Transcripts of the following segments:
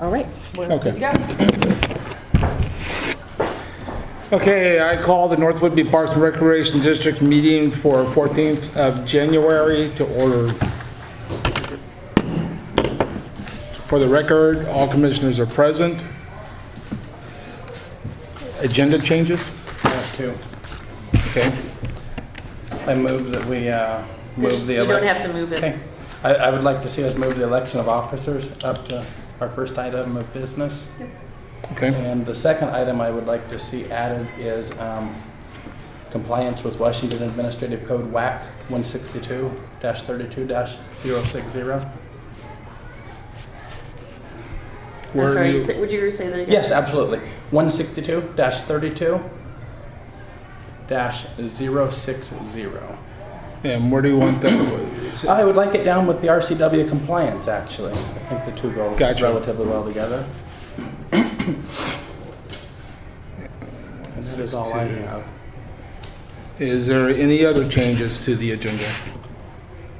All right. We're Okay. good to go. Okay, I call the North Whitby Parks and Recreation District meeting for 14th of January to order. For the record, all commissioners are present. Agenda changes? I have two. Okay. I move that we move the You election. don't have to move it. Okay. I would like to see us move the election of officers up to our first item of business. Okay. And the second item I would like to see added is compliance with Washington Administrative Code WAC 162-32-060. I'm Where sorry, you- would you say that again? Yes, absolutely. 162-32-060. And where do you want that? I would like it down with the RCW compliance, actually. I think the two go Gotcha. relatively well together. And that is all I have. Is there any other changes to the agenda?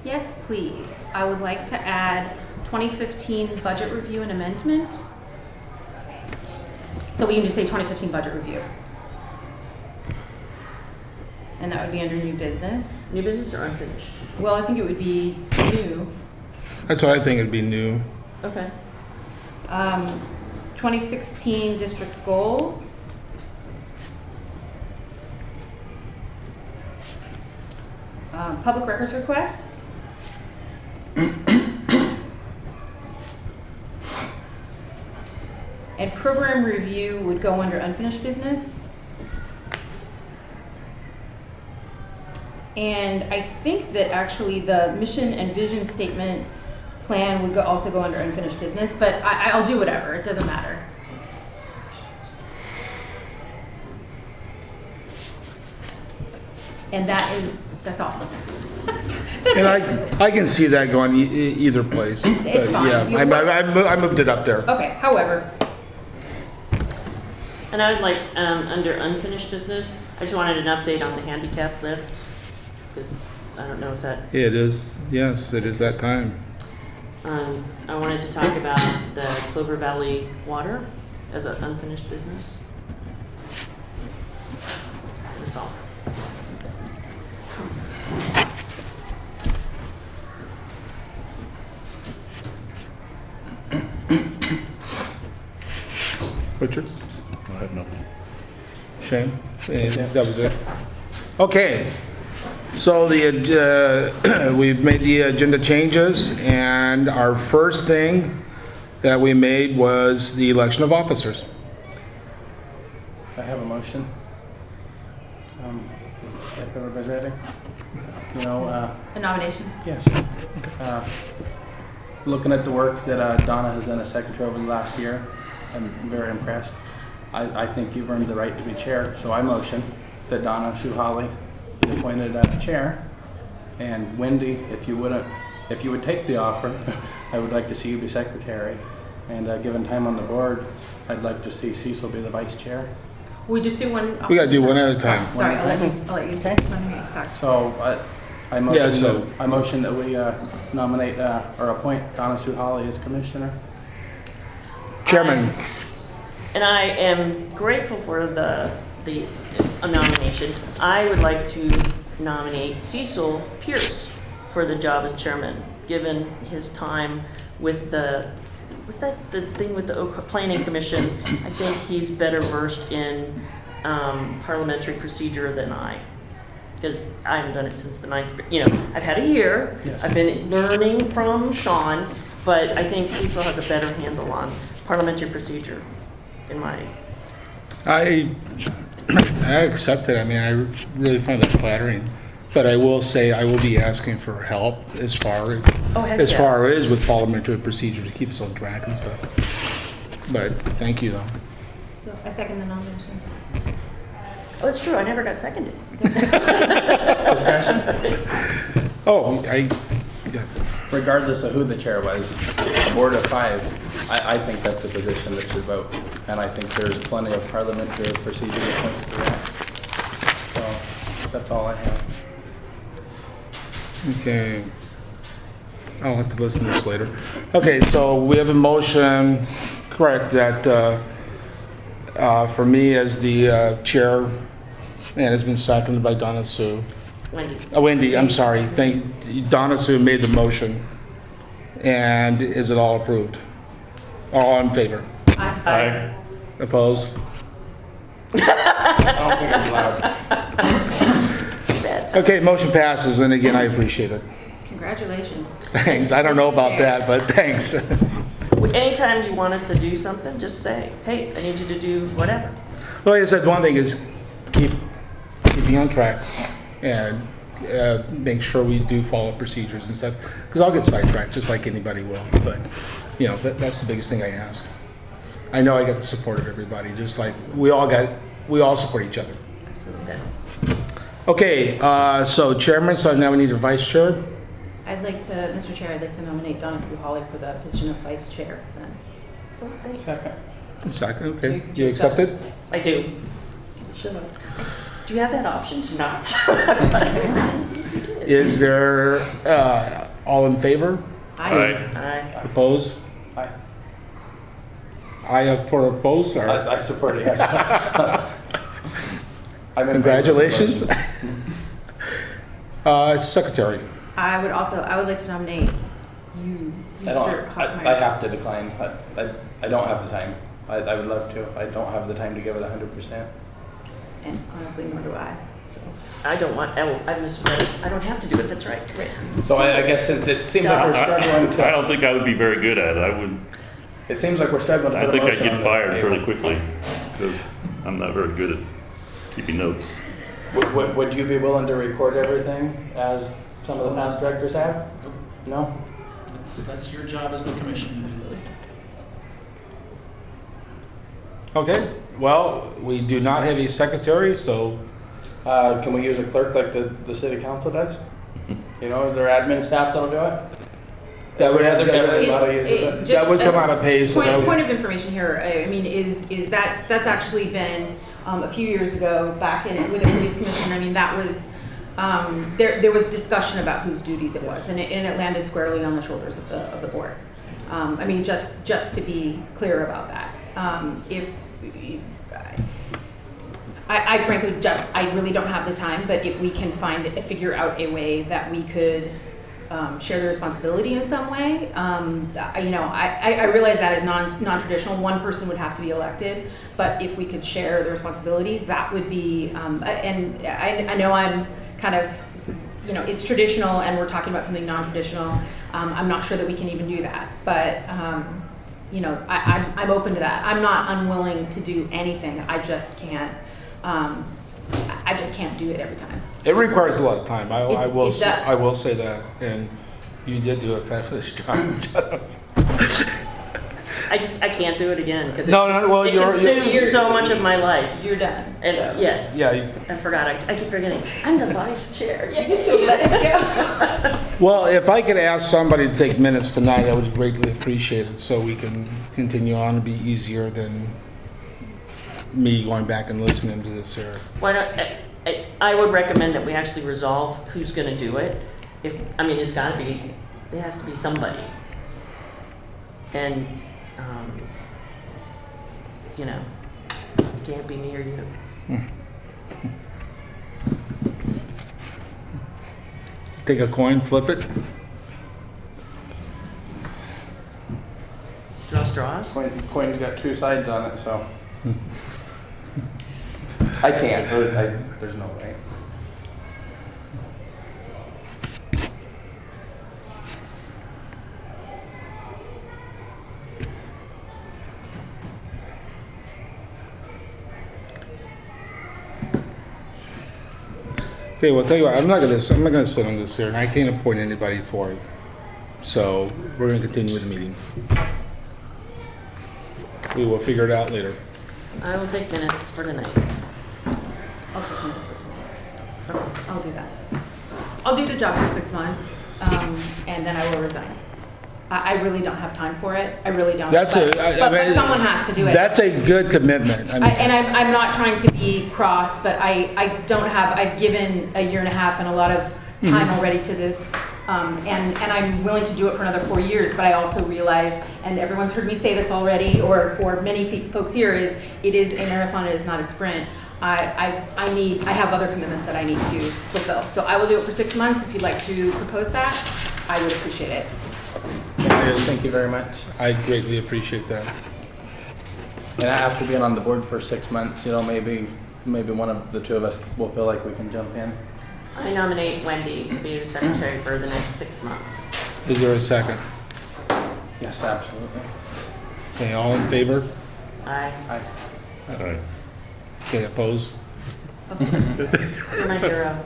Yes, please. I would like to add 2015 budget review and amendment. So we can just say 2015 budget review. And that would be under new business. New business or unfinished? Well, I think it would be new. That's what I think it'd be new. Okay. 2016 district goals. Public records requests. And program review would go under unfinished business. And I think that actually the mission and vision statement plan would also go under unfinished business, but I'll do whatever, it doesn't matter. And that's all. And I can see that going either place. It's But fine. yeah, You I moved it up there. Okay, however, And I would like, under unfinished business, I just wanted an update on the handicap lift, because I don't know if that, It is, yes, it is that time. I wanted to talk about the Clover Valley water as an unfinished business. That's all. Richard? I have nothing. Shane? That was it? Okay. So we've made the agenda changes, and our first thing that we made was the election of officers. I have a motion. If everybody's ready. You know, a nomination. yes. Looking at the work that Donna has done as secretary over the last year, I'm very impressed. I think you've earned the right to be chair, so I motion that Donna Shuhali be appointed chair. And Wendy, if you would take the offer, I would like to see you be secretary. And given time on the board, I'd like to see Cecil be the vice chair. We just do one. We gotta do one at a time. Sorry, I'll let you. Okay. Okay, sorry. So I Yeah, so- motion that we nominate or appoint Donna Shuhali as commissioner. Chairman, And I am grateful for the nomination. I would like to nominate Cecil Pierce for the job as chairman, given his time with the thing with the Planning Commission. I think he's better versed in parliamentary procedure than I, because I haven't done it since the 9th grade. You know, I've had a year. Yes. I've been learning from Sean, but I think Cecil has a better handle on parliamentary procedure in my. I accept it. I mean, I really find that flattering. But I will say I will be asking for help as far heck yeah. as with parliamentary procedure to keep us on track and stuff. But thank you though. So I second the nomination. Oh, it's true. I never got seconded. Discussion? Oh, yeah. Regardless of who the chair was, a board of 5, I think that's a position that should vote. And I think there's plenty of parliamentary procedure that points to that. So that's all I have. Okay. I'll have to listen to this later. Okay, so we have a motion correct that for me as the chair, and it's been seconded by Donna Sue. Wendy, I'm sorry. Donna Sue made the motion. And is it all approved? All in favor? Aye. Opposed? I don't think I'm allowed. Okay, motion passes, and again, I appreciate it. Congratulations. Thanks. I don't know Mr. about Chair. that, but thanks. Anytime you want us to do something, just say, hey, I need you to do whatever. Well, like I said, one thing is keeping on track and make sure we do follow procedures and stuff. Because I'll get sidetracked just like anybody will. But, that's the biggest thing I ask. I know I got the support of everybody, just like we all support each other. Absolutely. Okay, so chairman, so now we need a vice chair. Mr. Chair, I'd like to nominate Donna Sue Holly for the position of vice chair then. Well, thanks. Second. Second, okay. Do you You accept it? I do. Should I? Do you have that option to not? Is there, all in favor? Aye. Opposed? Aye. Aye for opposed, or? I support it, yes. I'm in favor of the Congratulations. motion. Secretary. I would like to nominate you, I Mr. don't, Hoffmeyer. I have to decline. I don't have the time. I would love to. I don't have the time to give it 100%. And honestly, nor do I. I don't want, I misread it. I don't have to do it, that's right. So I guess since it seems like we're struggling I don't think I would be very good at it. it seems like we're struggling to I put a think I'd motion on get the fired table. fairly quickly because I'm not very good at keeping notes. Would you be willing to record everything as some of the past directors have? No? That's your job as the commission to do. Okay, well, we do not have a secretary, so Can we use a clerk like the city council does? Is there admin staff that'll do it? That would- Every other that- body uses it. Just that would come out of pay, so that would- Point of information here, I mean, is that's actually been, a few years ago, back with the police commission, I mean, that was, there was discussion about whose duties it was, and it landed squarely on the shoulders of the board. I mean, just to be clear about that. I frankly I really don't have the time, but if we can figure out a way that we could share the responsibility in some way, I realize that is non-traditional. One person would have to be elected, but if we could share the responsibility, that would be, and I know I'm kind of, it's traditional and we're talking about something non-traditional. I'm not sure that we can even do that, but I'm open to that. I'm not unwilling to do anything. I just can't do it every time. it requires a lot of time. I It will does. I will say that, and you did do a fabulous job. I can't do it again because No, well, it you're- consumes so much of my life. You're done. And so. yes, Yeah. I forgot. I keep forgetting. I'm the vice chair. You get to let it go. Well, if I could ask somebody to take minutes tonight, I would greatly appreciate it, so we can continue on and be easier than me going back and listening to this here. Why don't, I would recommend that we actually resolve who's gonna do it. It has to be somebody. And, it can't be me or you. Take a coin, flip it. Draw straws? Coin's got two sides on it, so. I can't. There's no way. Okay, well, tell you what, I'm not gonna sit on this here, and I can't appoint anybody for it. So, we're gonna continue with the meeting. We will figure it out later. I will take minutes for tonight. I'll take minutes for tonight. I'll do that. I'll do the job for 6 months, and then I will resign. I really don't have time for it. I really don't. That's but, I mean, but someone has to do it. That's a good commitment. I mean, I'm not trying to be cross, but I've given a year and a half and a lot of time already to this, and I'm willing to do it for another 4 years, but I also realize, and everyone's heard me say this already, or many folks here, is it is a marathon, it is not a sprint. I have other commitments that I need to fulfill. So I will do it for 6 months. If you'd like to propose that, I would appreciate it. Thank you very much. I greatly appreciate that. And after being on the board for 6 months, you know, maybe one of the two of us will feel like we can jump in. I nominate Wendy to be the secretary for the next 6 months. Is there a second? Yes, absolutely. Okay, all in favor? Aye. I, All right. Okay, opposed? You're my hero.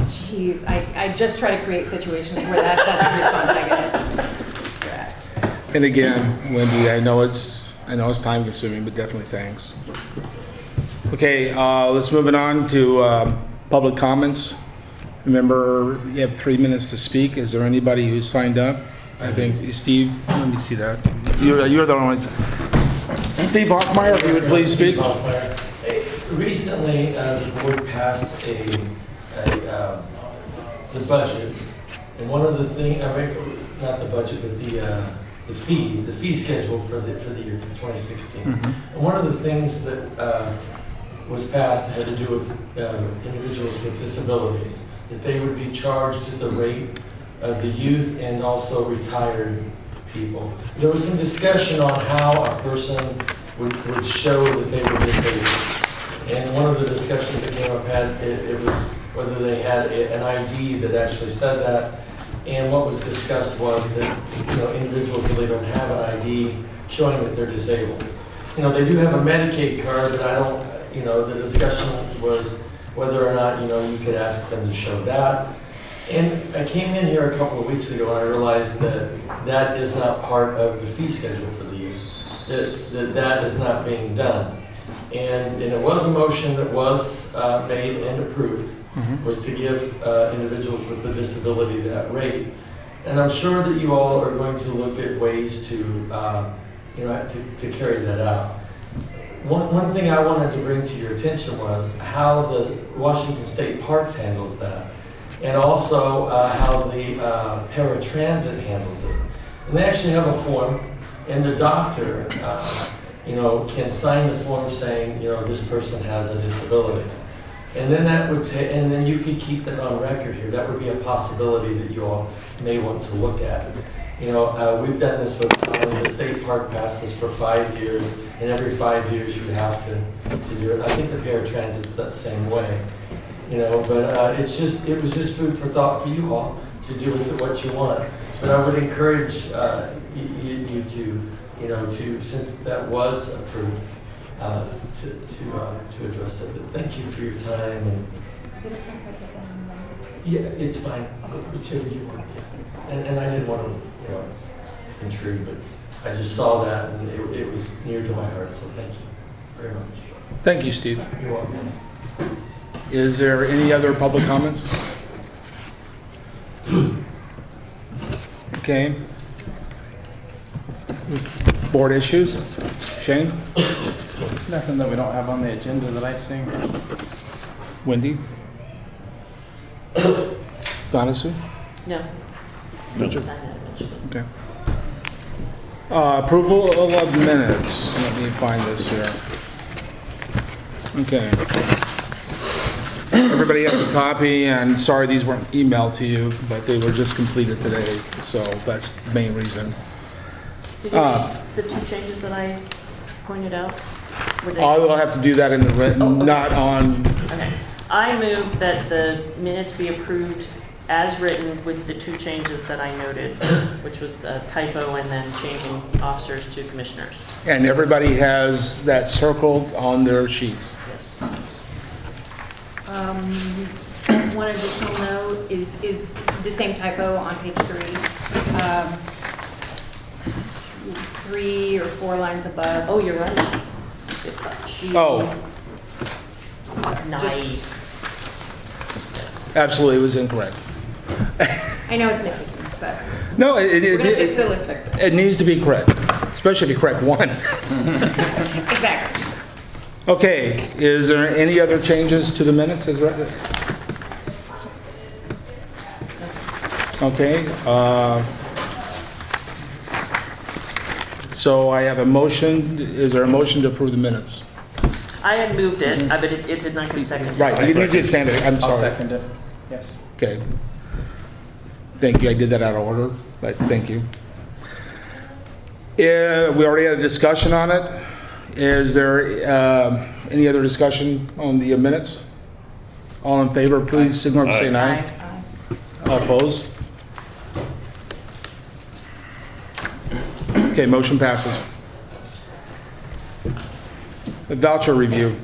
Jeez, I just try to create situations where that's the response I get. And again, Wendy, I know it's time consuming, but definitely thanks. Okay, let's move it on to public comments. Remember, you have 3 minutes to speak. Is there anybody who signed up? I think Steve, let me see that. You're the only one. Steve Hoffmeyer, if you would please speak. Steve Hoffmeyer. Hey, recently, the board passed the budget, and one of the things, not the budget, but the fee schedule for the year for 2016. Mm-hmm. And one of the things that was passed had to do with individuals with disabilities, that they would be charged at the rate of the youth and also retired people. There was some discussion on how a person would show that they were disabled. And one of the discussions that came up it was whether they had an ID that actually said that. And what was discussed was that, you know, individuals really don't have an ID showing that they're disabled. You know, they do have a Medicaid card, but I don't, you know, the discussion was whether or not, you know, you could ask them to show that. And I came in here a couple of weeks ago and I realized that that is not part of the fee schedule for the year, that is not being done. And it was a motion that was made and approved, was to give individuals with a disability that rate. And I'm sure that you all are going to look at ways to, you know, to carry that out. One thing I wanted to bring to your attention was how the Washington State Parks handles that, and also how the paratransit handles it. And they actually have a form, and the doctor, you know, can sign the form saying, you know, this person has a disability. And then that would take, and then you could keep that on record here. That would be a possibility that you all may want to look at. You know, we've done this with the state park passes for 5 years, and every 5 years you have to do it. I think the paratransit's that same way. You know, but it was just food for thought for you all to do with it what you want. But I would encourage you to, you know, since that was approved, to address it. But thank you for your time. And Is it okay if I get that on the- yeah, it's fine, whichever you want. And I didn't want to, you know, intrude, but I just saw that and it was near to my heart. So thank you very much. Thank you, Steve. You're welcome. Is there any other public comments? Okay. Board issues? Shane? nothing that we don't have on the agenda that I see. Wendy? Donasu? No. Richard? Sign it eventually. Okay. Approval of minutes. Let me find this here. Okay. Everybody has a copy, and sorry these weren't emailed to you, but they were just completed today, so that's the main reason. Did you make the 2 changes that I pointed out? Were they- I will have to do that in the written, Oh, okay. not on, Okay. I move that the minutes be approved as written with the 2 changes that I noted, which was the typo and then changing officers to commissioners. and everybody has that circled on their sheets. Yes. One additional note is the same typo on page 3. 3 or 4 lines above. Oh, you're right. Good catch. Oh, Naive. absolutely, it was incorrect. I know it's nitpicking, but No, we're gonna fix it, let's fix it. it needs to be correct, especially to correct one. Exactly. Okay, is there any other changes to the minutes as written? Okay, So I have a motion. Is there a motion to approve the minutes? I had moved it, but it did not get seconded. Right, you just said it. I'm I'll sorry. second it. Yes. Okay. Thank you. I did that out of order, but thank you. Yeah, we already had a discussion on it. Is there any other discussion on the minutes? All in favor, please signal by saying aye. All opposed? Okay, motion passes. The voucher review.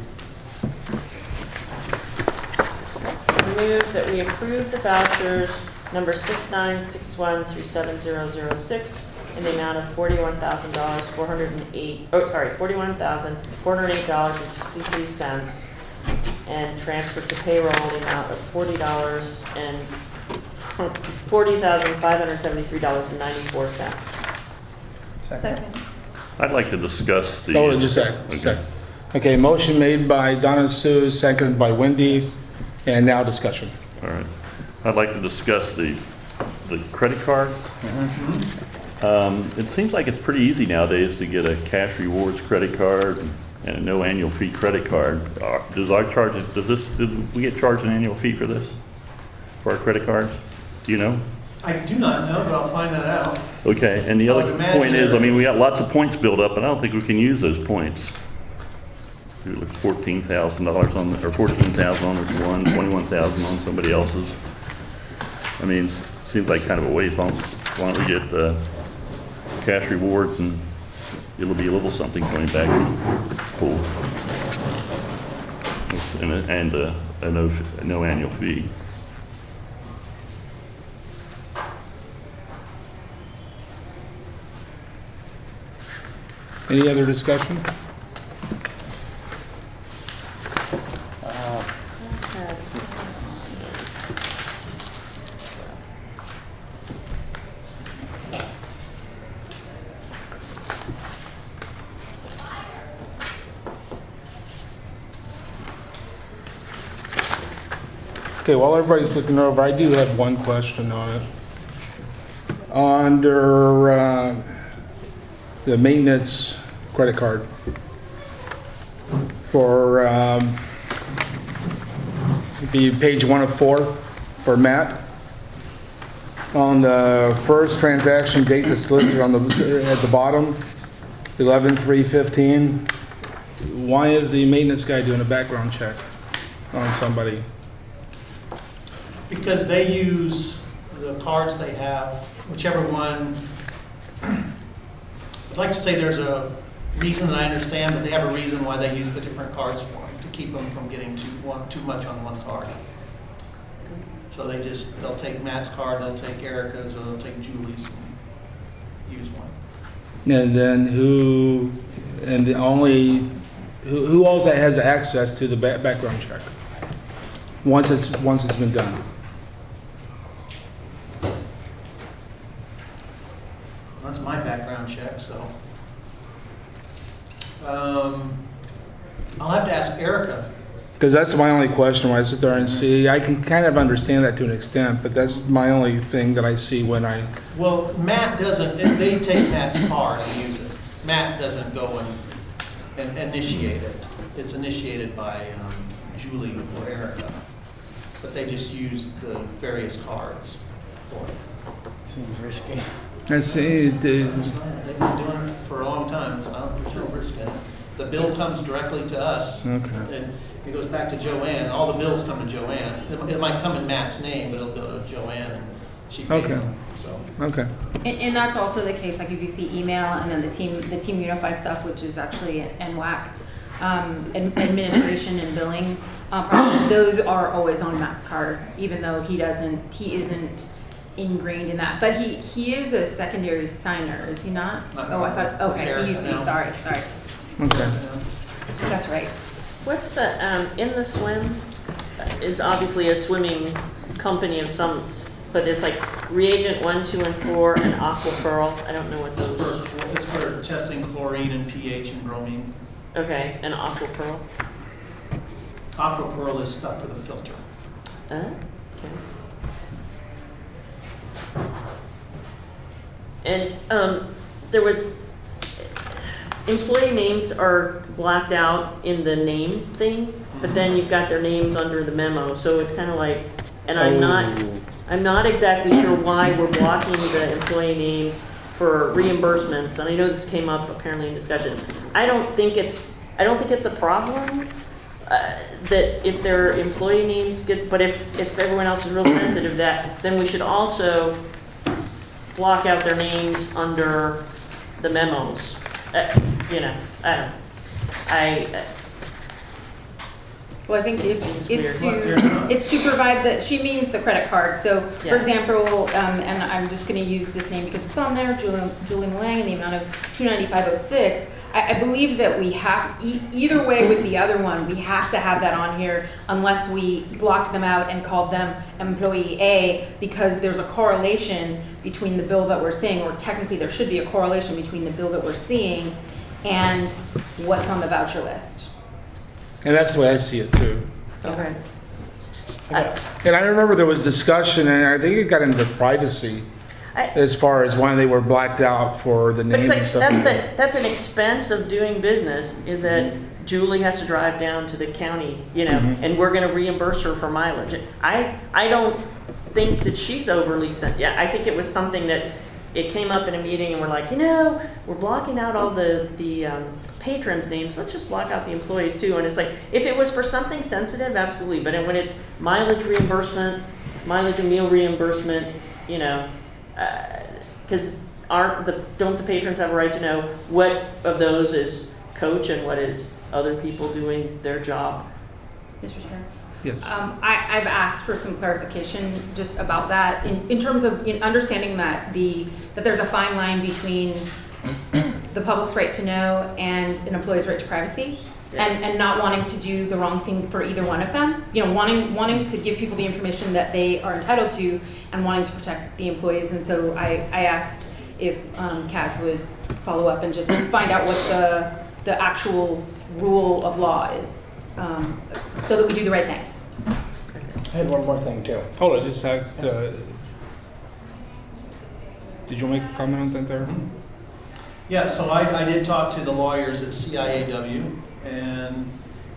Move that we approve the vouchers number 6961 through 7006 in the amount of $41,000, $41,408.63, and transfer to payroll the amount of $40 and $40,573.94. Second. I'd like to discuss the. Oh, just a sec. Okay, motion made by Donna Sue, seconded by Wendy, and now discussion. All right. I'd like to discuss the credit cards. It seems like it's pretty easy nowadays to get a cash rewards credit card and a no annual fee credit card. Do we get charged an annual fee for this? For our credit cards? Do you know? I do not know, but I'll find that out. Okay, and the I other would imagine point is, there we is. got lots of points built up, and I don't think we can use those points. It looks $14,000 on, or $14,000 on this one, $21,000 on somebody else's. I mean, seems like kind of a waste. Why don't we get cash rewards, and it'll be a little something coming back in the pool. And a no annual fee. Any other discussion? Okay, while everybody's looking over, I do have one question on it. Under the maintenance credit card for the page 1 of 4 for Matt. On the first transaction date that's listed on at the bottom, 11/3/15. Why is the maintenance guy doing a background check on somebody? Because they use the cards they have, whichever one. I'd like to say there's a reason that I understand, but they have a reason why they use the different cards for them, to keep them from getting too much on one card. So they'll take Matt's card, they'll take Erica's, or they'll take Julie's and use one. And then who else has access to the background check? Once it's been done. That's my background check, so. I'll have to ask Erica. Because that's my only question when I sit there and see. I can kind of understand that to an extent, but that's my only thing that I see when I. Well, Matt doesn't, they take Matt's card and use it. Matt doesn't go and initiate it. It's initiated by Julie or Erica. But they just use the various cards for it. Seems risky. I see. They've been doing it for a long time. There's no risk in it. The bill comes directly to us. Okay. And it goes back to Joanne. All the bills come to Joanne. It might come in Matt's name, but it'll go to Joanne and she pays Okay. them, so. Okay. And that's also the case, like if you see email and then the team unified stuff, which is actually NWAC, administration and billing, process, those are always on Matt's card, even though he isn't ingrained in that. But he is a secondary signer, is he not? Not Oh, I thought, It's okay, Erica he used to, now. sorry. Okay. That's right. What's the, in the swim is obviously a swimming company of some, but it's like reagent 1, 2, and 4 and Aqua Pearl. I don't know what those. It's for testing chlorine and pH and bromine. Okay, and Aqua Pearl. Aqua Pearl is stuff for the filter. Okay. And there was, employee names are blacked out in the name thing, but then you've got their names under the memo, so it's kind of like, and I'm not exactly sure why we're blocking the employee names for reimbursements, and I know this came up apparently in discussion. I don't think it's a problem, that if their employee names get, but if everyone else is real sensitive, then we should also block out their names under the memos. You know, I don't know. Well, I think Seems it's to provide the, she means the credit card. So, for Yeah. example, and I'm just going to use this name because it's on there, Julie Malang, in the amount of $295.06. I believe that we have, either way with the other one, we have to have that on here unless we block them out and called them employee A, because there's a correlation between the bill that we're seeing, or technically there should be a correlation between the bill that we're seeing and what's on the voucher list. And that's the way I see it too. Okay. And I remember there was discussion, and I think it got into privacy I- as far as why they were blacked out for the But name it's and like, stuff. that's an expense of doing business, is that Julie has to drive down to the county, you know, and we're gonna reimburse her for mileage. I don't think that she's overly yeah, I think it was something that, it came up in a meeting and we're like, you know, we're blocking out all the patrons' names, let's just block out the employees too. And it's like, if it was for something sensitive, absolutely, but when it's mileage reimbursement, mileage and meal reimbursement, you know, because don't the patrons have a right to know what of those is coach and what is other people doing their job? Mr. Chair? Yes. I've asked for some clarification just about that in terms of understanding that that there's a fine line between the public's right to know and an employee's right to privacy, and not wanting to do the wrong thing for either one of them. You know, wanting to give people the information that they are entitled to and wanting to protect the employees. And so I asked if Kaz would follow up and just find out what the actual rule of law is, so that we do the right thing. I had one more thing too. Hold on, just a sec. Did you make a comment on that there? Yeah, so I did talk to the lawyers at CIAW, and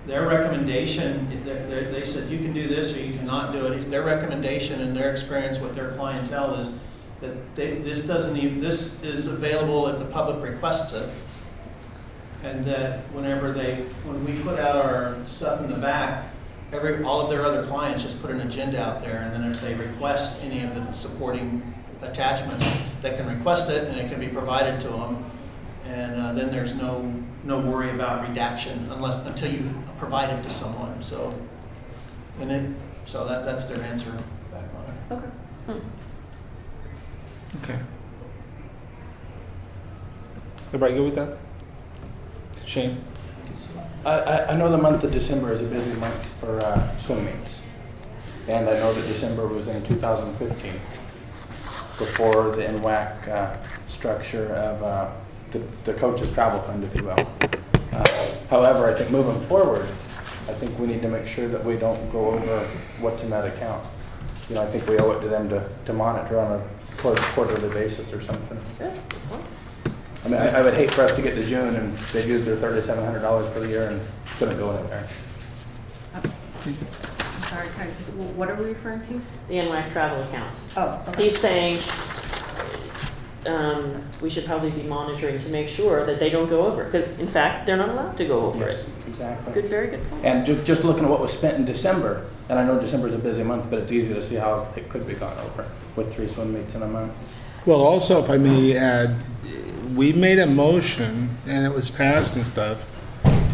their recommendation, they said you can do this or you cannot do it. Their recommendation and their experience with their clientele is that this is available if the public requests it, and that when we put out our stuff in the back, all of their other clients just put an agenda out there, and then if they request any of the supporting attachments, they can request it and it can be provided to them, and then there's no worry about redaction until you provide it to someone. So, that's their answer back on it. Okay. Okay. Everybody good with that? Shane? I know the month of December is a busy month for swim meets. And I know that December was in 2015, before the NWAC structure of the coaches' travel fund, if you will. However, I think moving forward, I think we need to make sure that we don't go over what's in that account. You know, I think we owe it to them to monitor on a quarterly basis or something. I mean, I would hate for us to get to June and they've used their $3,700 for the year and couldn't go anywhere. I'm sorry, what are we referring to? The NWAC travel account. Oh, okay. He's saying we should probably be monitoring to make sure that they don't go over, because in fact, they're not allowed to go over Yes, it. exactly. Good, very good point. And just looking at what was spent in December, and I know December is a busy month, but it's easy to see how it could be gone over with 3 swim meets in a month. Well, also, if I may add, we made a motion, and it was passed and stuff,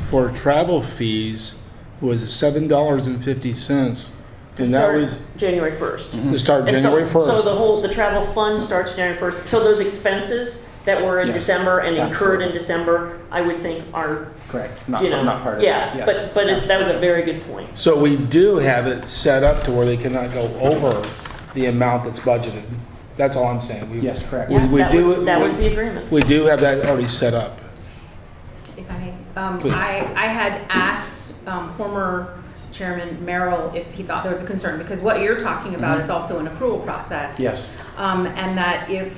for travel fees was $7.50. To And that start was January 1st. to start And January so 1st. the travel fund starts January 1st. So those expenses that were in Yes, December and incurred absolutely. in December, I would think are, Correct. Not, you know, not part of it. yeah, Yes, but that was a absolutely. very good point. So we do have it set up to where they cannot go over the amount that's budgeted. That's all I'm saying. Yes, correct. We That do- was the agreement. We do have that already set up. If I may, Please. I had asked former Chairman Merrill if he thought there was a concern, because what you're talking about Mhm. is also an accrual process. Yes. And that if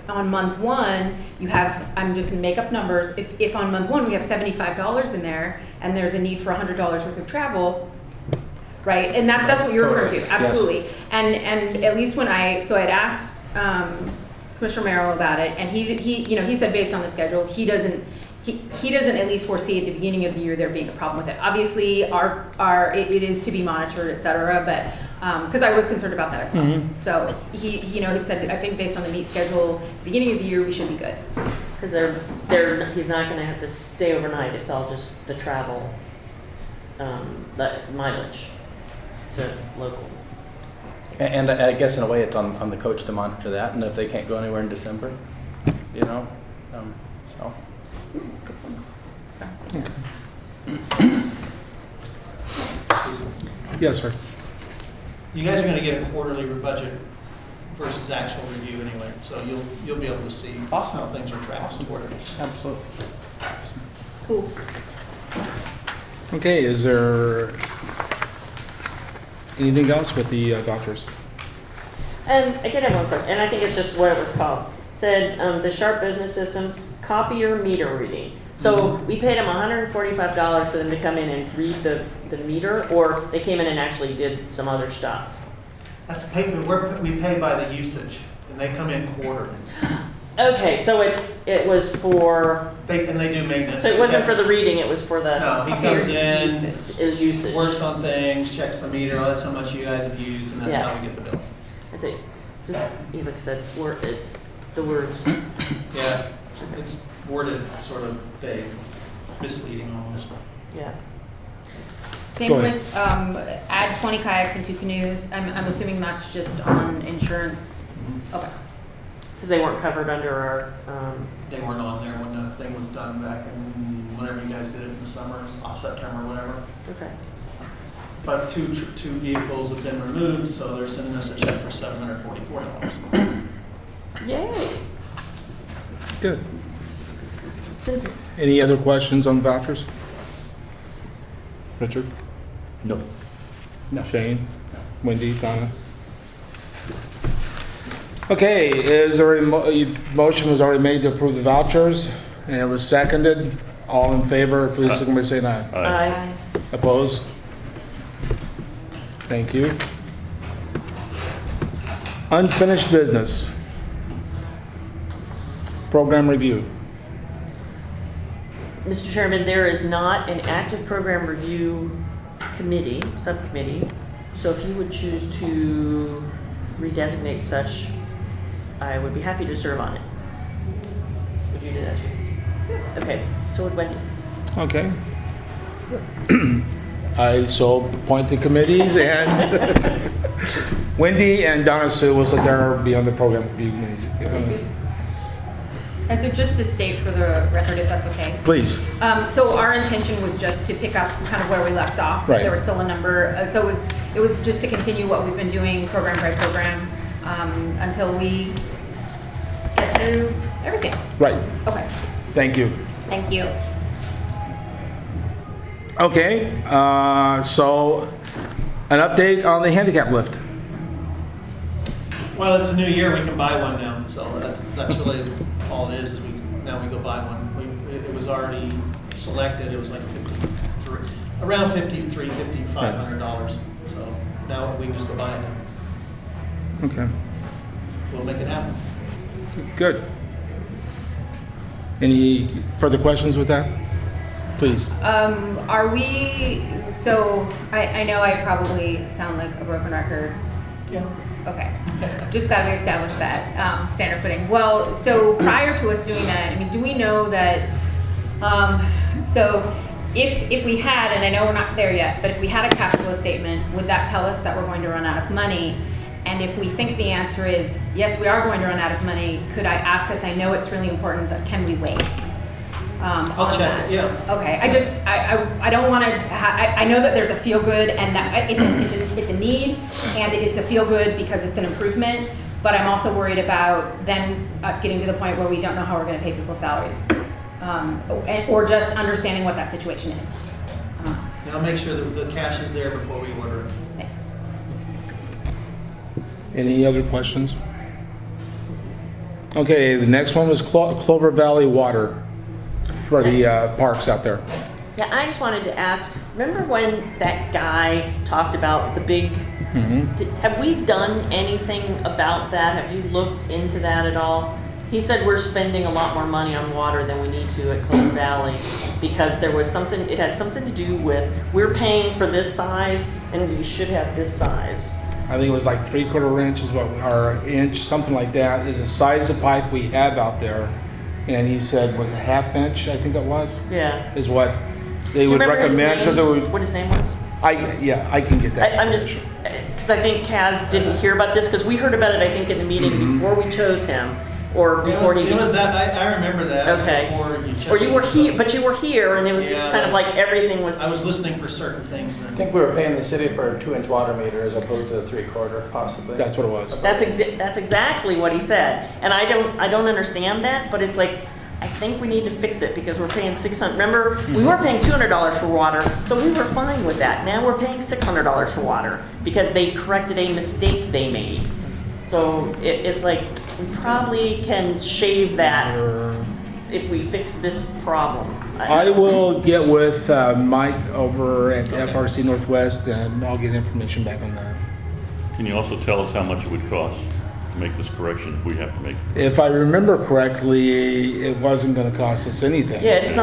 on month one you have, I'm just gonna make up numbers, if on month one we have $75 in there and there's a need for $100 worth of travel, right? And that's what you're referring to, Correct. Yes. absolutely. And at least when so I'd asked Commissioner Merrill about it, and he said based on the schedule, he doesn't at least foresee at the beginning of the year there being a problem with it. Obviously, it is to be monitored, et cetera, but, because I was concerned about that as well. Mhm. So he said, I think based on the meet schedule, beginning of the year, we should be good. Because he's not gonna have to stay overnight, it's all just the travel, the mileage to local. And I guess in a way, it's on the coach to monitor that, and if they can't go anywhere in December, you know, so. Susan, Yes, sir. you guys are gonna get a quarterly budget versus actual review anyway, so you'll be able to see Awesome. how things are tracking toward it. Absolutely. Cool. Okay, is there anything else with the vouchers? And I did have one question, and I think it's just what it was called. Said, the Sharp Business Systems copier meter reading. So we paid them $145 for them to come in and read the meter, or they came in and actually did some other stuff? That's paid, we pay by the usage, and they come in quarterly. Okay, so it was for, They do maintenance. so it wasn't for checks. the reading, it was for the. No, he Okay, comes in, It was usage. works on things, checks the meter, oh, that's how much you guys have used, and that's Yeah. how we get the bill. That's it. Just, like I said, it's the words. Yeah, it's worded sort of vague, misleading almost. Yeah. Same Go ahead. with, add 20 kayaks and 2 canoes. I'm assuming that's just on insurance. Okay. Because they weren't covered under our, They weren't on there when the thing was done back in, whenever you guys did it in the summer, off September, whatever. okay. But two vehicles have been removed, so they're sending us a check for $744. Yay. Good. Since, Any other questions on vouchers? Richard? No. Shane? Wendy? Donna? Okay, is there a motion was already made to approve the vouchers, and it was seconded. All in favor, please signify by saying aye. I, Opposed? Thank you. Unfinished business. Program review. Mr. Chairman, there is not an active program review committee, subcommittee, so if you would choose to redesignate such, I would be happy to serve on it. Would you do that too? Okay, so would Wendy. Okay. I so appoint the committees, and Wendy and Donna Sue will sit there be on the program review committee. And so just to state for the record, if that's okay. Please. So our intention was just to pick up kind of where we left off. Right. There was still a number, so it was just to continue what we've been doing program by program until we get through everything. Right. Okay, Thank you. thank you. Okay, so an update on the handicap lift. Well, it's a new year, we can buy one now, so that's really all it is now we go buy one. It was already selected, it was like around $5,500, so now we can just go buy it now. Okay, We'll make it happen. good. Any further questions with that? Please. Are we, so I know I probably sound like a broken record. Yeah. Okay, just gotta establish that standard footing. Well, so prior to us doing that, I mean, do we know that, so if we had, and I know we're not there yet, but if we had a cash flow statement, would that tell us that we're going to run out of money? And if we think the answer is, yes, we are going to run out of money, could I ask us, I know it's really important, but can we wait? I'll check it, yeah. Okay, I don't want to, I know that there's a feel good and that it's a need and it's a feel good because it's an improvement, but I'm also worried about then us getting to the point where we don't know how we're going to pay people's salaries. Or just understanding what that situation is. And I'll make sure that the cash is there before we order it. Thanks. Any other questions? Okay, the next one was Clover Valley Water for the parks out there. Yeah, I just wanted to ask, remember when that guy talked about the big, have we done anything about that? Have you looked into that at all? He said we're spending a lot more money on water than we need to at Clover Valley because there was something, it had something to do with, we're paying for this size and we should have this size. I think it was like 3/4 inch is what, or inch, something like that, is the size of pipe we have out there. And he said, was it 1/2 inch, I think it was, Yeah. is what they Do you would remember his recommend, because it name? would, What his name was? I can get that. I'm just, because I think Kaz didn't hear about this, because we heard about it, I think, in the meeting before we chose him, or before he. It was that, I remember that. It was Okay. before you chose. Or you were it, so here, but you were here, and it was just Yeah. kind of like everything was. I was listening for certain things I then. think we were paying the city for a 2-inch water meter as opposed to a 3/4 possibly. That's what it was. That's exactly what he said, and I don't understand that, but it's like, I think we need to fix it because we're paying $600. Remember, we were paying $200 for water, so we were fine with that. Now we're paying $600 for water because they corrected a mistake they made. So it's like we probably can shave that if we fix this problem. I will get with Mike over at FRC Northwest and I'll get information back on that. Can you also tell us how much it would cost to make this correction if we have to make it? If I remember correctly, it wasn't gonna cost us anything. Yeah, it's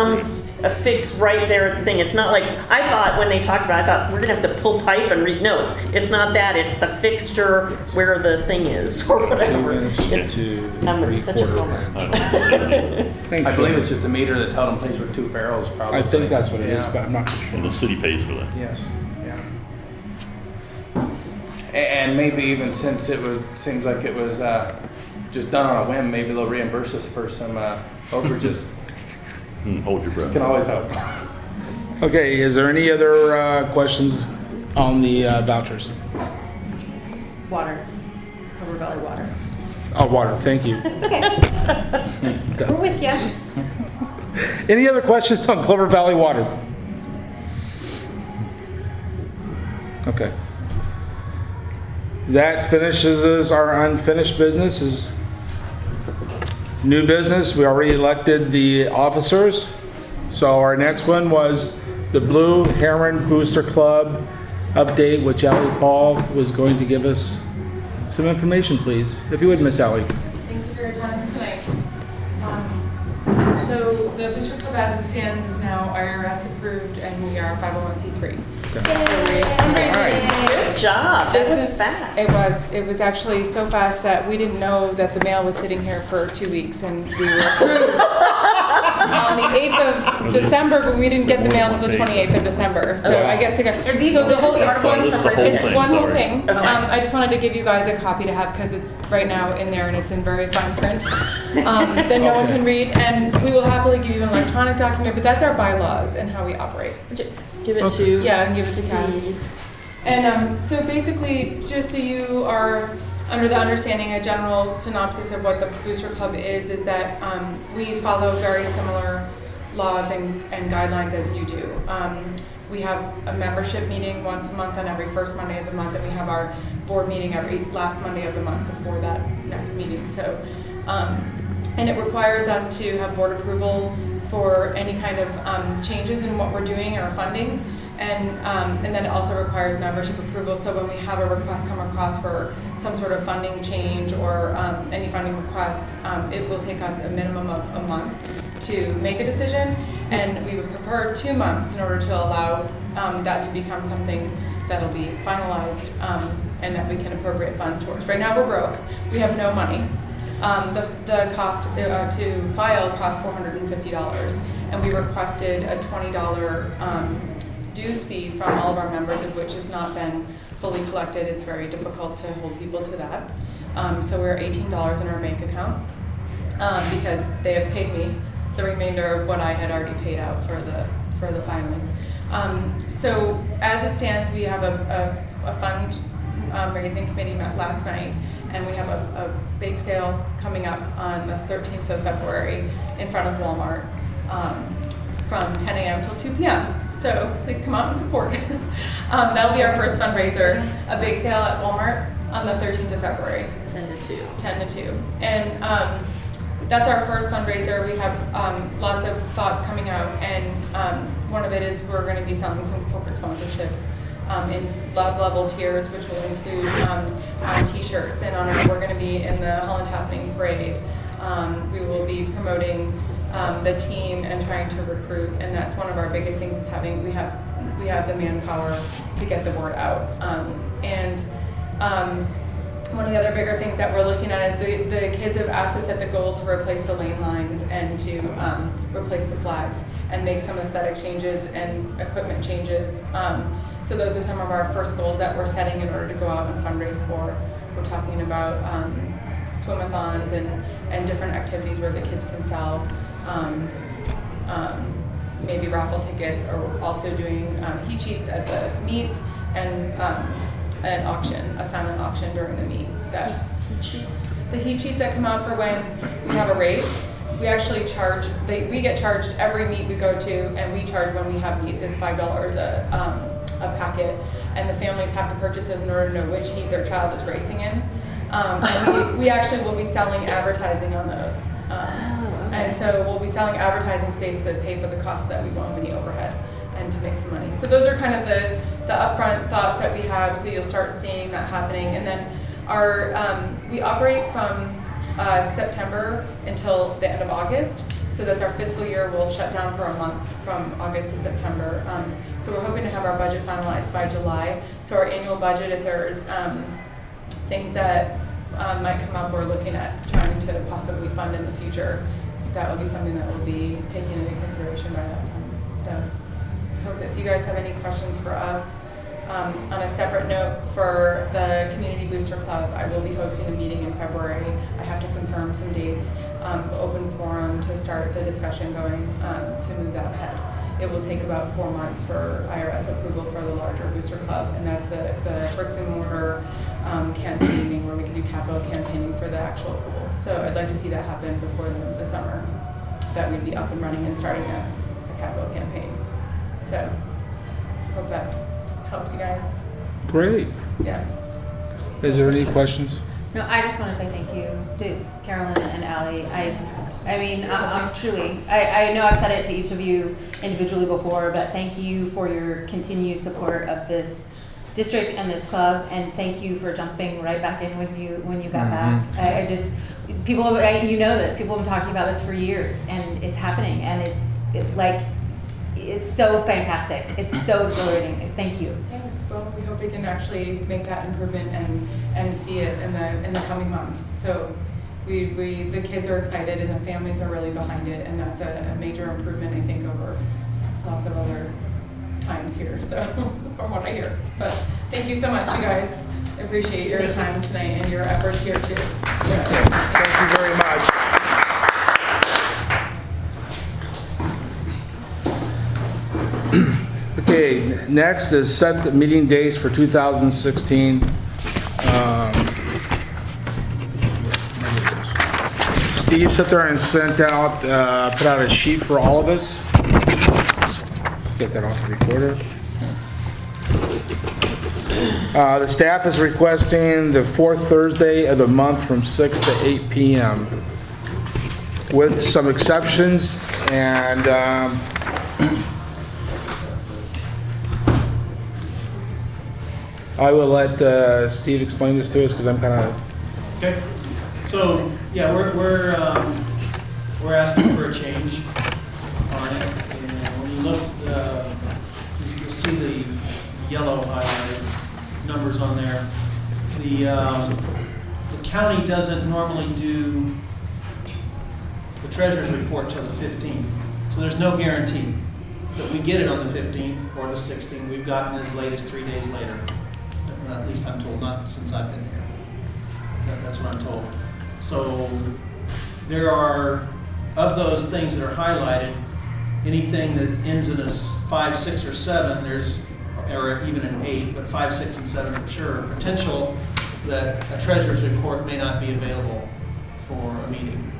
a fix right there at the thing. It's not like, I thought when they talked about it, I thought we're gonna have to pull pipe and read notes. It's not that, it's the fixture where the thing is, or whatever. 2 inch It's, to I'm such a 3/4 bummer. inch. I don't know. Thanks, I believe Sean. it's just a meter that's held in place with 2 ferrules probably. I think that's what it is, Yeah. but I'm not too And sure. the city pays for that. Yes, yeah. And maybe even since seems like it was just done on a whim, maybe they'll reimburse us for some overages. Hold your breath. Can always help. Okay, is there any other questions on the vouchers? Water, Clover Valley Water. Oh, water, thank you. It's okay. We're with you. Any other questions on Clover Valley Water? Okay. That finishes our unfinished business. New business, we already elected the officers. So our next one was the Blue Heron Booster Club update, which Ally Paul was going to give us some information, please. If you would, Miss Ally. Thank you for your time tonight. So the Booster Club as it stands is now IRS approved and we are 501c3. Good job, that This was is- fast. It was actually so fast that we didn't know that the mail was sitting here for 2 weeks and we were approved on the 8th of December, but we didn't get the mail until the 28th of December. So I guess it got, so the whole, it's one, This is the whole it's thing, one whole sorry. thing. Okay. I just wanted to give you guys a copy to have because it's right now in there and it's in very fine print that no one can read. And we will happily give you an electronic document, but that's our bylaws and how we operate. Give it to. Yeah, and give it to Cass. Steve. And so basically, just so you are under the understanding, a general synopsis of what the Booster Club is that we follow very similar laws and guidelines as you do. We have a membership meeting once a month on every first Monday of the month, and we have our board meeting every last Monday of the month before that next meeting. So, and it requires us to have board approval for any kind of changes in what we're doing or funding. And then it also requires membership approval. So when we have a request come across for some sort of funding change or any funding requests, it will take us a minimum of a month to make a decision. And we would prefer 2 months in order to allow that to become something that'll be finalized and that we can appropriate funds towards. Right now we're broke. We have no money. The cost to file costs $450, and we requested a $20 dues fee from all of our members, of which has not been fully collected. It's very difficult to hold people to that. So we're $18 in our bank account because they have paid me the remainder of what I had already paid out for the filing. So as it stands, we have a fund raising committee met last night, and we have a bake sale coming up on the 13th of February in front of Walmart from 10 a.m. till 2 p.m. So please come out and support. That'll be our first fundraiser, a big sale at Walmart on the 13th of February. 10 to 2. 10 to 2. And that's our first fundraiser. We have lots of thoughts coming out, and one of it is we're going to be selling some corporate sponsorship in level tiers, which will include t-shirts, and we're going to be in the Holland Happening Parade. We will be promoting the team and trying to recruit, and that's one of our biggest things is we have the manpower to get the word out. One of the other bigger things that we're looking at is the kids have asked us set the goal to replace the lane lines and to replace the flags and make some aesthetic changes and equipment changes. So those are some of our first goals that we're setting in order to go out and fundraise for. We're talking about swim-a-thons and different activities where the kids can sell maybe raffle tickets, or also doing heat sheets at the meets and an auction, a silent auction during the meet. The heat sheets that come out for when we have a race, we actually charge, we get charged every meet we go to, and we charge when we have meets. It's $5 a packet, and the families have to purchase those in order to know which heat their child is racing in. And we actually will be selling advertising on those. And so we'll be selling advertising space to pay for the cost that we won't have any overhead and to make some money. So those are kind of the upfront thoughts that we have, so you'll start seeing that happening. And then we operate from September until the end of August. So that's our fiscal year. We'll shut down for a month from August to September. So we're hoping to have our budget finalized by July. So our annual budget, if there's things that might come up, we're looking at trying to possibly fund in the future. That will be something that will be taken into consideration by that time. So I hope that if you guys have any questions for us. On a separate note, for the Community Booster Club, I will be hosting a meeting in February. I have to confirm some dates, open forum to start the discussion going to move that ahead. It will take about 4 months for IRS approval for the larger booster club, and that's the bricks and mortar campaigning where we can do capital campaigning for the actual pool. So I'd like to see that happen before the summer, that we'd be up and running and starting a capital campaign. So hope that helps you guys. Great. Yeah. Is there any questions? No, I just want to say thank you to Carolyn and Allie. I mean, I'm truly, I know I've said it to each of you individually before, but thank you for your continued support of this district and this club, and thank you for jumping right back in when you got back. I just, people, you know this, people have been talking about this for years, and it's happening, and it's like, it's so fantastic. It's so exhilarating. Thank you. Yes, well, we hope we can actually make that improvement and see it in the coming months. So the kids are excited and the families are really behind it, and that's a major improvement, I think, over lots of other times here, so from what I hear. But thank you so much, you guys. I appreciate your time tonight and your efforts here too. Thank you very much. Okay, next is set the meeting dates for 2016. Steve sat there and sent out, put out a sheet for all of us. Get that off the recorder. The staff is requesting the fourth Thursday of the month from 6 to 8 p.m. with some exceptions, and I will let Steve explain this to us because I'm kind of... Okay, so, yeah, we're asking for a change on it, and when you look, you'll see the yellow highlighted numbers on there. The county doesn't normally do the treasurer's report till the 15th, so there's no guarantee that we get it on the 15th or the 16th. We've gotten as late as 3 days later. At least I'm told, not since I've been here. That's what I'm told. So there are, of those things that are highlighted, anything that ends in a 5, 6, or 7, or even an 8, but 5, 6, and 7 for sure, potential that a treasurer's report may not be available for a meeting.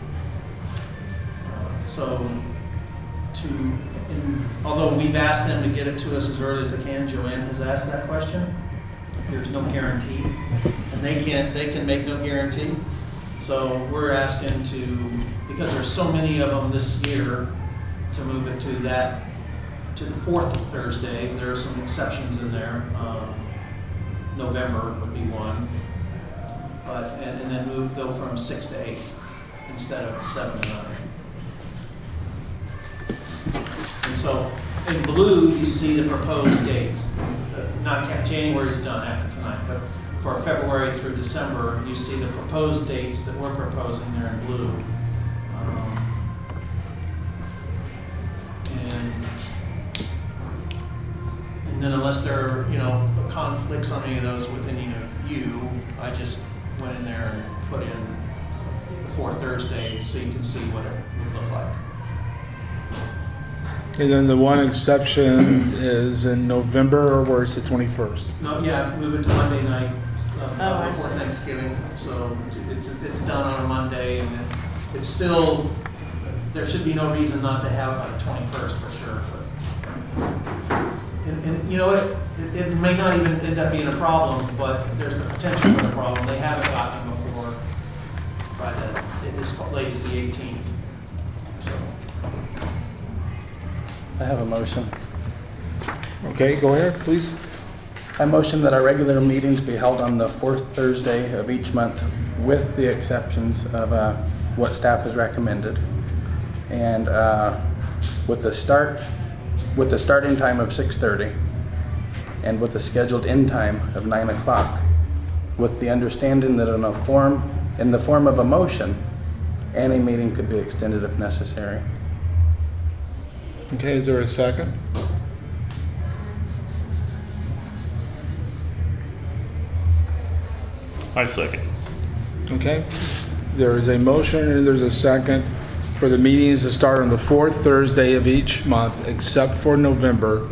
and although we've asked them to get it to us as early as they can, Joanne has asked that question. There's no guarantee, and they can make no guarantee. So we're asking to, because there's so many of them this year, to move it to the fourth Thursday. There are some exceptions in there. November would be one, but and then go from 6 to 8 instead of 7 to 9. And so in blue, you see the proposed dates. Not January's done after tonight, but for February through December, you see the proposed dates that we're proposing there in blue. And then unless there are, conflicts on any of those with any of you, I just went in there and put in the fourth Thursday so you can see what it would look like. And then the one exception is in November, where it's the 21st. No, yeah, move it to Monday night I before see. Thanksgiving. So it's done on a Monday, and it's still, there should be no reason not to have it on the 21st for sure. And you know what, it may not even end up being a problem, but there's the potential for a problem. They haven't gotten them before by as late as the 18th. So. I have a motion. Okay, go ahead, please. I motion that our regular meetings be held on the fourth Thursday of each month, with the exceptions of what staff has recommended, and with the starting time of 6:30, and with the scheduled end time of 9 o'clock, with the understanding that in the form of a motion, any meeting could be extended if necessary. Okay, is there a second? I second. Okay, there is a motion and there's a second for the meetings to start on the fourth Thursday of each month, except for November,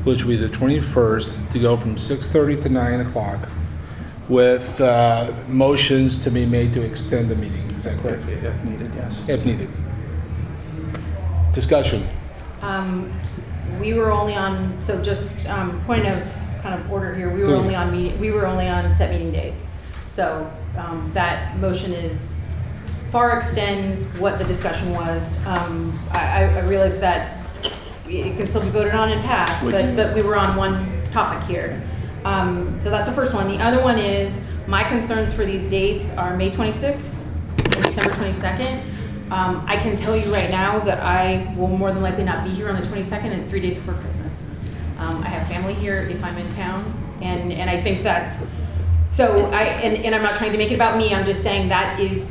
which will be the 21st, to go from 6:30 to 9 o'clock, with motions to be made to extend the meeting. Is that correct? If needed, yes. If needed. Discussion. We were only on, so just point of kind of order here, we were only on set meeting dates. So that motion far extends what the discussion was. I realize that it can still be voted on and passed, but we were on one topic here. So that's the first one. The other one is, my concerns for these dates are May 26th and December 22nd. I can tell you right now that I will more than likely not be here on the 22nd. It's 3 days before Christmas. I have family here if I'm in town, and I think that's, so and I'm not trying to make it about me, I'm just saying that is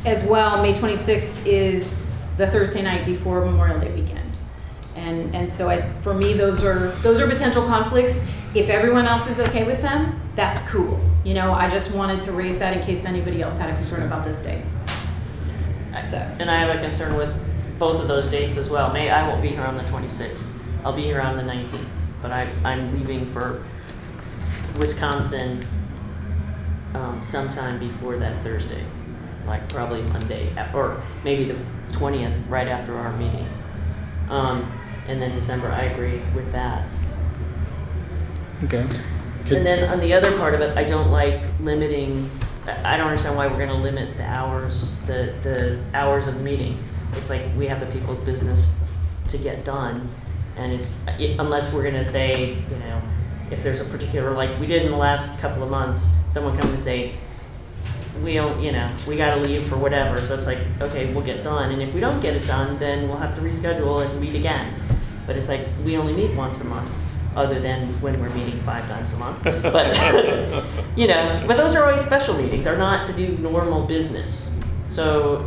as well. May 26th is the Thursday night before Memorial Day weekend. And so for me, those are potential conflicts. If everyone else is okay with them, that's cool. I just wanted to raise that in case anybody else had a concern about those dates. So. And I have a concern with both of those dates as well. I won't be here on the 26th. I'll be here on the 19th, but I'm leaving for Wisconsin sometime before that Thursday, like probably Monday, or maybe the 20th, right after our meeting. And then December, I agree with that. Okay. And then on the other part of it, I don't like limiting, I don't understand why we're gonna limit the hours, the hours of the meeting. It's like we have the people's business to get done, and unless we're gonna say, if there's a particular, like we did in the last couple of months, someone come and say, we don't, we gotta leave for whatever, so it's like, okay, we'll get done, and if we don't get it done, then we'll have to reschedule and meet again. But it's like, we only meet once a month, other than when we're meeting 5 times a month. But, but those are always special meetings, are not to do normal business. So,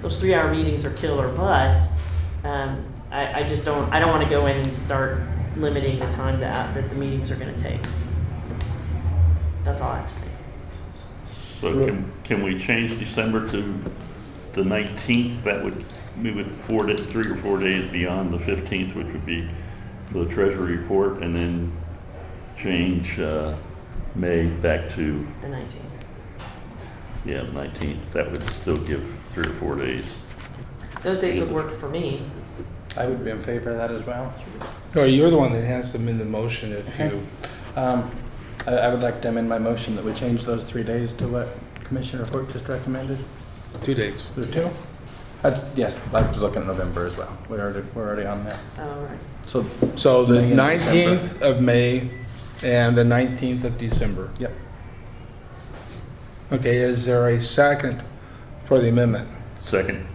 those 3-hour meetings are killer, but I just don't want to go in and start limiting the time that the meetings are going to take. That's all I have to say. So can we change December to the 19th? We would 3 or 4 days beyond the 15th, which would be the treasury report, and then change May back to The 19th. the 19th. That would still give 3 or 4 days. Those dates would work for me. I would be in favor of that as well. No, you're the one that has to amend the motion if you, I would like to amend my motion that we change those 3 days to what Commissioner Fort just recommended. 2 dates. Is it 2? Yes, I was looking at November as well. We're already on there. All right. So, So the May and December. 19th of May and the 19th of December. Yep. Okay, is there a second for the amendment? Second.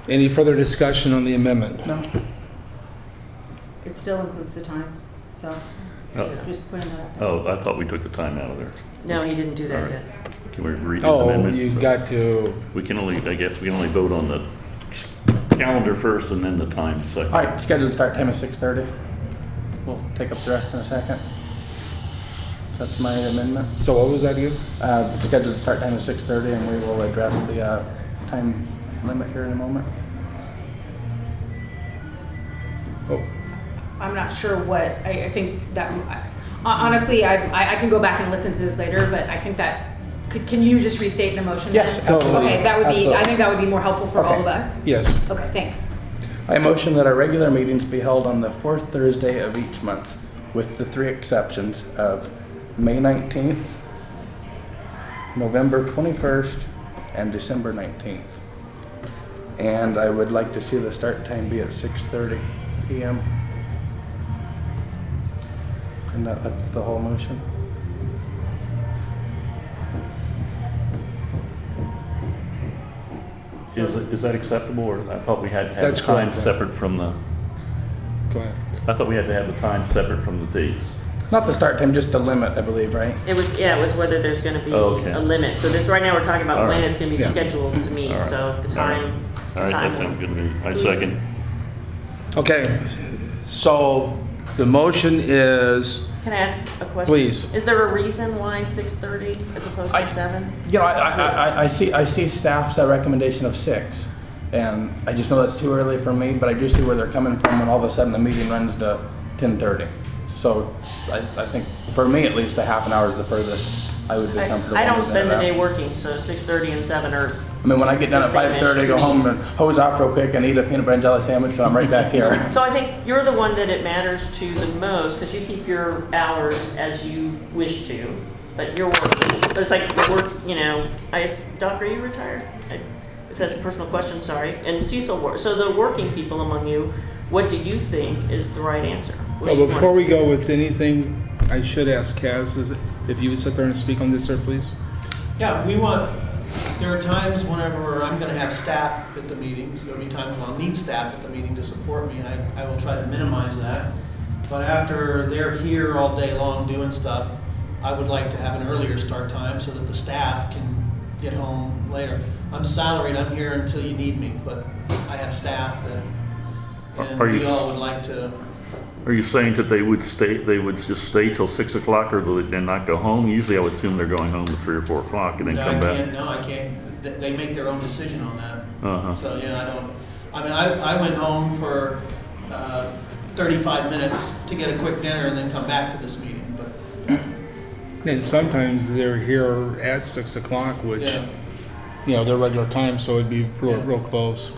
Any further discussion on the amendment? No. It still includes the times, so Oh. just putting that up. Oh, I thought we took the time out of there. No, he didn't do All that right. yet. Can we redo the Oh, amendment? you got to, We can only, I guess, we can only vote on the calendar first and then the time second. All right, scheduled start time is 6:30. We'll take up the rest in a second. That's my amendment. so what was that again? Scheduled start time is 6:30, and we will address the time limit here in a moment. Oh, I'm not sure what, I think that, honestly, I can go back and listen to this later, but I think that, can you just restate the motion then? Yes, absolutely. Okay, that would be, I Absolutely. think that would be more helpful for all Okay. of us. yes. Okay, thanks. I motion that our regular meetings be held on the fourth Thursday of each month, with the 3 exceptions of May 19th, November 21st, and December 19th. And I would like to see the start time be at 6:30 p.m. And that's the whole motion. Is that acceptable, or I thought we had to have That's the time correct, yeah. separate from the, Go ahead. I thought we had to have the time separate from the dates. Not the start time, just the limit, I believe, right? It was, yeah, it was whether there's gonna be Oh, okay. a limit. So this, right now, we're talking about All when right. it's gonna be Yeah. scheduled to meet, All right. so the time, All right, that sounds good to me. I second. Okay, so the motion is, Can I ask a question? Please. Is there a reason why 6:30 as opposed to 7? You know, I see staff's recommendation of 6, and I just know that's too early for me, but I do see where they're coming from when all of a sudden the meeting runs to 10:30. So I think, for me at least, a half an hour is the furthest I would be comfortable. I don't moving spend it the up. day working, so 6:30 and 7 are, I mean, when I get done at the same-ish 5:30, go to home me. and hose off real quick and eat a peanut butter and jelly sandwich, and I'm right back here. so I think you're the one that it matters to the most, because you keep your hours as you wish to, but you're working. But it's like, the work, you know, Doc, are you retired? If that's a personal question, sorry. And Cecil works, so the working people among you, what do you think is the right answer? What do you well, before want? we go with anything, I should ask Kaz, if you would sit there and speak on this, sir, please? Yeah, there are times whenever I'm gonna have staff at the meetings, there'll be times when I'll need staff at the meeting to support me, I will try to minimize that. But after they're here all day long doing stuff, I would like to have an earlier start time so that the staff can get home later. I'm salaried, I'm here until you need me, but I have staff that, and Are you- we all would like to. Are you saying that they would just stay till 6 o'clock or and not go home? Usually I would assume they're going home at 3 or 4 o'clock and then come back. No, I can't, they make their own decision on that. Uh-huh. So, yeah, I went home for 35 minutes to get a quick dinner and then come back for this meeting, but, And sometimes they're here at 6 o'clock, which, yeah. you know, their regular time, so it'd be real, Yeah. real close.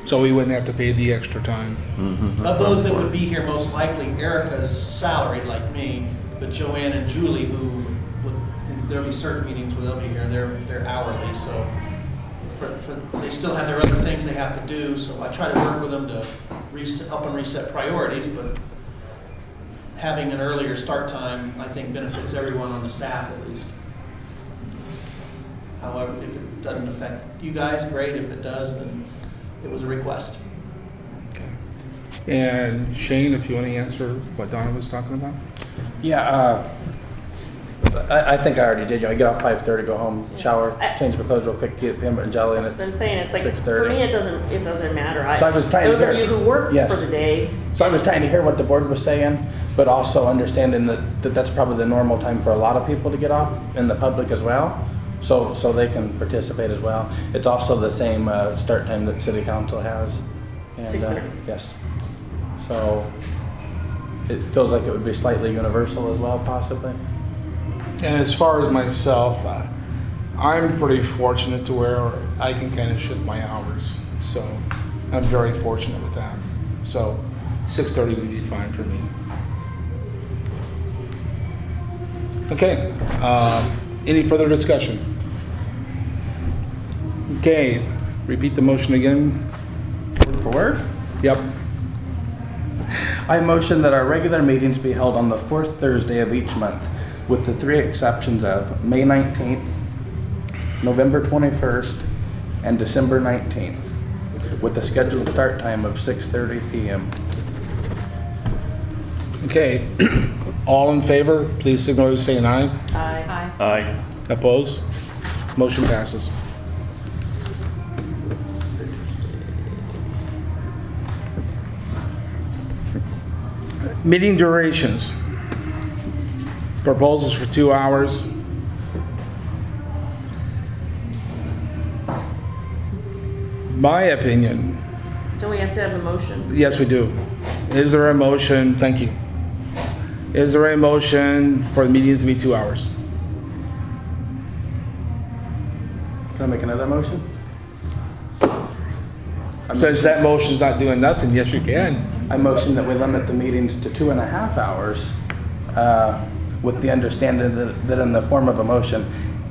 So we wouldn't have to pay the extra time. Mhm. Of those that would be here, most likely Erica's salaried like me, but Joanne and Julie, who would, and there'll be certain meetings where they'll be here, they're hourly, so they still have their other things they have to do, so I try to work with them to help them reset priorities, but having an earlier start time, I think benefits everyone on the staff at least. However, if it doesn't affect you guys, great. If it does, then it was a request. And Shane, if you want to answer what Donna was talking about? Yeah, I think I already did. You know, I get off 5:30, go home, shower, change my clothes real quick, get peanut butter and jelly, and I've been it's saying, it's like, for 6:30. me, it doesn't matter. So I was trying to Those of hear- you who work Yes. for the day, So I was trying to hear what the board was saying, but also understanding that that's probably the normal time for a lot of people to get off, and the public as well, so they can participate as well. It's also the same start time that city council has. And, 6:30. Yes. So it feels like it would be slightly universal as well, possibly. And as far as myself, I'm pretty fortunate to where I can kind of shift my hours. So I'm very fortunate with that. So 6:30 would be fine for me. Okay, any further discussion? Okay, repeat the motion again. Word for word. Yep. I motion that our regular meetings be held on the fourth Thursday of each month, with the three exceptions of May 19th, November 21st, and December 19th, with the scheduled start time of 6:30 p.m. Okay, all in favor, please signal by saying aye. Aye. Aye. Opposed? Motion passes. Meeting durations. Proposals for 2 hours. My opinion, Don't we have to have a motion? yes, we do. Is there a motion? Thank you. Is there a motion for the meetings to be 2 hours? Can I make another motion? Since that motion's not doing nothing, yes, you can. I motion that we limit the meetings to 2.5 hours, with the understanding that in the form of a motion,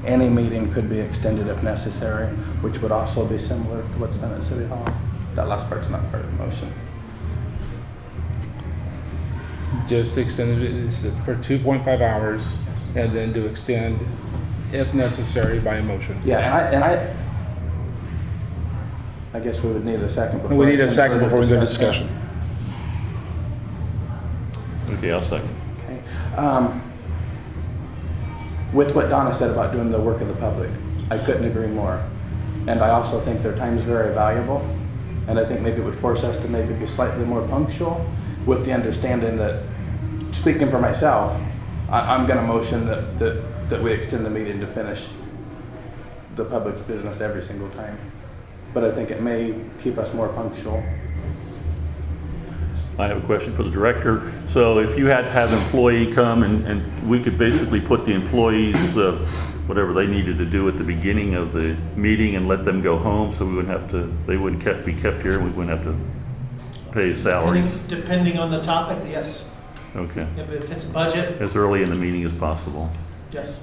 any meeting could be extended if necessary, which would also be similar to what's done at City Hall. That last part's not part of the motion. Just extended it for 2.5 hours and then to extend if necessary by motion. Yeah, and I guess we would need a second before. We need a can second further before we go to discuss that. discussion. Okay, I'll second. Okay. With what Donna said about doing the work of the public, I couldn't agree more. And I also think their time is very valuable. And I think maybe it would force us to maybe be slightly more punctual, with the understanding that, speaking for myself, I'm gonna motion that we extend the meeting to finish the public's business every single time. But I think it may keep us more punctual. I have a question for the director. So if you had to have an employee come and we could basically put the employees, whatever they needed to do at the beginning of the meeting and let them go home, so we wouldn't have to, they wouldn't be kept here and we wouldn't have to pay salaries. Depending on the topic, yes. Okay. If it's budget, As early in the meeting as possible. yes.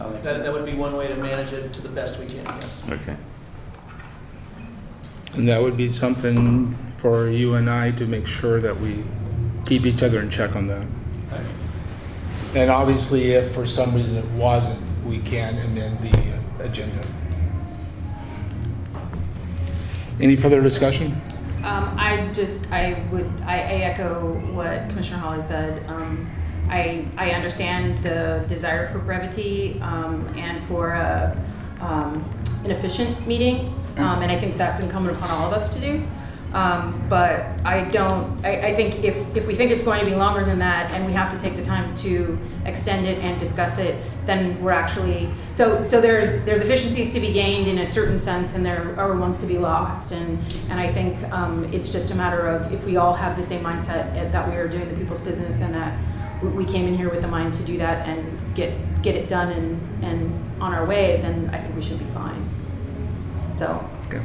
I like That would be one way to manage it to the best we can, yes. Okay. And that would be something for you and I to make sure that we keep each other in check on that. And obviously, if for some reason it wasn't, we can amend the agenda. Any further discussion? I echo what Commissioner Hawley said. I understand the desire for brevity, and for an efficient meeting, and I think that's incumbent upon all of us to do. But I think if we think it's going to be longer than that and we have to take the time to extend it and discuss it, then we're actually, so there's efficiencies to be gained in a certain sense, and there are ones to be lost. And I think it's just a matter of, if we all have the same mindset that we are doing the people's business, and that we came in here with the mind to do that and get it done and on our way, then I think we should be fine. So. Okay.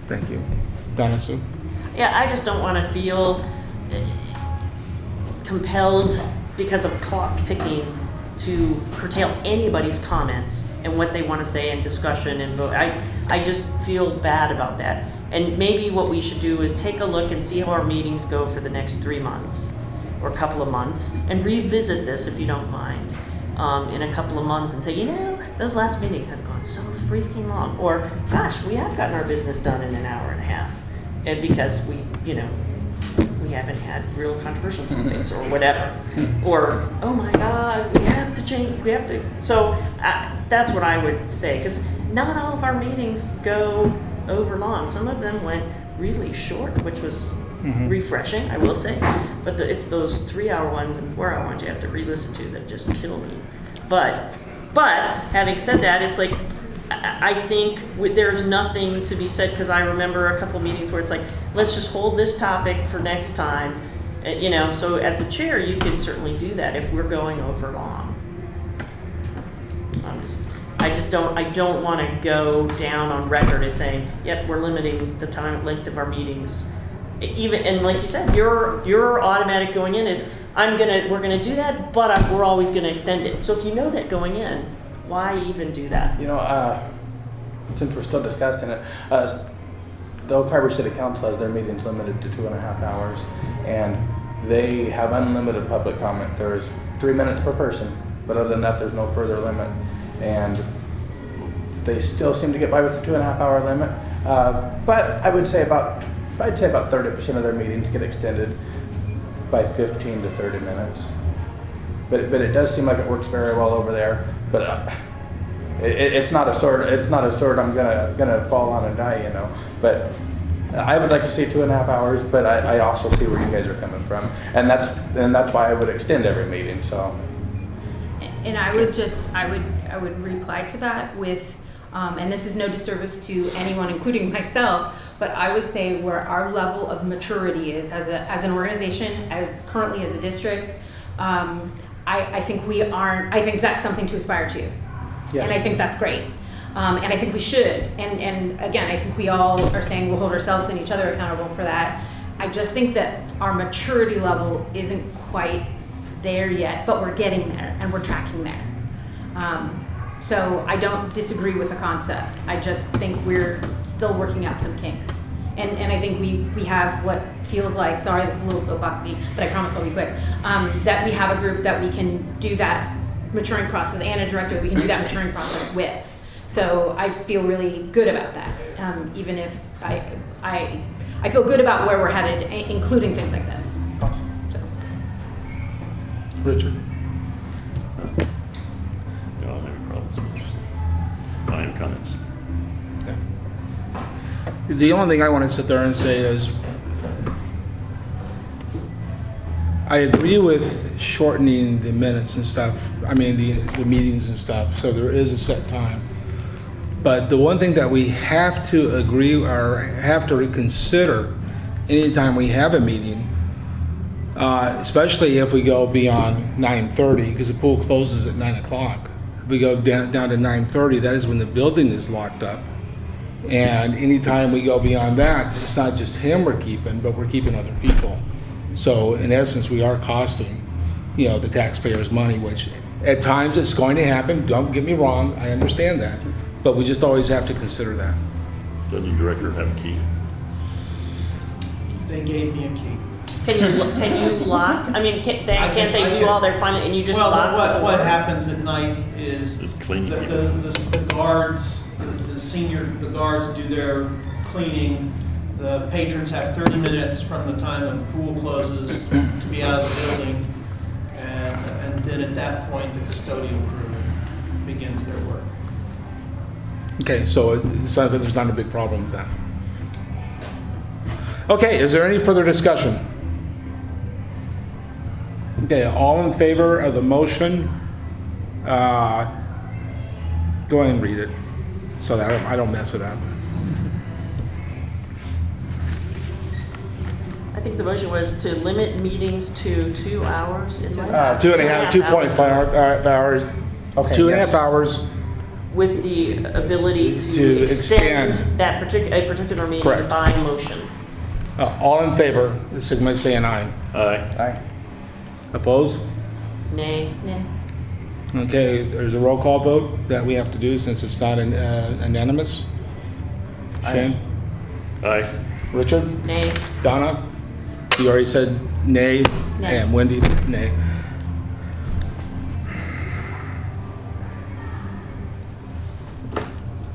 Thank you. Donna Sue? Yeah, I just don't want to feel compelled because of clock ticking to curtail anybody's comments and what they want to say in discussion and vote. I just feel bad about that. And maybe what we should do is take a look and see how our meetings go for the next 3 months or a couple of months, and revisit this, if you don't mind, in a couple of months, and say, you know, those last meetings have gone so freaking long. Or, gosh, we have gotten our business done in an hour and a half. And because we haven't had real controversial topics or whatever. Or, oh my God, we have to change, we have to. So that's what I would say, because not all of our meetings go over long. Some of them went really short, which was refreshing, I will say. But it's those 3-hour ones and 4-hour ones you have to re-listen to that just kill me. But having said that, it's like, I think there's nothing to be said, because I remember a couple meetings where it's like, let's just hold this topic for next time. So as the chair, you can certainly do that if we're going over long. I don't want to go down on record as saying, yep, we're limiting the time, length of our meetings. Even, and like you said, your automatic going in is, we're gonna do that, but we're always gonna extend it. So if you know that going in, why even do that? You know, since we're still discussing it, the Oak Harbor City Council has their meetings limited to 2.5 hours, and they have unlimited public comment. There's 3 minutes per person, but other than that, there's no further limit. And they still seem to get by with the 2.5 hour limit. But I would say about 30% of their meetings get extended by 15 to 30 minutes. But it does seem like it works very well over there. But it's not a sword. It's not a sword I'm gonna fall on and die, you know. But I would like to see 2.5 hours. But I also see where you guys are coming from, and that's why I would extend every meeting. So. And I would reply to that with, and this is no disservice to anyone, including myself, but I would say where our level of maturity is as an organization, as currently as a district, I think that's something to aspire to. Yes. And I think that's great. And I think we should. And again, I think we all are saying we'll hold ourselves and each other accountable for that. I just think that our maturity level isn't quite there yet, but we're getting there and we're tracking there. So I don't disagree with the concept. I just think we're still working out some kinks. And I think we have what feels like, sorry, this is a little soapboxy, but I promise I'll be quick, that we have a group that we can do that maturing process, and a director we can do that maturing process with. So I feel really good about that, even if I feel good about where we're headed, including things like this. Awesome. So. Richard? I don't have any problems. I don't have any comments. The only thing I want to sit there and say is, I agree with shortening the minutes and stuff, I mean, the meetings and stuff, so there is a set time. But the one thing that we have to agree or have to reconsider anytime we have a meeting, especially if we go beyond 9:30, because the pool closes at 9 o'clock. If we go down to 9:30, that is when the building is locked up. And anytime we go beyond that, it's not just him we're keeping, but we're keeping other people. So in essence, we are costing, the taxpayers money, which at times it's going to happen. Don't get me wrong, I understand that. But we just always have to consider that. Does the director have a key? They gave me a key. Can you lock? I mean, can't they do all their fun and you just lock? Well, what happens at night is It's cleaning. the guards, the guards do their cleaning. The patrons have 30 minutes from the time the pool closes to be out of the building. And then at that point, the custodial crew begins their work. Okay, so it sounds like there's not a big problem with that. Okay, is there any further discussion? Okay, all in favor of the motion, go ahead and read it so that I don't mess it up. I think the motion was to limit meetings to 2 hours. Is that- 2.5 hours. Okay, 2.5 yes. hours. With the ability To to extend expand. that particular meeting Correct. by motion. All in favor, signify by saying aye. Aye. Aye. Opposed? Nay. Okay, there's a roll call vote that we have to do since it's not unanimous. Shane? Aye. Richard? Nay. Donna? You already said nay. Nay. And Wendy, nay.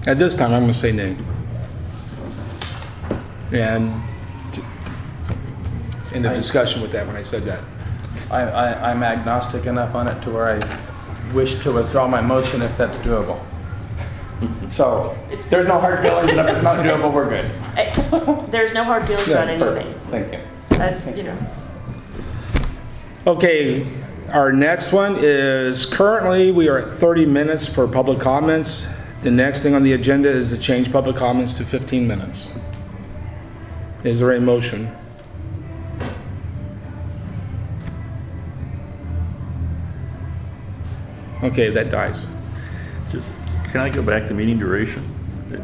At this time, I'm going to say nay. And in the discussion with that, when I said that. I'm agnostic enough on it to where I wish to withdraw my motion if that's doable. So, there's no hard feelings, and if it's not doable, we're good. There's no hard feelings about anything. Thank you. Okay, our next one is currently we are at 30 minutes for public comments. The next thing on the agenda is to change public comments to 15 minutes. Is there a motion? Okay, that dies. Can I go back to meeting duration?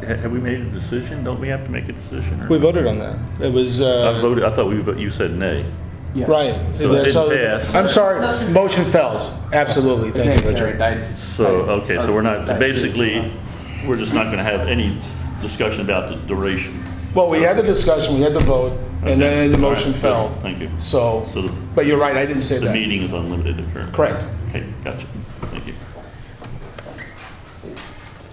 Have we made a decision? Don't we have to make a decision? or- We voted on that. It was, I voted, I thought you said nay. Yes. right. So it So- didn't pass. I'm sorry, motion fails. Absolutely, It thank didn't you, carry. Richard. So, okay, so we're not, basically, we're just not gonna have any discussion about the duration. Well, we had the discussion, we had the vote, and Okay. then the All right, motion good. fell. Thank you. So, So the- but you're right, I didn't say The that. meeting is unlimited apparently. Correct. Okay, gotcha. Thank you.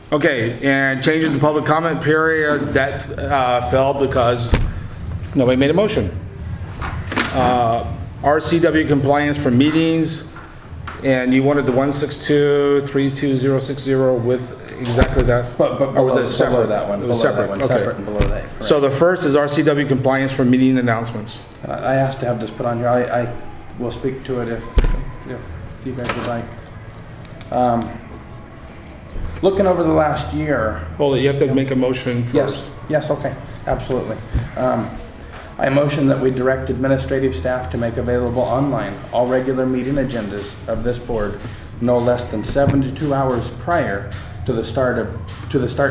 Okay, and changes in public comment period, that fell because nobody made a motion. RCW compliance for meetings, and you wanted the 162-32060 with exactly that? But Or was it separate? below that one. It was below that separate, one, okay. Separate and below that. correct. So the first is RCW compliance for meeting announcements. I asked to have this put on here. I will speak to it if you guys would like. Looking over the last year, Hold it, you have to make a motion first. yes, okay, absolutely. I motion that we direct administrative staff to make available online all regular meeting agendas of this board no less than 72 hours prior to the start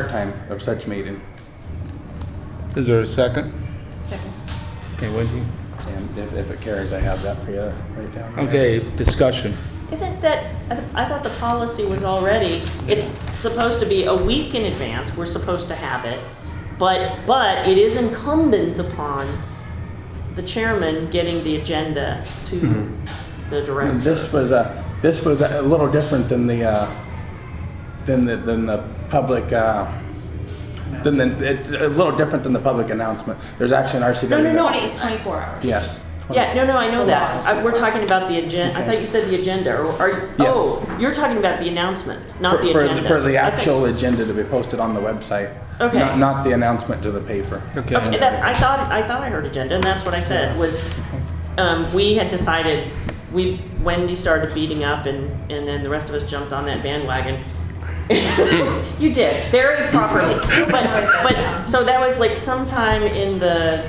time of such meeting. Is there a second? Second. Okay, Wendy. And if it carries, I have that for you right down there. Okay, discussion. Isn't that, I thought the policy was already, it's supposed to be a week in advance, we're supposed to have it, but it is incumbent upon the chairman getting the agenda to the director. This was a little different than the public, it's a little different than the public announcement. There's actually an RCW. No. It's 24 hours. Yes. Yeah, no, I know that. We're talking about the agenda, I thought you said the agenda, or Yes. oh, you're talking about the announcement, not the For agenda. For the I think- actual agenda to be posted on the website. Okay. Not the announcement to the paper. Okay, Okay. I thought I heard agenda, and that's what I said, was, we had decided, Wendy started beating up, and then the rest of us jumped on that bandwagon. You did, very properly. But, so that was like sometime in the,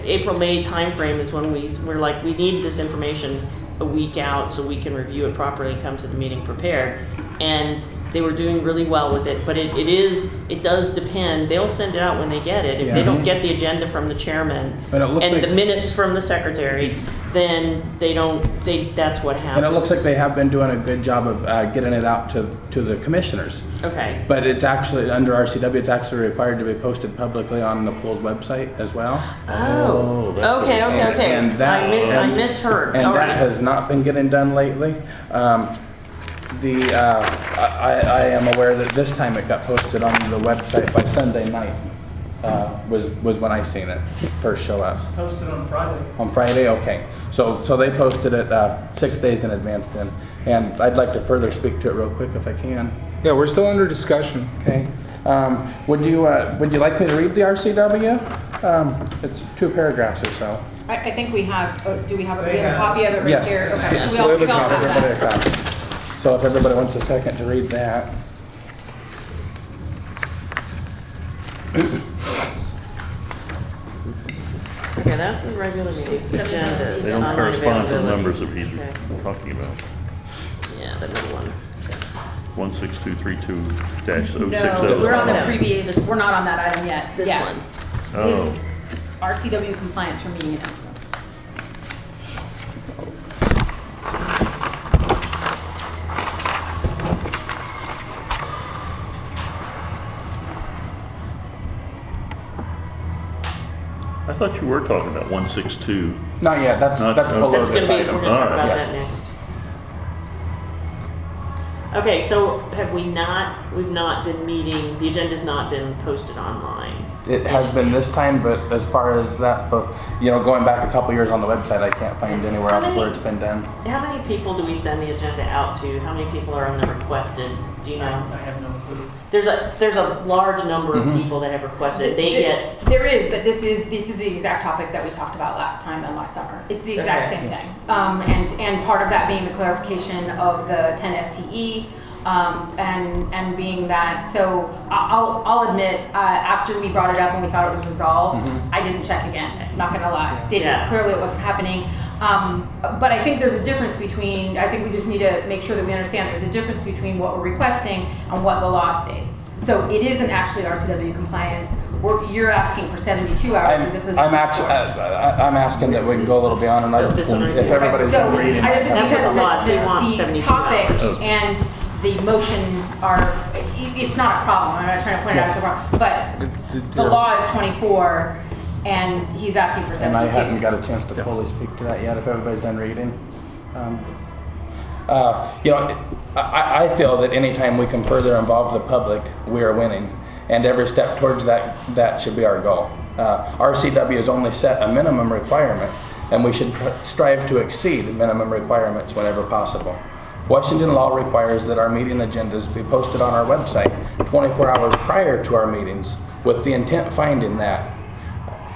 April, May timeframe is when we're like, we need this information a week out so we can review it properly and come to the meeting prepared. And they were doing really well with it, but it does depend. They'll send it out when they get it. If they don't get the agenda from the chairman And it looks and like- the minutes from the secretary, then that's what happens. And it looks like they have been doing a good job of getting it out to the commissioners. Okay. But it's actually, under RCW, it's actually required to be posted publicly on the pool's website as well. Oh, that's what okay. And that- I misheard. And All that right. has not been getting done lately. I am aware that this time it got posted on the website by Sunday night, was when I seen it first show up. Posted on Friday. On Friday, okay. So they posted it 6 days in advance then. And I'd like to further speak to it real quick if I can. Yeah, we're still under discussion. Okay. Would you like me to read the RCW? It's 2 paragraphs or so. I think we have, do we have a They have- copy of it right Yes. here? Okay, so we We'll all have a we all copy, have everybody that. a copy. So if everybody wants a second to read that. Okay, that's the regular meetings, agendas. They don't online correspond to the availability. numbers that he's Okay. talking about. Yeah, the middle one. 16232-060. No, we're on the No. previous, This- we're not on that item yet. This Yeah. one. Oh, Is RCW compliance for meeting announcements. I thought you were talking about 162. Not yet, that's Not- below That's this gonna be, item. we're gonna talk Alright. about Yes. that next. Okay, so we've not been meeting, the agenda's not been posted online. It has been this time, but as far as that, but, going back a couple years on the website, I can't find anywhere How else many- where it's been done. How many people do we send the agenda out to? How many people are on the requested? Do you know? I have no clue. There's a large number of Mhm. people that have requested. They get, There is, but this is the exact topic that we talked about last time and last summer. It's the exact Okay. same thing. And part of that being the clarification of the 10 FTE, and being that, so I'll admit, after we brought it up and we thought it was resolved, Mhm. I didn't check again, not gonna lie. Yeah. Clearly it wasn't happening. But I think there's a difference between, I think we just need to make sure that we understand there's a difference between what we're requesting and what the law states. So it isn't actually RCW compliance, you're asking for 72 hours as opposed to. I'm asking that we can go a little beyond, and if everybody's So, done reading. I just, That's what the law is. They want because the 72 topic hours. and the motion are, it's not a problem, I'm not trying to point it out as a problem, but the law is 24, and he's asking for 72. And I haven't got a chance to fully speak to that yet, if everybody's done reading. I feel that anytime we can further involve the public, we are winning. And every step towards that should be our goal. RCW has only set a minimum requirement, and we should strive to exceed minimum requirements whenever possible. Washington law requires that our meeting agendas be posted on our website 24 hours prior to our meetings, with the intent finding that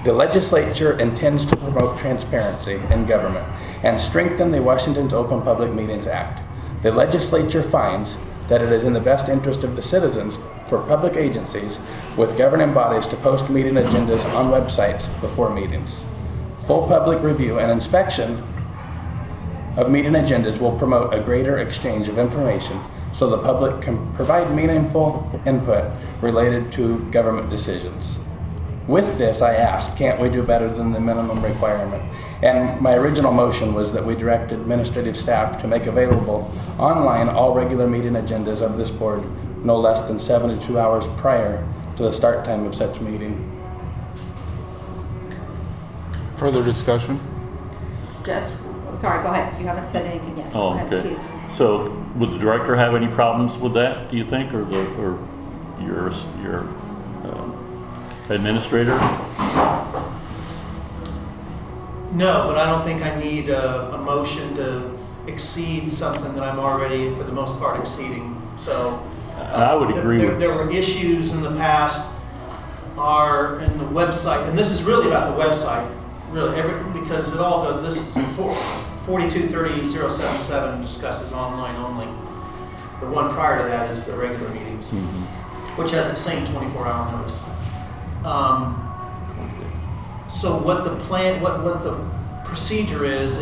the legislature intends to promote transparency in government and strengthen the Washington's Open Public Meetings Act. The legislature finds that it is in the best interest of the citizens for public agencies with governing bodies to post meeting agendas on websites before meetings. Full public review and inspection of meeting agendas will promote a greater exchange of information so the public can provide meaningful input related to government decisions. With this, I ask, can't we do better than the minimum requirement? And my original motion was that we direct administrative staff to make available online all regular meeting agendas of this board no less than 72 hours prior to the start time of such meeting. Further discussion? Just, sorry, go ahead, you haven't said anything yet. Oh, Go ahead, okay. please. So would the director have any problems with that, do you think, or your administrator? No, but I don't think I need a motion to exceed something that I'm already, for the most part, exceeding. So. I would agree with. There were issues in the past are in the website, and this is really about the website, really, because it all goes, this 4230.077 discusses online only. The one prior to that is the regular meetings, which has the same 24-hour notice. So what the plan, what the procedure is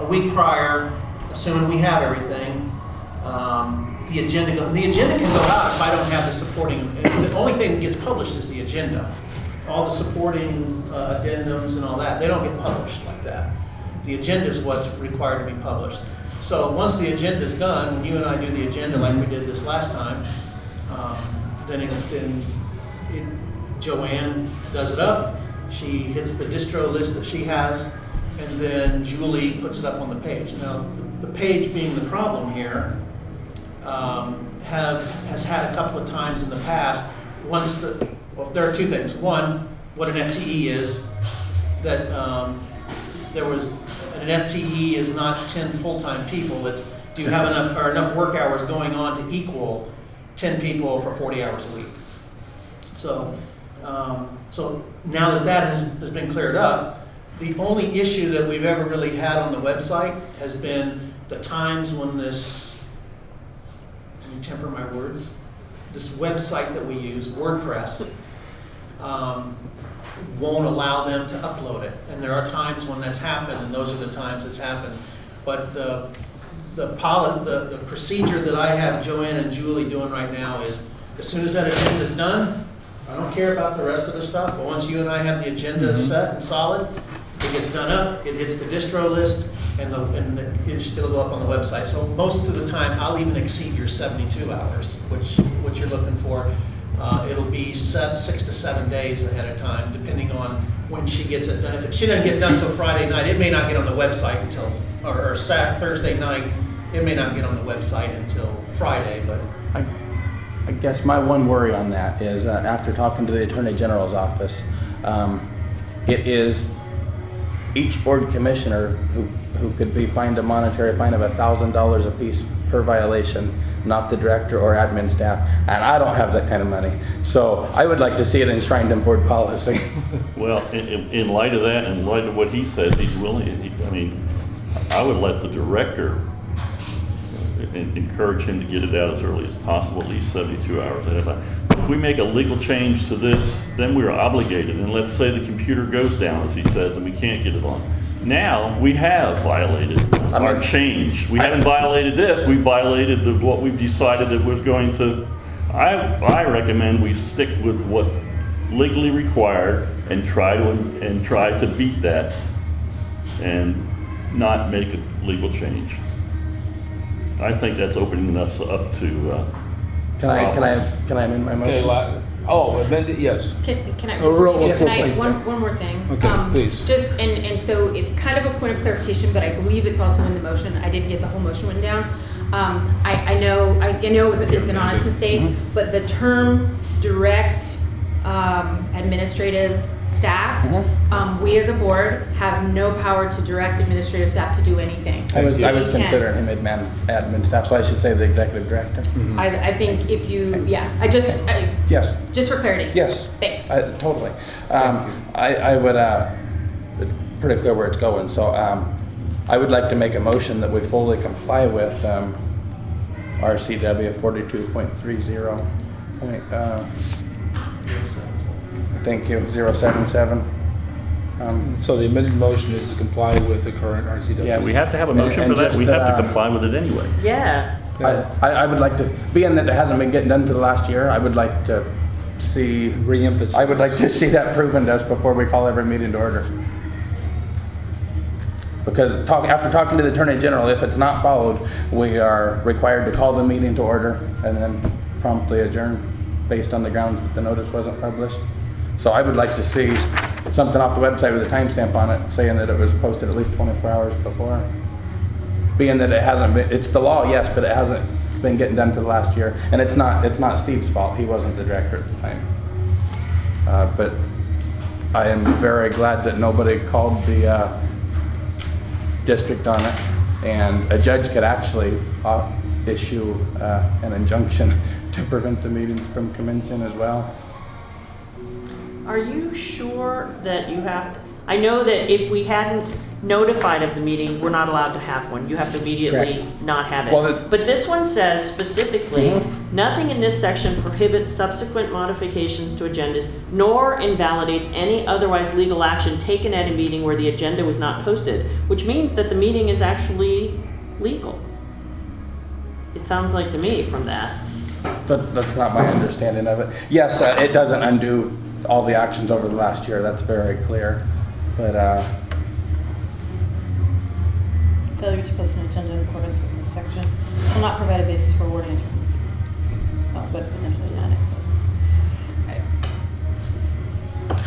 a week prior, assuming we have everything, the agenda can go out if I don't have the supporting. The only thing that gets published is the agenda. All the supporting addendums and all that, they don't get published like that. The agenda is what's required to be published. So once the agenda is done, when you and I do the agenda like we did this last time, then Joanne does it up. She hits the distro list that she has, and then Julie puts it up on the page. Now, the page being the problem here, has had a couple of times in the past. There are two things. One, what an FTE is. That there was an FTE is not 10 full-time people. It's do you have enough work hours going on to equal 10 people for 40 hours a week. So now that has been cleared up, the only issue that we've ever really had on the website has been the times when this, let me temper my words, this website that we use, WordPress, won't allow them to upload it. And there are times when that's happened, and those are the times it's happened. But the procedure that I have Joanne and Julie doing right now is, as soon as that agenda is done, I don't care about the rest of the stuff, but once you and I have the agenda set and solid, it gets done up, it hits the distro list, and it'll go up on the website. So most of the time, I'll even exceed your 72 hours, which you're looking for. It'll be 6 to 7 days ahead of time, depending on when she gets it done. If she doesn't get done until Friday night, it may not get on the website until, or Thursday night, it may not get on the website until Friday, but. I guess my one worry on that is, after talking to the Attorney General's office, it is each board commissioner who could be fined a monetary fine of $1,000 apiece per violation, not the director or admin staff, and I don't have that kind of money. So I would like to see it enshrined in board policy. Well, in light of that, in light of what he says, he's willing, I would let the director encourage him to get it out as early as possible, at least 72 hours ahead of time. If we make a legal change to this, then we're obligated, and let's say the computer goes down, as he says, and we can't get it on. now we have violated our change. We haven't violated this, we violated what we've decided that was going to, I recommend we stick with what's legally required and try to beat that and not make a legal change. I think that's opening us up to, Can I amend my Okay, motion? amended, yes. Can I, Yes, can I, please. one more thing? Okay, please. Just, and so it's kind of a point of clarification, but I believe it's also in the motion. I didn't get the whole motion written down. I know it's an honest mistake, but the term direct administrative staff, we as a board have no power to direct administrative staff to do anything. I was We can. considering him admin staff, so I should say the executive director. I think if you, Yes, just for clarity. yes. Thanks. Totally. I would, it's pretty clear where it's going, so I would like to make a motion that we fully comply with RCW 42.30. Thank you, 077. So the amended motion is to comply with the current RCW. Yes. we have to have a motion And for that, just we have that, to comply with it anyway. Yeah, I would like to, being that it hasn't been getting done for the last year, I would like to see, Re-emphasize. I would like to see that proven to us before we call every meeting to order. Because after talking to the Attorney General, if it's not followed, we are required to call the meeting to order and then promptly adjourn based on the grounds that the notice wasn't published. So I would like to see something off the website with a timestamp on it saying that it was posted at least 24 hours before. Being that it hasn't been, it's the law, yes, but it hasn't been getting done for the last year. And it's not Steve's fault, he wasn't the director at the time. But I am very glad that nobody called the district on it. And a judge could actually issue an injunction to prevent the meetings from commencing as well. are you sure that you have, I know that if we hadn't notified of the meeting, we're not allowed to have one. You have to immediately Correct. not have it. Well, But this one says specifically, Mhm. nothing in this section prohibits subsequent modifications to agendas, nor invalidates any otherwise legal action taken at a meeting where the agenda was not posted, which means that the meeting is actually legal. It sounds like to me from that. But that's not my understanding of it. Yes, it doesn't undo all the actions over the last year, that's very clear. But, Failure to post an agenda in accordance with this section will not provide a basis for awarding attorney's fees. Well, but potentially not, I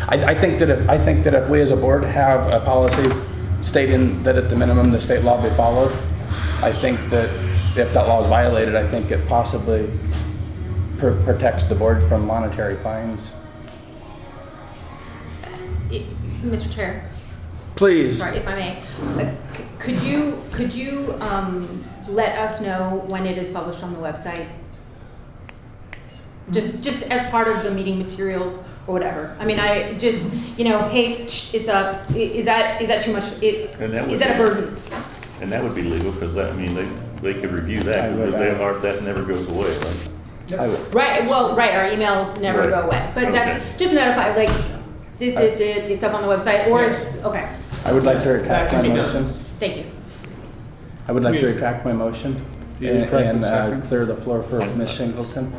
suppose. I think that if we as a board have a policy stating that at the minimum the state law be followed, I think that if that law is violated, I think it possibly protects the board from monetary fines. Mr. Chair. Please. Sorry, if I may, could you let us know when it is published on the website? Just as part of the meeting materials or whatever. I mean, I just, hey, it's up. Is that too much? And that would Is that a be- burden? And that would be legal, because that, I mean, they could review that, I would, because that never goes away, right? I would- Right. Well, right. Our emails never Right. go away, but that's Okay. just notify. Like, it's up on the website, or Yes. okay. I would like to Yes, retract that my can be done. motion. Thank you. I would like to retract my motion You and retract the second? clear the floor for Ms. Singleton.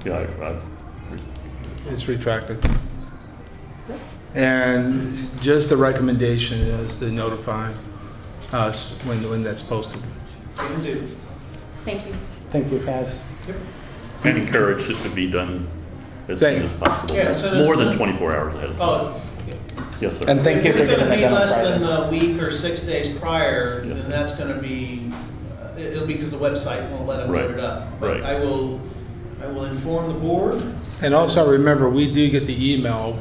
Yeah, It's retracted. And just the recommendation is to notify us when that's posted. Can do. Thank you. Thank you, Kaz. and encourage it to be done as Thank soon you. as possible. Yeah, so does More than the- 24 hours ahead of time. Oh, Yes, sir. And thank you if for it's getting gonna it be done on less than Friday. a week or 6 days prior, Yes. then that's gonna be, it'll be because the website won't let them Right. load it up. But Right. I will inform the board. And also remember, we do get the email,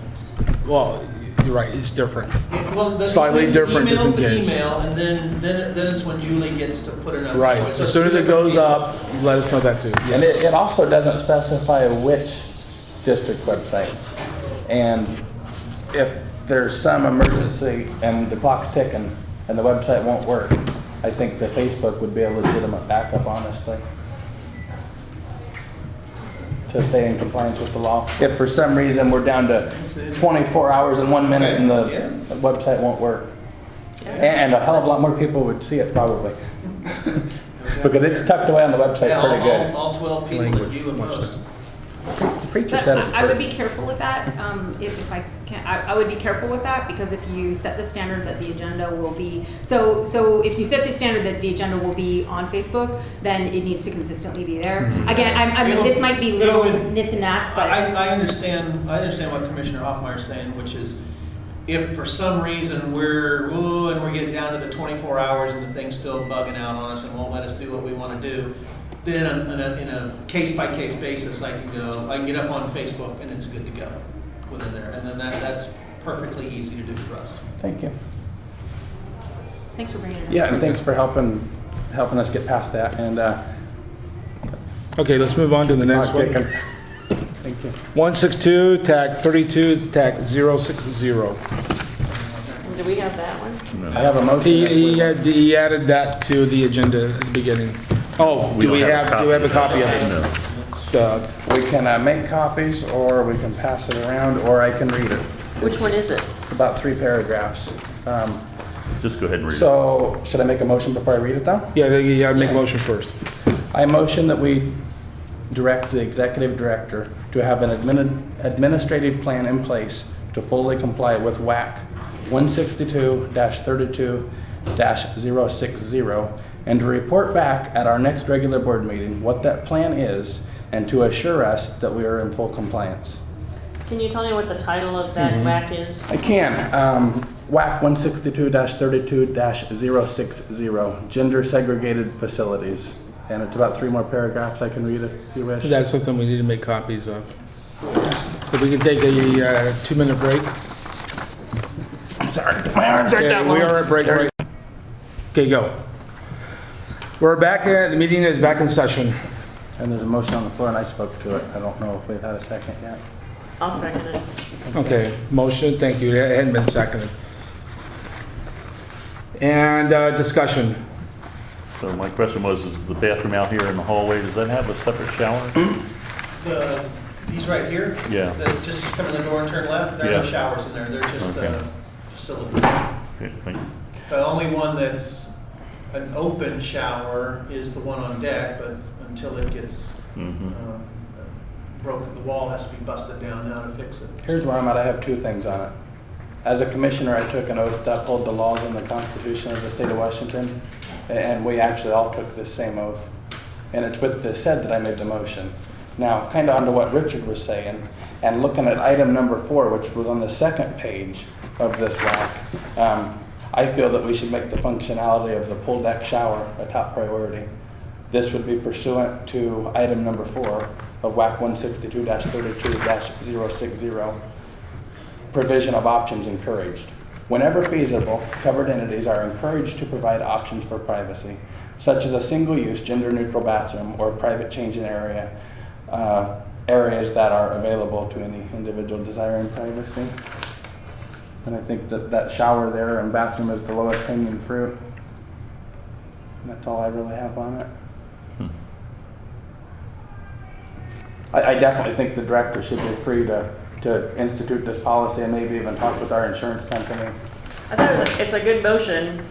well, you're right, it's different. Well, the Slightly email- different Email's just in the case. email, and then it's when Julie gets to put it up. Right, So as it's soon two as it different goes people. up, let us know that too. And it also doesn't specify which district website. And if there's some emergency and the clock's ticking and the website won't work, I think that Facebook would be a legitimate backup, honestly, to stay in compliance with the law. If for some reason we're down to 24 hours and 1 minute and Okay, the website won't work. And a hell of a lot more people would see it probably. Because it's tucked away on the website Yeah, pretty good. all 12 people that view a post. The preacher But said it. I would be careful with that, if I can, I would be careful with that, because if you set the standard that the agenda will be, so if you set the standard that the agenda will be on Facebook, then it needs to consistently be there. Again, I mean, this might be little nits and gnats, but. I understand what Commissioner Hoffmeyer's saying, which is, if for some reason we're getting down to the 24 hours and the thing's still bugging out on us and won't let us do what we want to do, then in a case-by-case basis, I can get up on Facebook and it's good to go within there. And then that's perfectly easy to do for us. Thank you. Thanks for bringing it up. Yeah, and thanks for helping us get past that. And Okay, let's move on to the next one. Thank you. 162, TAC 32, TAC 060. Do we have that one? I have a motion. He added that to the agenda at the beginning. Oh, do we have a copy of it? No. We can make copies, or we can pass it around, or I can read it. Which one is it? About 3 paragraphs. Just go ahead and read it. So, should I make a motion before I read it though? Yeah, make a motion first. I motion that we direct the executive director to have an administrative plan in place to fully comply with WAC 162-32-060, and to report back at our next regular board meeting what that plan is, and to assure us that we are in full compliance. Can you tell me what the title of that WAC is? I can. WAC 162-32-060, gender segregated facilities. And it's about 3 more paragraphs. I can read it if you wish. That's something we need to make copies of. If we can take a 2-minute break. I'm sorry, my arms aren't that Okay, long. we are at break. Okay, go. We're back, the meeting is back in session. And there's a motion on the floor, and I spoke to it. I don't know if we've had a second yet. I'll second it. Okay, motion, thank you, it hadn't been seconded. And discussion. So my question was, is the bathroom out here in the hallway, does that have a separate shower? These right here? Yeah. That just come in the door and turn left, there are no Yeah. showers in there, they're just Okay. facilities. Okay, thank you. The only one that's an open shower is the one on deck, but until it gets broken, the wall has to be busted down now to fix it. Here's where I'm at. I have 2 things on it. As a commissioner, I took an oath to uphold the laws and the Constitution of the state of Washington, and we actually all took this same oath. And it's with this said that I made the motion. Now, kind of onto what Richard was saying, and looking at item number 4, which was on the second page of this WAC, I feel that we should make the functionality of the pool deck shower a top priority. This would be pursuant to item number 4 of WAC 162-32-060, provision of options encouraged. Whenever feasible, covered entities are encouraged to provide options for privacy, such as a single-use gender-neutral bathroom or private changing area, areas that are available to any individual desiring privacy. And I think that shower there and bathroom is the lowest hanging fruit. And that's all I really have on it. I definitely think the director should be free to institute this policy and maybe even talk with our insurance company. I thought it's a good motion,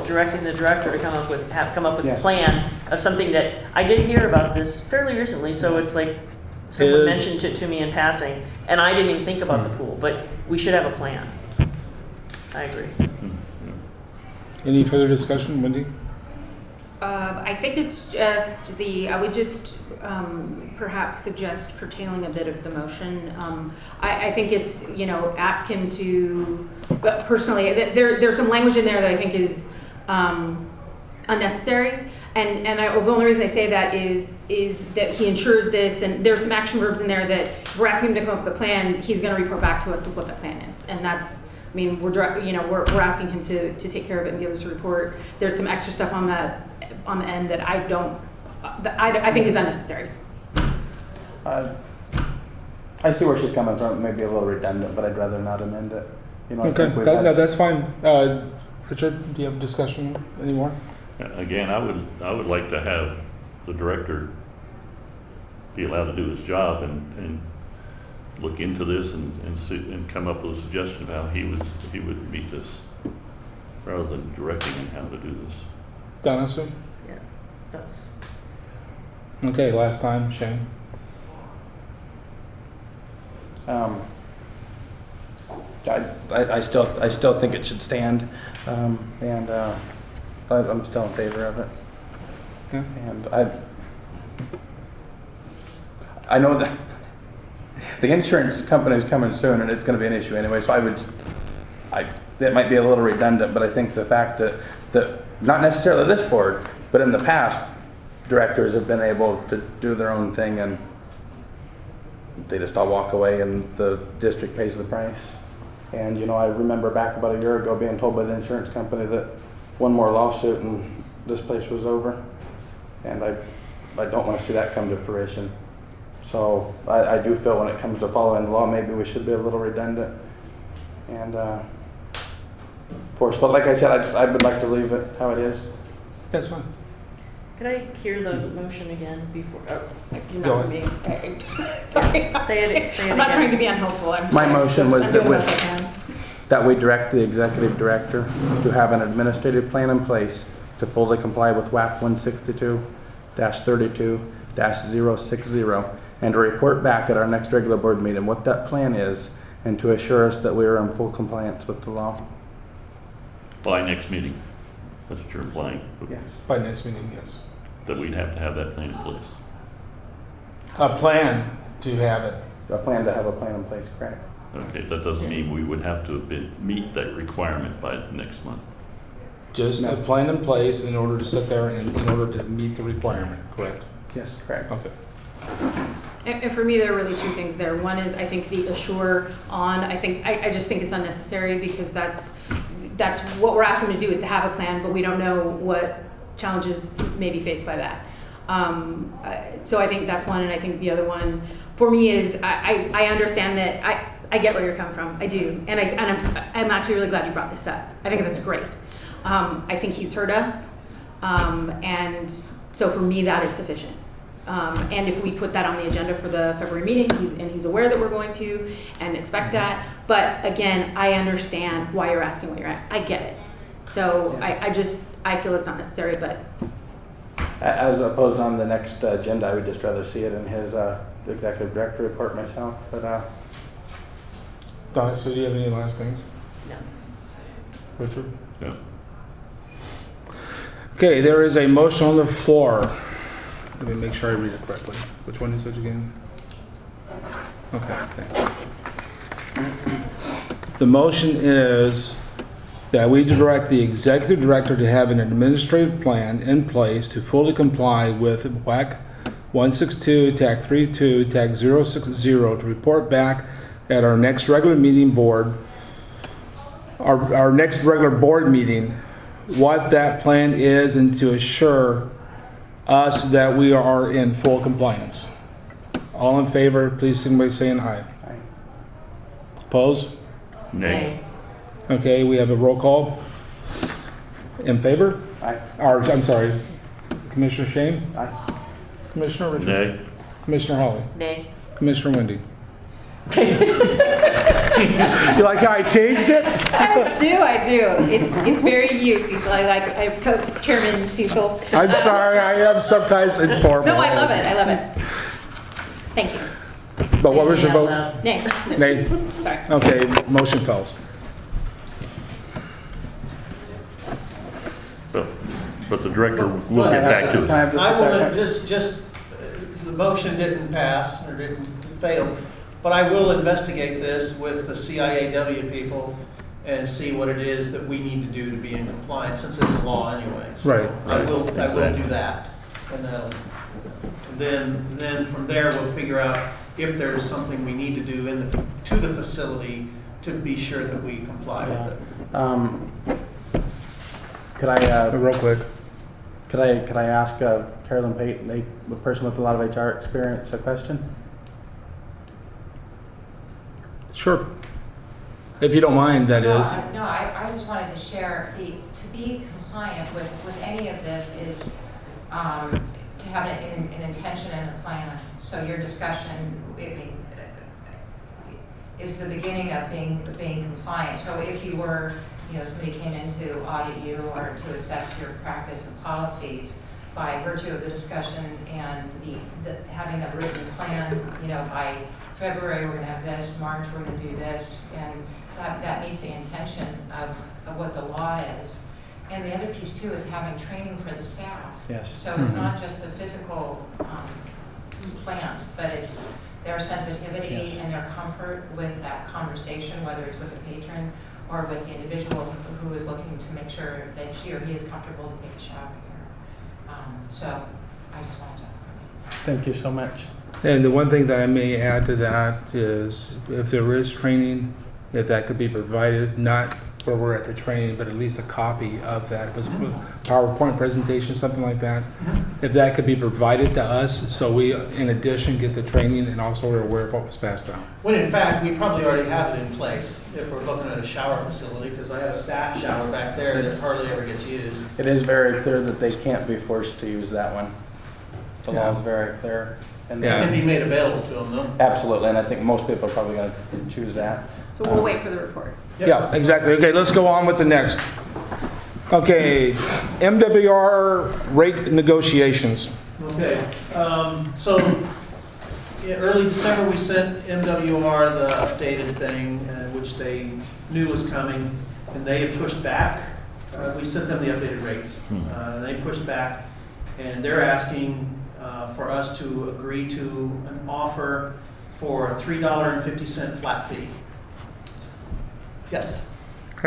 directing the director to come up with a Yes. plan of something that, I did hear about this fairly recently, so it's like someone Yeah. mentioned it to me in passing, and I didn't even think about the pool, but we should have a plan. I agree. Any further discussion, Wendy? I think it's just I would just perhaps suggest curtailing a bit of the motion. I think it's, ask him to, but personally, there's some language in there that I think is unnecessary. And the only reason I say that is that he ensures this, and there's some action verbs in there that if we're asking him to come up with a plan, he's gonna report back to us with what the plan is. And that's, we're asking him to take care of it and give us a report. There's some extra stuff on the end that I think is unnecessary. I see where she's coming from. It may be a little redundant, but I'd rather not amend it. I Okay, think we've had- that's fine. Richard, do you have discussion anymore? Again, I would like to have the director be allowed to do his job and look into this and come up with a suggestion of how he would meet this. rather than directing him how to do this. Donna, Sue? Yeah, that's, Okay, last time, Shane. I still think it should stand, and I'm still in favor of it. Okay. And I know that the insurance company is coming soon, and it's going to be an issue anyway. So that might be a little redundant, but I think the fact that not necessarily this board, but in the past, directors have been able to do their own thing, and they just all walk away, and the district pays the price. And I remember back about a year ago being told by the insurance company that one more lawsuit and this place was over. And I don't want to see that come to fruition. So I do feel when it comes to following the law, maybe we should be a little redundant and forceful. Like I said, I would like to leave it how it is. That's fine. could I hear the motion again before, you're Go not ahead. being, Sorry. Say it I'm not again. trying to be unhelpful. My motion was I'm that doing with- the best I can. That we direct the executive director to have an administrative plan in place to fully comply with WAC 162-32-060 and to report back at our next regular board meeting what that plan is and to assure us that we are in full compliance with the law. By next meeting, that's what you're implying, Yes. By next meeting, yes. that we'd have to have that plan in place. A plan to have it. A plan to have a plan in place, correct? Okay, that doesn't mean we would have to meet that requirement by next month. Just a plan in place in order to sit there and in order to meet the requirement, correct? Yes, correct. Okay. And for me, there are really two things there. One is I think the assure on, I just think it's unnecessary because that's what we're asking to do is to have a plan, but we don't know what challenges may be faced by that. So I think that's one, and I think the other one for me is I understand that I get where you're coming from. I do, and I'm actually really glad you brought this up. I think that's great. I think he's heard us, and so for me that is sufficient. And if we put that on the agenda for the February meeting, he's aware that we're going to and expect that. But again, I understand why you're asking what you're asking. I get it. So I feel it's not necessary, but As opposed on the next agenda, I would just rather see it in his executive director report myself. But Donna, so do you have any last things? No. Richard? Yeah. Okay, there is a motion on the floor. Let me make sure I read it correctly. Which one is it again? Okay, thanks. The motion is that we direct the executive director to have an administrative plan in place to fully comply with WAC 162, TAC 32, TAC 060 to report back at our next regular meeting our next regular board meeting, what that plan is and to assure us that we are in full compliance. All in favor, please signify by saying aye. Aye. Opposed? Nay. Okay, we have a roll call. In favor? Aye. Or, I'm sorry, Commissioner Shane? Aye. Commissioner Richard? Nay. Commissioner Holly? Nay. Commissioner Wendy? You like how I changed it? I do. It's very you, Cecil. I Chairman Cecil. I'm sorry, I am sometimes informal. No, I love it. Thank you. But what was your Saying vote? it out loud. Nay. Nay? Sorry. Okay, motion fails. But the director will get back to Can I us. have just I a will second? the motion didn't pass or didn't fail, but I will investigate this with the CIAW people and see what it is that we need to do to be in compliance, since it's a law anyway. So Right. I will do that. And then from there, we'll figure out if there's something we need to do to the facility to be sure that we comply with it. Could I Real quick. could I ask Carolyn Payton, a person with a lot of HR experience, a question? Sure. If you don't mind, that is. No, I just wanted to share, to be compliant with any of this is to have an intention and a plan. So your discussion is the beginning of being compliant. So if you were somebody came in to audit you or to assess your practice and policies, by virtue of the discussion and having a written plan, by February, we're gonna have this, March, we're gonna do this, and that meets the intention of what the law is. And the other piece too is having training for the staff. Yes. So it's not just the physical plant, but it's their sensitivity Yes. and their comfort with that conversation, whether it's with the patron or with the individual who is looking to make sure that she or he is comfortable to take a shower here. So I just wanted to. Thank you so much. And the one thing that I may add to that is if there is training, if that could be provided, not where we're at the training, but at least a copy of that. If it was a PowerPoint presentation, something like that. If that could be provided to us, so we, in addition, get the training and also are aware of what was passed out. When in fact, we probably already have it in place if we're looking at a shower facility, because I have a staff shower back there that hardly ever gets used. It is very clear that they can't be forced to use that one. The law is very clear. And It Yeah. can be made available to them though. Absolutely, and I think most people are probably going to choose that. So we'll wait for the report. Yep. Yeah, exactly. Okay, let's go on with the next. Okay, MWR rate negotiations. Okay, so yeah, early December, we sent MWR the updated thing, which they knew was coming, and they have pushed back. We sent them the updated rates. They pushed back, and they're asking for us to agree to an offer for a $3.50 flat fee. Yes,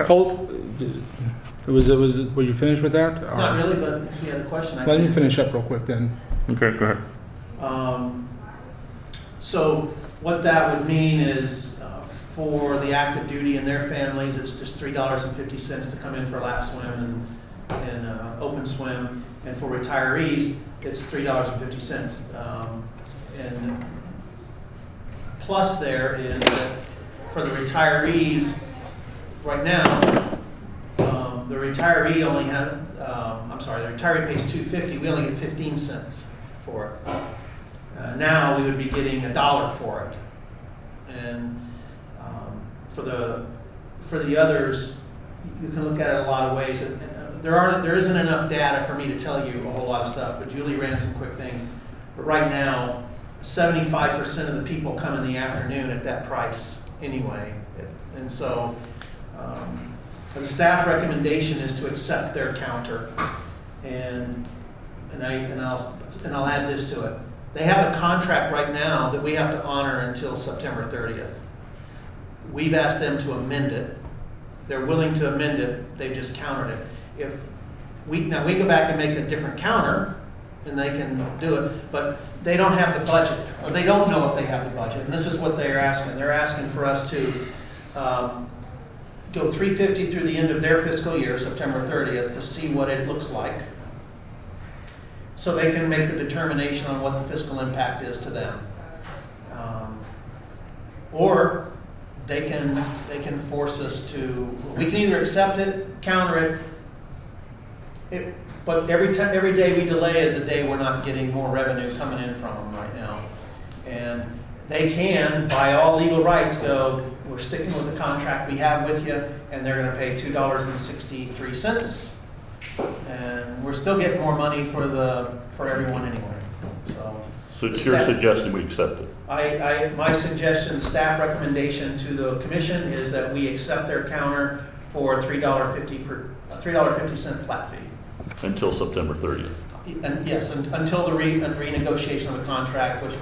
Hold, were you finished with that? Or- not really, but if you had a question, I Let can me answer. finish up real quick then. Okay, go ahead. So what that would mean is for the active duty and their families, it's just $3.50 to come in for lap swim and open swim. And for retirees, it's $3.50. And plus there is that for the retirees, right now, the retiree only has, the retiree pays $2.50, we only get 15 cents for it. Now we would be getting $1 for it. And for the others, you can look at it a lot of ways. There isn't enough data for me to tell you a whole lot of stuff, but Julie ran some quick things. But right now, 75% of the people come in the afternoon at that price anyway. And so the staff recommendation is to accept their counter. And I'll add this to it. They have a contract right now that we have to honor until September 30th. We've asked them to amend it. They're willing to amend it, they've just countered it. If we go back and make a different counter, and they can do it, but they don't have the budget, or they don't know if they have the budget, and this is what they're asking. They're asking for us to go $350 through the end of their fiscal year, September 30th, to see what it looks like, so they can make the determination on what the fiscal impact is to them. Or they can force us to, we can either accept it, counter it, but every day we delay is a day we're not getting more revenue coming in from them right now. And they can, by all legal rights, go, we're sticking with the contract we have with you, and they're gonna pay $2.63. And we're still getting more money for everyone anyway, so. So it's your suggestion we accept it? My suggestion, staff recommendation to the commission is that we accept their counter for $3.50 flat fee. Until September 30th? And yes, until the renegotiation of the contract, which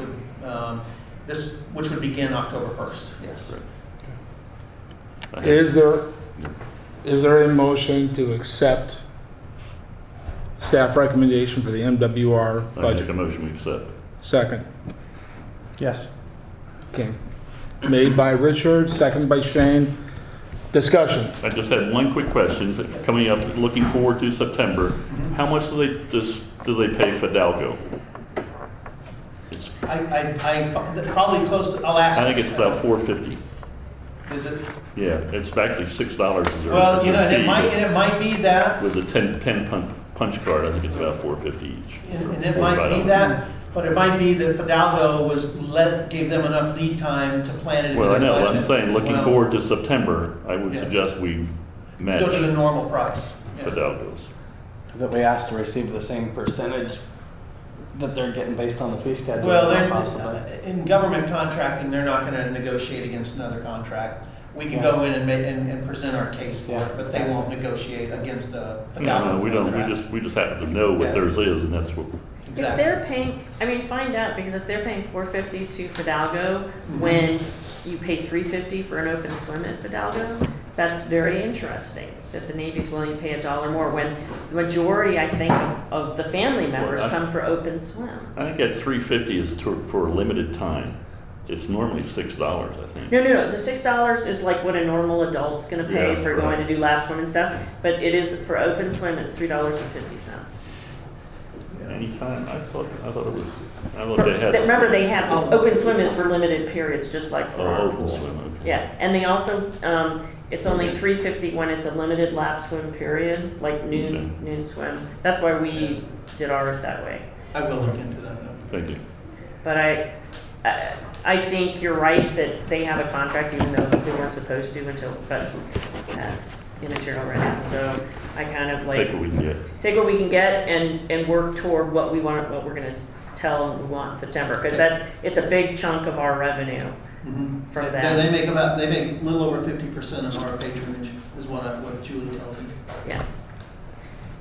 would begin October 1st, yes. Is there a motion to accept staff recommendation for the MWR I make a budget? motion we accept. Second. Yes. Okay. Made by Richard, seconded by Shane. Discussion. I just had one quick question, coming up, looking forward to September. How much do they pay Fidalgo? I probably close to, I'll ask. I think it's about $4.50. Is it? Yeah, it's actually $6 as their Well, you know, fee, and it might be that, with a 10 punch card, I think it's about $4.50 each. and it might be that, but it might be that Fidalgo gave them enough lead time to plan it in Well, I their know, budget I'm saying, as looking well. forward to September, I would Yeah. suggest we match Go to the normal price. Yeah. Fidalgo's. That we asked to receive the same percentage that they're getting based on the fee schedule. Well, possibly. in government contracting, they're not gonna negotiate against another contract. We can Yeah. go in and present our case for Yeah, it, but they exactly. won't negotiate against a No, Fidalgo we don't, contract. we just happen to know what Yeah. theirs is, and that's what, If Exactly. they're paying, I mean, find out, because if they're paying $450 to Fidalgo, Mm-hmm. when you pay $350 for an open swim at Fidalgo, that's very interesting, that the Navy's willing to pay $1 more, when the majority, I think, of the family members Well, I- come for open swim. I think that 350 is for a limited time. It's normally $6, I think. No, the $6 is like what a normal adult's gonna pay Yeah, for right. going to do lap swim and stuff, but it is, for open swim, it's $3.50. Anytime, I thought it was, I thought For- they had. Remember, they have, open swim is for limited periods, just like for Oh, our open pool. swim, okay. Yeah, and they also, it's only $3.50 when it's a limited lap swim period, like noon swim. That's why we did ours that way. I will look into that though. Thank you. But I think you're right that they have a contract, even though they weren't supposed to until, but that's immaterial right now. So I kind of like Take what we can get. take what we can get and work toward what we want, what we're gonna tell them we want in September, because it's a big chunk of our revenue. Mhm. From They- them. They make a little over 50% of our patronage, is what Julie tells me. Yeah.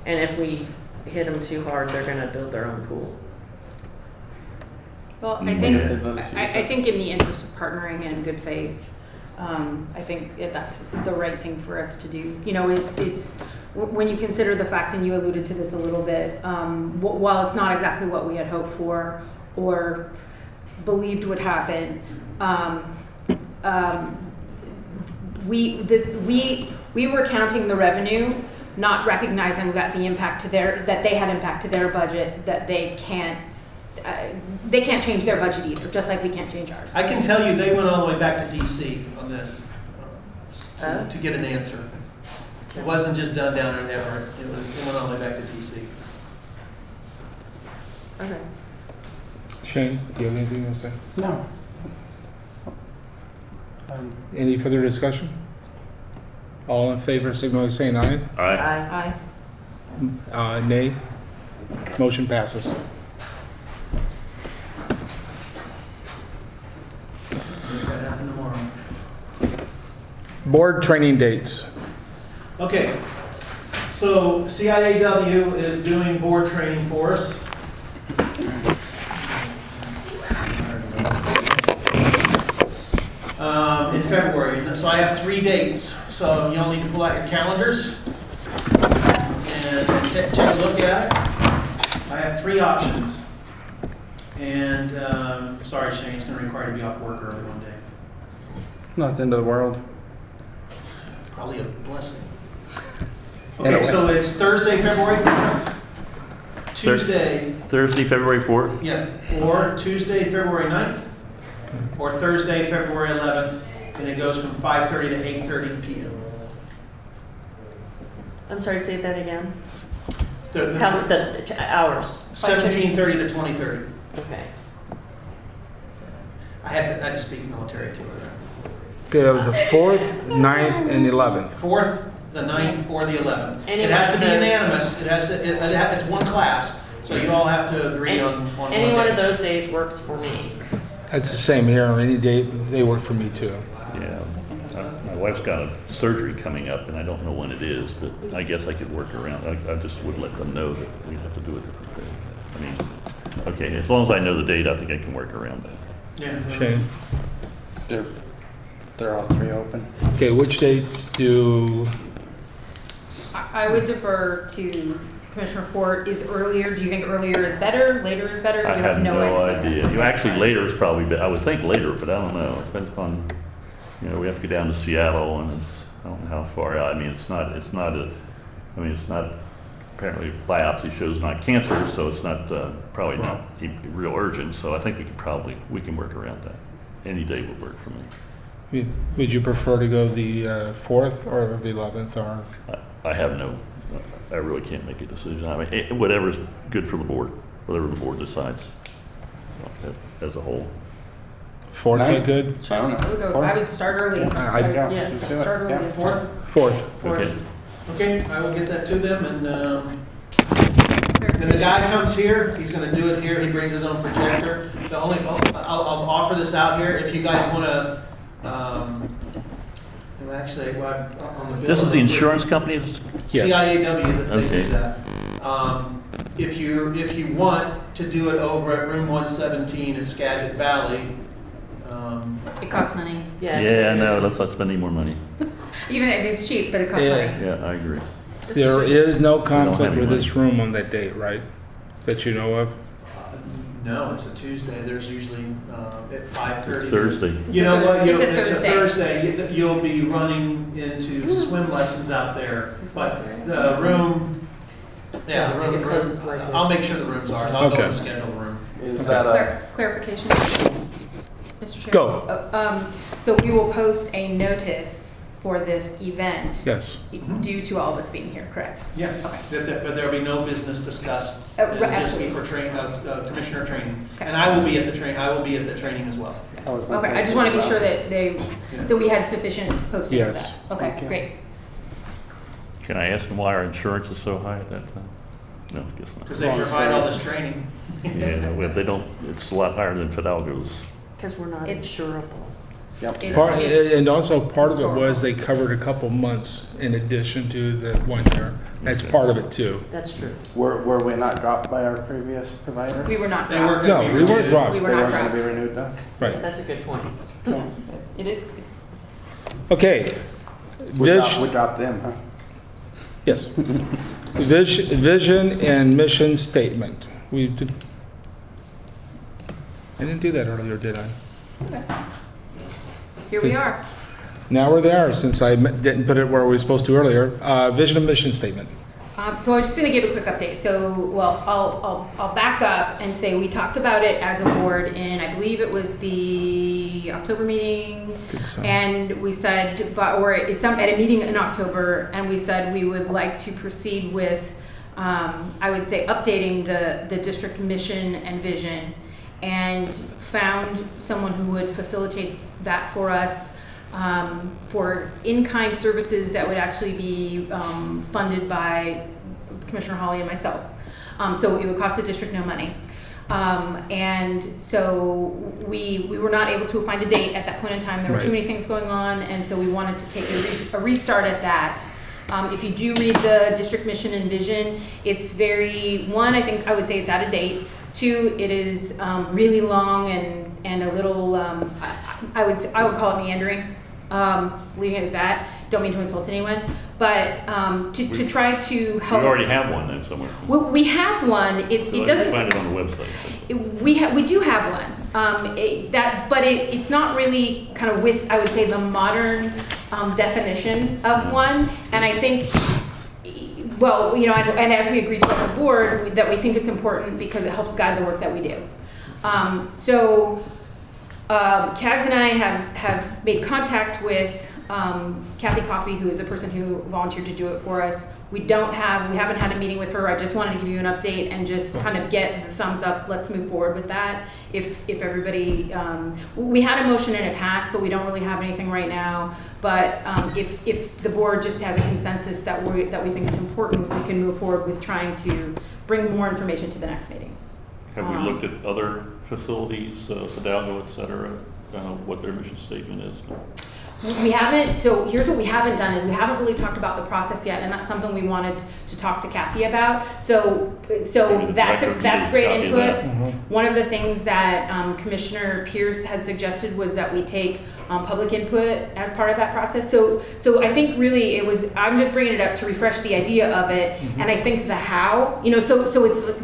And if we hit them too hard, they're gonna build their own pool. Well, Yeah. I think in the interest of partnering and good faith, I think that's the right thing for us to do. You know, it's, when you consider the fact, and you alluded to this a little bit, while it's not exactly what we had hoped for or believed would happen, we were counting the revenue, not recognizing that that they had impact to their budget, that they can't change their budget either, just like we can't change ours. I can tell you, they went all the way back to DC on this, Oh. to get an answer. It wasn't just done down in Everett, it went all the way back to DC. Okay. Shane, do you have anything to say? No. Any further discussion? All in favor, signal by saying aye. Aye. Aye. Nay. Motion passes. Make that happen tomorrow. Board training dates. Okay, so CIAW is doing board training for us. In February, so I have 3 dates, so y'all need to pull out your calendars and take a look at it. I have 3 options. And, sorry Shane, it's gonna require you to be off work early one day. Not the end of the world. Probably a blessing. Okay, so it's Thursday, February 4th, Tuesday, Thursday, February 4th? yeah, or Tuesday, February 9th, or Thursday, February 11th, and it goes from 5:30 to 8:30 p.m. I'm sorry, say that again. The- How, hours? 17:30 to 20:30. Okay. I had to speak military to it. Okay, that was the 4th, 9th, and 11th. 4th, the 9th, or the 11th. Any It has to be one of those- unanimous. It's one class, so you all have to agree on one Any one of day. those days works for me. That's the same here, on any date, they work for me too. Yeah. My wife's got a surgery coming up, and I don't know when it is, but I guess I could work around. I just would let them know that we have to do it different day. I mean, okay, as long as I know the date, I think I can work around that. Yeah. Shane? They're all 3 open. Okay, which dates do, I would defer to Commissioner Fort. Is earlier, do you think earlier is better, later is better? I You have no idea. You actually, later is probably, I would think later, but I don't know. It depends on, we have to go down to Seattle, and I don't know how far out. I mean, it's not apparently biopsy shows not cancer, so it's not, probably not real urgent. So I think we can work around that. Any day would work for me. would you prefer to go the 4th or the 11th, or? I really can't make a decision. I mean, whatever's good for the board, whatever the board decides as a whole. Fourth, be Ninth? good? I don't know. I would go, Fourth? I would start early. I- Yeah, Yeah. let's do it. Start early. Yeah. Fourth? Fourth. Okay. Okay, I will get that to them, and the guy comes here, he's gonna do it here, he brings his own projector. I'll offer this out here, if you guys wanna, actually, on the bill. This is the insurance company? CIAW that they Okay. do that. If you want to do it over at room 117 at Skagit Valley, It costs money. Yeah, no, let's not spend any more money. Even if it's cheap, but it costs Yeah. money. Yeah, I agree. There is no conflict any with money. this room on that date, right? That you know of? no, it's a Tuesday, there's usually at 5:30. It's Thursday. You know what, It's a it's a Thursday. Thursday, you'll be running into swim lessons out there, but the room, yeah, the room, It closes like that. I'll make sure the room's ours, I'll go Okay. and schedule the room. Is that a, Clarification, Mr. Chair? Go. So we will post a notice for this event. Yes. Due to all of us being here, correct? Yeah, Okay. but there'll be no business discussed, Oh, it'll right, just be for commissioner training. And I will be at the training as well. Okay, I just want to be sure that that we had sufficient posting of Yes. that. Okay, Okay. great. Can I ask them why our insurance is so high at that time? No, I guess Because not. they provide all this training. Yeah, well, they don't, it's a lot higher than Fidalgo's. Because we're not It's- insurable. yep. It's- And also part of it was they covered a couple months in addition to the 1 year. That's part of it too. That's true. Were we not dropped by our previous provider? We were not They were dropped. gonna No, be we weren't renewed. dropped. We They were not weren't gonna dropped. be renewed though? Right. That's a good point. It is. Okay. We dropped them, huh? Yes. Vision and mission statement. We did. I didn't do that earlier, did I? Here we are. Now we're there, since I didn't put it where we were supposed to earlier. Vision and mission statement. So I was just going to give a quick update. So, well, I'll back up and say we talked about it as a board in, I believe it was the October meeting. Think so. And we said, or it's at a meeting in October, and we said we would like to proceed with, I would say, updating the district mission and vision, and found someone who would facilitate that for us, for in-kind services that would actually be funded by Commissioner Hawley and myself. So it would cost the district no money. And so we were not able to find a date at that point in time. There were too Right. many things going on, and so we wanted to take a restart at that. If you do read the district mission and vision, it's very, one, I think I would say it's out of date. Two, it is really long and a little, I would call it meandering. Leaving it at that. Don't mean to insult anyone, but to try to We help. already have one then somewhere. We have one. It So I doesn't. can find it on the website. We do have one. But it's not really kind of with, I would say, the modern definition of one. And I think, well, you know, and as we agreed to as a board, that we think it's important because it helps guide the work that we do. Kaz and I have made contact with Kathy Coffey, who is the person who volunteered to do it for us. We haven't had a meeting with her. I just wanted to give you an update and just kind of get the thumbs up. Let's move forward with that. If everybody, we had a motion and it passed, but we don't really have anything right now. But if the board just has a consensus that we think it's important, we can move forward with trying to bring more information to the next meeting. Have we looked at other facilities, Fidalgo, et cetera, what their mission statement is? We haven't, so here's what we haven't done is we haven't really talked about the process yet, and that's something we wanted to talk to Kathy about. So that's great Copy input. that. One of the things that Commissioner Pierce had suggested was that we take public input as part of that process. So I think really I'm just bringing it up to refresh the idea of it, and I think the how, you know, so it's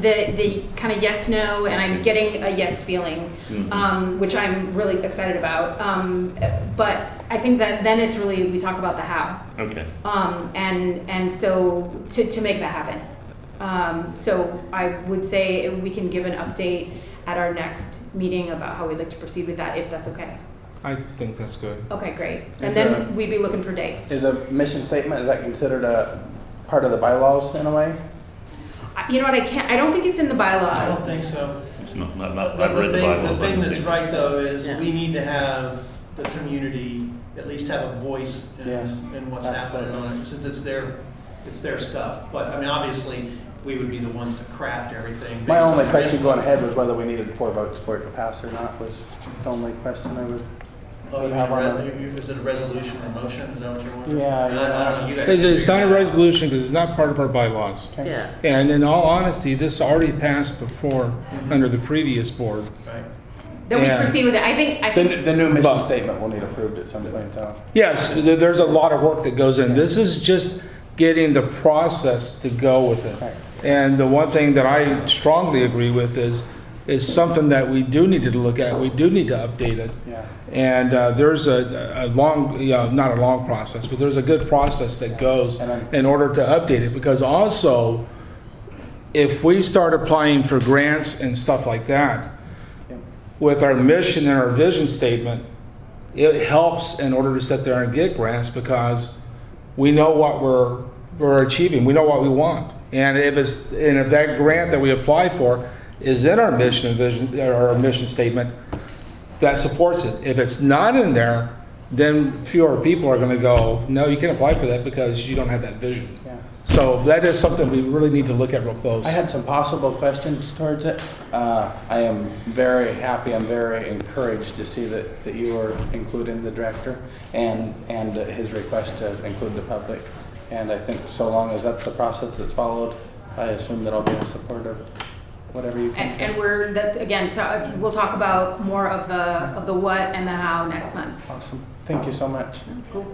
the kind of yes, no, and I'm getting a yes feeling, which I'm really excited about. But I think that then it's really, we talk about the how. Okay. And so to make that happen. So I would say we can give an update at our next meeting about how we'd like to proceed with that, if that's okay. I think that's good. Okay, great. And Is then we'd be looking for dates. Is a mission statement, is that considered a part of the bylaws in a way? You know what, I don't think it's in the bylaws. I don't think so. It's not, The I've read the bylaws. the thing I that's understand. right though is Yeah. we need to have the community at least have a voice Yes, in what's happening on it, since it's their stuff. But I mean, obviously, we would be the ones that craft everything. My based only on question input. going ahead was whether we needed 4 votes for it to pass or not, was the only question I would. Oh, you have on mean, is it a resolution or motion? Is that what you're wanting? Yeah, I don't know, you guys. It's not a figure it out. resolution because it's not part of our bylaws. Okay. Yeah. And in all honesty, this already passed before under the previous board. Right. Then we Yeah. proceed with it. I think, The new mission But- statement will need approved at some point in time. Yes, there's a lot of work that goes in. This is just getting the process to go with it. Right. And the one thing that I strongly agree with is something that we do need to look at. We do need to update it. Yeah. And there's a long, not a long process, but there's a good process that goes And I'm- in order to update it. Because also, if we start applying for grants and stuff like that, Yeah. with our mission and our vision statement, it helps in order to sit there and get grants because we know what we're achieving. We know what we want. And if that grant that we apply for is in our mission and vision, or our mission statement, that supports it. If it's not in there, then fewer people are gonna go, no, you can't apply for that because you don't have that vision. Yeah. So that is something we really need to look at real close. I had some possible questions towards it. I am very happy, I'm very encouraged to see that you are including the director and his request to include the public. And I think so long as that's the process that's followed, I assume that I'll be in support of whatever you can. and we're, that, again, we'll talk about more of the what and the how next month. Awesome. Thank you so much. Cool,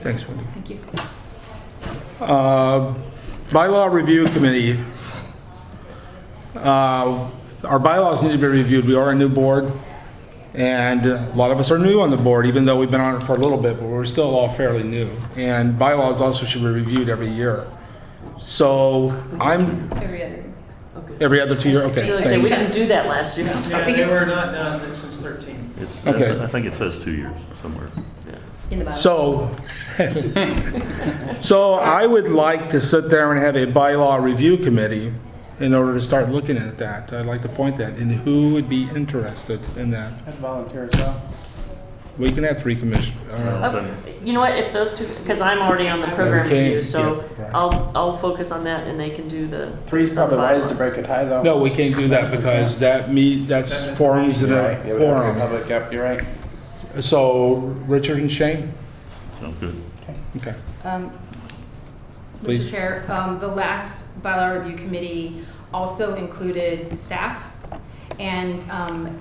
Thanks, Wendy. thank you. Bylaw Review Committee. Our bylaws need to be reviewed. We are a new board, and a lot of us are new on the board, even though we've been on it for a little bit, but we're still all fairly new. And bylaws also should be reviewed every year. So I'm, every other 2 year, okay. So I say, thank we you. didn't do that last year. so- Yeah, they were not done since 13. It's, Okay. I think it says 2 years somewhere. In the bylaws. So I would like to sit there and have a bylaw review committee in order to start looking at that. I'd like to point that, and who would be interested in that? I'd volunteer as well. We can have 3 commissioners. You know what, if those two, because I'm already on the program Okay, review, so yeah, right. I'll focus on that and they can do the. 3's probably wise to bylaws. break a tie though. No, we can't do that because that's forums that You're are right. It would have to be forum. public, yep, you're right. So Richard and Shane? Sounds good. Okay. Please. Mr. Chair, the last bylaw review committee also included staff and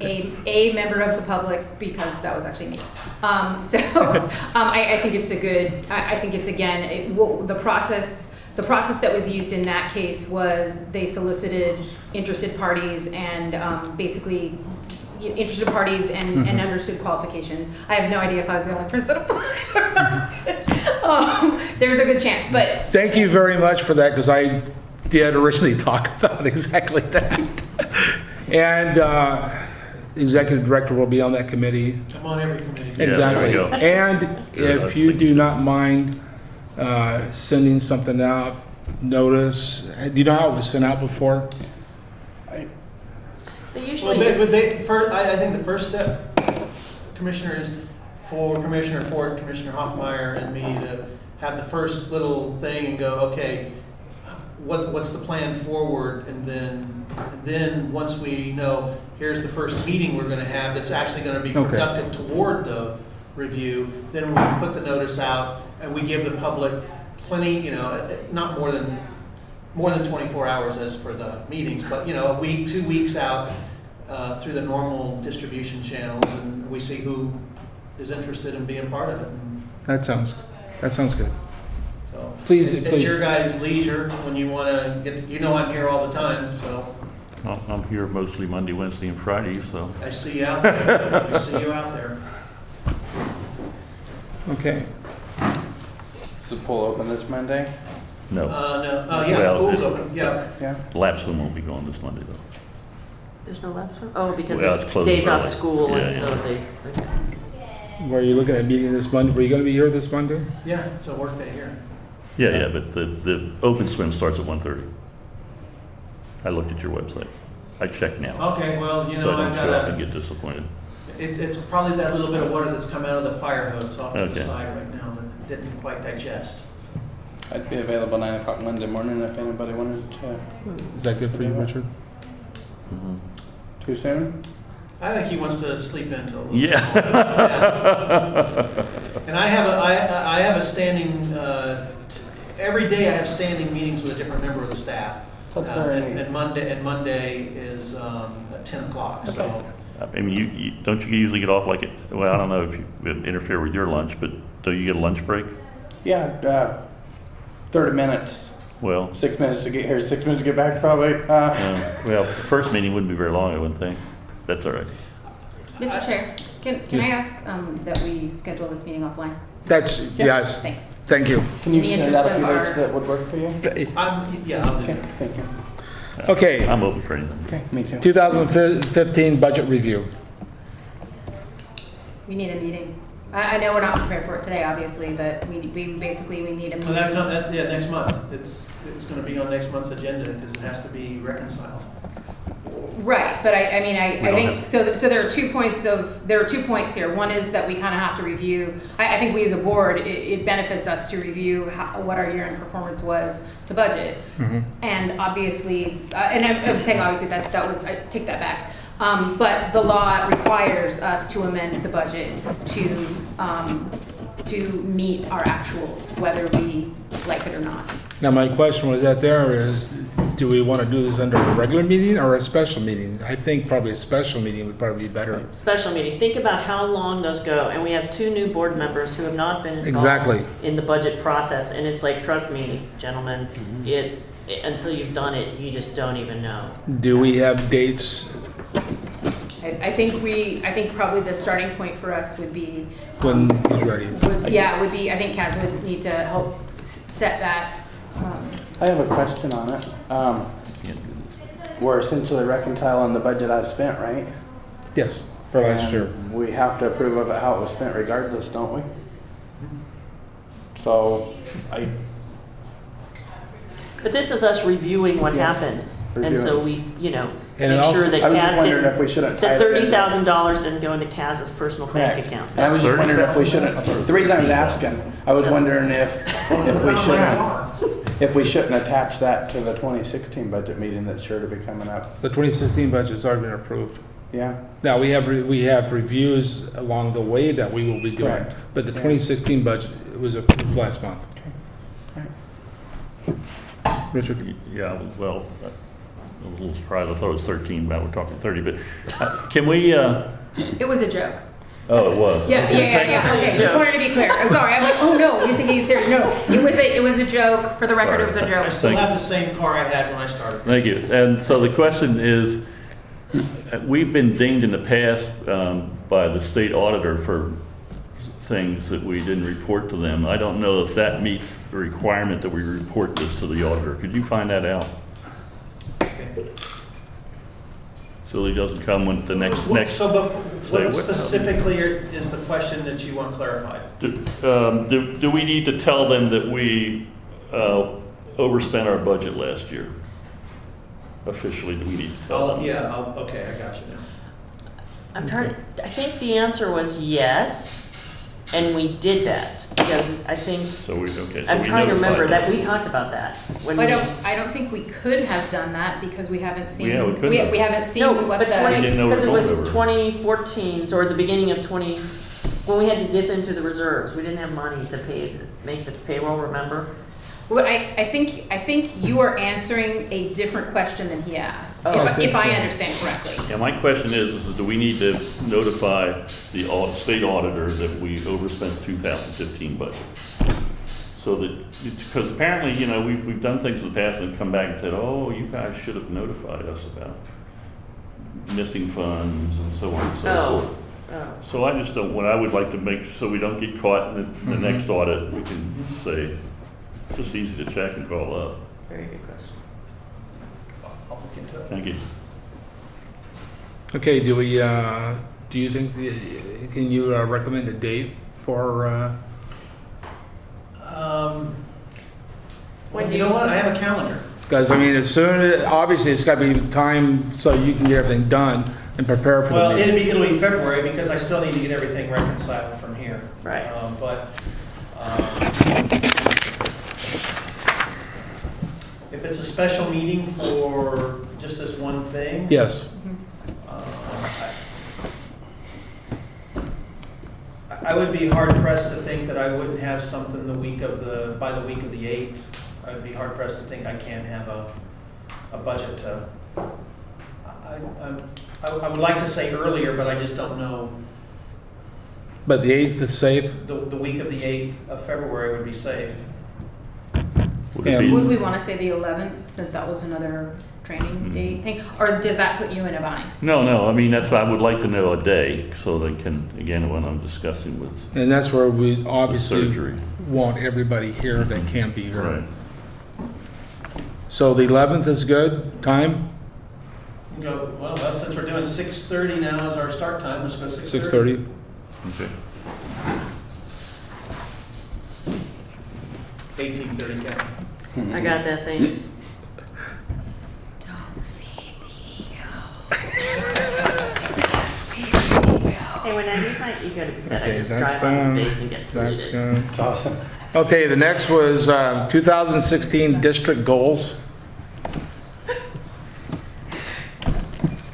a member of the public, because that was actually me. I think it's a good, I think it's, again, the process that was used in that case was they solicited interested parties and basically interested parties and understood qualifications. I have no idea if I was the only person that applied or not. There's a good chance, but Thank you very much for that, because I did originally talk about exactly that. And the executive director will be on that committee. I'm on every committee. Yeah, there we Exactly. go. And Good, if you do not mind sending something out, notice, do you know how it was sent out before? They Well, usually, I think the first step, Commissioner, is for Commissioner Ford, Commissioner Hoffmeyer, and me to have the first little thing and go, okay, what's the plan forward? And then once we know, here's the first meeting we're gonna have that's actually gonna be Okay. productive toward the review, then we put the notice out and we give the public plenty, not more than 24 hours as for the meetings, but, a week, 2 weeks out through the normal distribution channels, and we see who is interested in being part of it. That sounds good. So Please, It's please. your guys' leisure when you want to get, I'm here all the time, so I'm here mostly Monday, Wednesday, and Friday, so. I see you out there. I see you out there. Okay. Is the poll open this Monday? No, No, yeah, Well, the pool's it- open, yeah. Yeah. Lapsland won't be going this Monday though. there's no lapse? Oh, because Well, it's it's closed days off early. school Yeah, and so yeah. they. Were you looking at meeting this Monday? Were you going to be here this Monday? Yeah, it's a work day here. Yeah, but the open swim starts at 1:30. I looked at your website. I check now. Okay, well, you So know, I I've don't show up and got get disappointed. it's probably that little bit of water that's come out of the fire hose off to the Okay. side right now that didn't quite digest. So. I'd be available 9 o'clock Monday morning if anybody wanted to. Is that good for you, Richard? Mhm. Too soon? I think he wants to sleep in till a little Yeah. bit more. Yeah. And I have a standing, every day I have standing meetings with a different member of the staff. That's very neat. And Monday is at 10 o'clock, so. Okay. I mean, you don't you usually get off like, well, I don't know if you would interfere with your lunch, but do you get a lunch break? Yeah, 30 minutes. Well, 6 minutes to get here, 6 minutes to get back probably. well, first meeting wouldn't be very long, I wouldn't think. That's all right. Mr. Chair, can I ask that we schedule this meeting offline? That's, yes, Thanks. thank you. Can you In the send out a interest few of dates our- that would work for you? Yeah, I'll do Okay, that. thank you. Okay, I'm open for anything. Okay, me too. 2015 budget review. We need a meeting. I know we're not prepared for it today, obviously, but we basically, we need a Well, meeting. yeah, next month. It's gonna be on next month's agenda because it has to be reconciled. Right, but I mean, We I don't think, so there are 2 points here. One is that we kind of have to review, I think we as a board, it benefits us to review what our year-end performance was to budget. And obviously, and I'm saying obviously that was, I take that back. But the law requires us to amend the budget to meet our actuals, whether we like it or not. Now, my question was that there is, do we want to do this under a regular meeting or a special meeting? I think probably a special meeting would probably be better. Special meeting, think about how long those go, and we have 2 new board members who have not been Exactly. involved in the budget process, and it's like, trust me, gentlemen, until you've done it, you just don't even know. Do we have dates I think probably the starting point for us would be. when he's ready? Would be, I think Kaz would need to help set that. I have a question on it. We're essentially reconciling the budget I spent, right? Yes, for last year. And we have to approve of it how it was spent regardless, don't we? So, But this is us reviewing what Yes, happened, and so we, And make sure also- that I was just Kaz wondering didn't, if we shouldn't that tie it into- $30,000 didn't go into Kaz's personal bank correct. account. And I was just wondering if we shouldn't, the reason I was asking, I was That's- wondering if we shouldn't attach that to the 2016 budget meeting that's sure to be coming up. The 2016 budget's already been approved. Yeah? Now, we have reviews along the way that we will be doing, Correct. but the Yeah. 2016 budget was approved last month. Richard? Yeah, well, I was a little surprised. I thought it was 13, but we're talking 30. But can we, It was a joke. oh, it was. Yeah, Okay, yeah, thank you. okay, just wanted to be clear. I'm sorry, I'm like, oh no, he's thinking he's serious. No, it was a joke. For the record, it was a I joke. still Thank have you. the same car I had when I started. Thank you. And so the question is, we've been dinged in the past by the state auditor for things that we didn't report to them. I don't know if that meets the requirement that we report this to the auditor. Could you find that out? Okay. So he doesn't come when the next. So Say what specifically is the question that you want clarified? Do we need to tell them that we overspent our budget last year? Officially, do we need to tell them? Okay, I got you now. I'm trying, I think the answer was yes, and we did that, because I think, So we, okay. so I'm we trying to remember notified that them. we talked about that. When I we- don't think we could have done that because we haven't seen. Yeah, we couldn't have. We haven't seen No, what but the. 20, didn't know because it what was it was. 2014, or the beginning of 20, when we had to dip into the reserves, we didn't have money to make the payroll, remember? Well, I think you are answering a different question than he asked, Oh, if I understand correctly. Yeah, my question is do we need to notify the state auditor that we overspent 2015 budget? So that, because apparently, we've done things in the past and come back and said, oh, you guys should have notified us about missing funds and so on and so forth. Oh. So I just don't, what I would like to make, so we don't get caught in the next audit, we can say, it's just easy to check and call up. Very good question. I'll look into it. Thank you. Okay, do you think, can you recommend a date for, When do You know you- what? I have a calendar. Because, I mean, as soon, obviously, it's got to be time so you can get everything done and prepare for the Well, meeting. it'll be February because I still need to get everything reconciled from here. Right. If it's a special meeting for just this one thing. Yes. I would be hard pressed to think that I wouldn't have something by the week of the 8th. I'd be hard pressed to think I can't have a budget to, I would like to say earlier, but I just don't know. But the 8th is safe? The week of the 8th of February would be safe. Would it Yeah. be- Would we want to say the 11th, since that was another training day thing? Or does that put you in a bind? No, I mean, that's why I would like to know a day, so they can, again, when I'm discussing with And that's where we obviously surgery. want everybody here that can be here. Right. So the 11th is good, time, Well, since we're doing 6:30 now as our start time, let's go 6:30. 6:30? Okay. 18:30, Kevin. I got that, thanks. Hey, when I need my ego to be fed, I Okay, just that's drive on done. the base and get That's saluted. done. It's awesome. Okay, the next was 2016 district goals.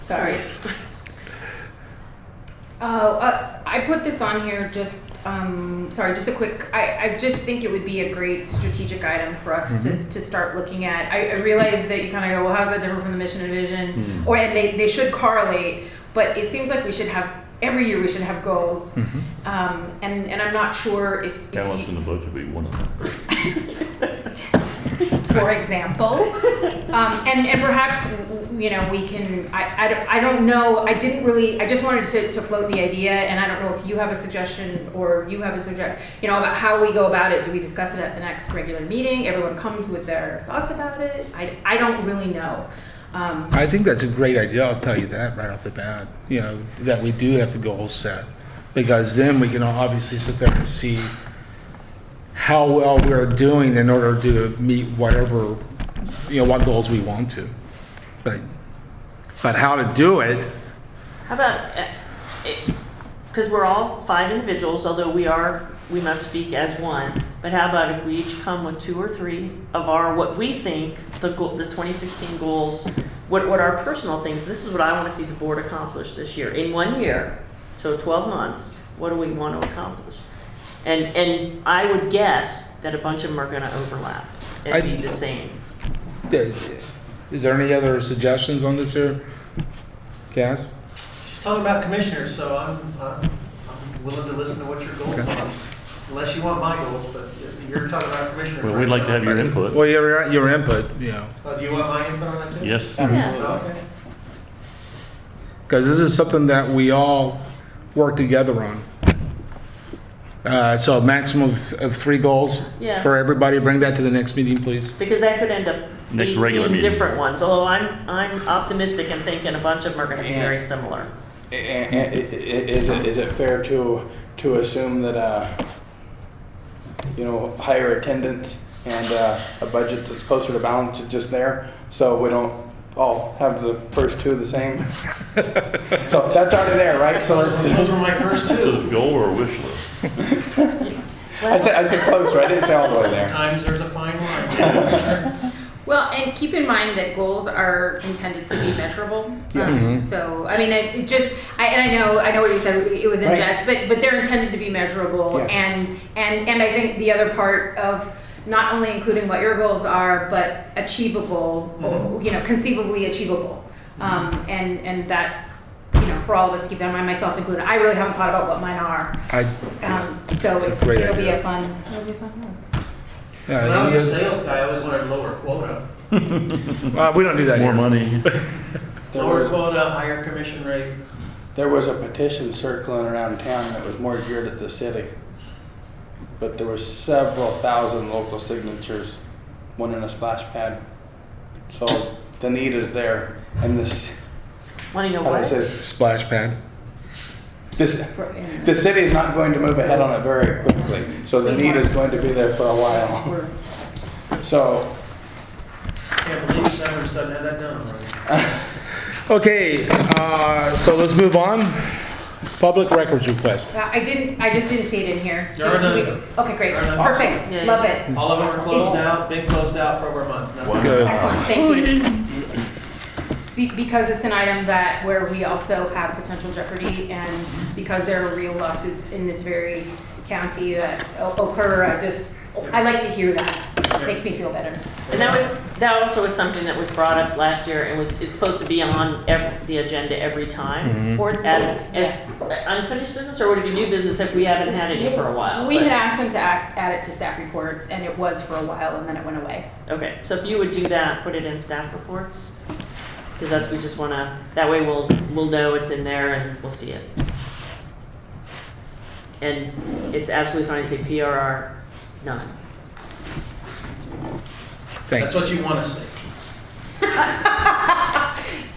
Sorry. I put this on here just, just a quick, I just think it would be a great strategic item for us to start looking at. I realize that you kind of go, well, how's that different from the mission and vision? And they should correlate, but it seems like we should have, every year we should have goals. And I'm not sure if Balance in the budget would be one of them. for example. And perhaps, we can, I don't know, I just wanted to float the idea, and I don't know if you have a suggestion or you have a suggestion, about how we go about it. Do we discuss it at the next regular meeting? Everyone comes with their thoughts about it? I don't really know. I think that's a great idea, I'll tell you that right off the bat, that we do have the goals set. Because then we can obviously sit there and see how well we're doing in order to meet whatever, what goals we want to. But how to do it, How about, because we're all 5 individuals, although we must speak as one, but how about if we each come with 2 or 3 of what we think the 2016 goals, what our personal things, this is what I want to see the board accomplish this year. In 1 year, so 12 months, what do we want to accomplish? And I would guess that a bunch of them are going to overlap and be the same. is there any other suggestions on this here, Cass? She's talking about commissioners, so I'm willing to listen to what your goals are. Unless you want my goals, but you're talking about commissioners. Well, we'd like to have your input. Well, your input, Do you want my input on that too? Yes. Okay. because this is something that we all work together on. So a maximum of 3 goals Yeah. for everybody. Bring that to the next meeting, please. Because that could end up Next regular 18 meeting. different ones, although I'm optimistic and thinking a bunch of them are going to be very similar. And is it fair to assume that, higher attendance and a budget that's closer to balance is just there, so we don't all have the first 2 the same? So that's already there, right? So Those were my first So 2. goal or wish list? I said close, right? I didn't say all the way there. Sometimes there's a fine line. Well, and keep in mind that goals are intended to be measurable. Yes. So, I mean, I know what you said, it was in Right. jest, but they're intended to be measurable. Yes. And I think the other part of not only including what your goals are, but achievable, or, conceivably achievable. And that, for all of us, keep that in mind, myself included. I really haven't thought about what mine are. So It's a great it'll be idea. a fun month. When I was a sales guy, I always wanted lower quota. We don't do that More here. money. Lower quota, higher commission rate. There was a petition circling around town that was more geared at the city. But there were several thousand local signatures, one in a splash pad. So the need is there. And this, Want to know how do I what? say this? Splash pad. The city is not going to move ahead on it very quickly. So the need is going to be there for a while. So Can't believe Severance doesn't have that done already. Okay, so let's move on. Public records request. I just didn't see it in here. There are none. Okay, great, There are none. perfect, Yeah. love it. All of them are closed out, been closed out for over a month now. Good. Excellent, thank you. Because it's an item that, where we also have potential jeopardy, and because there are real lawsuits in this very county that occur, I like to hear that. It makes me feel better. And that also was something that was brought up last year and it's supposed to be on the agenda every time. Or As unfinished business, or would it be new business if we haven't had any for a while? We But- had asked them to add it to staff reports, and it was for a while, and then it went away. Okay, so if you would do that, put it in staff reports, because that's, we just wanna, that way we'll know it's in there and we'll see it. And it's absolutely fine to say PRR, none. Thanks. That's what you want to say.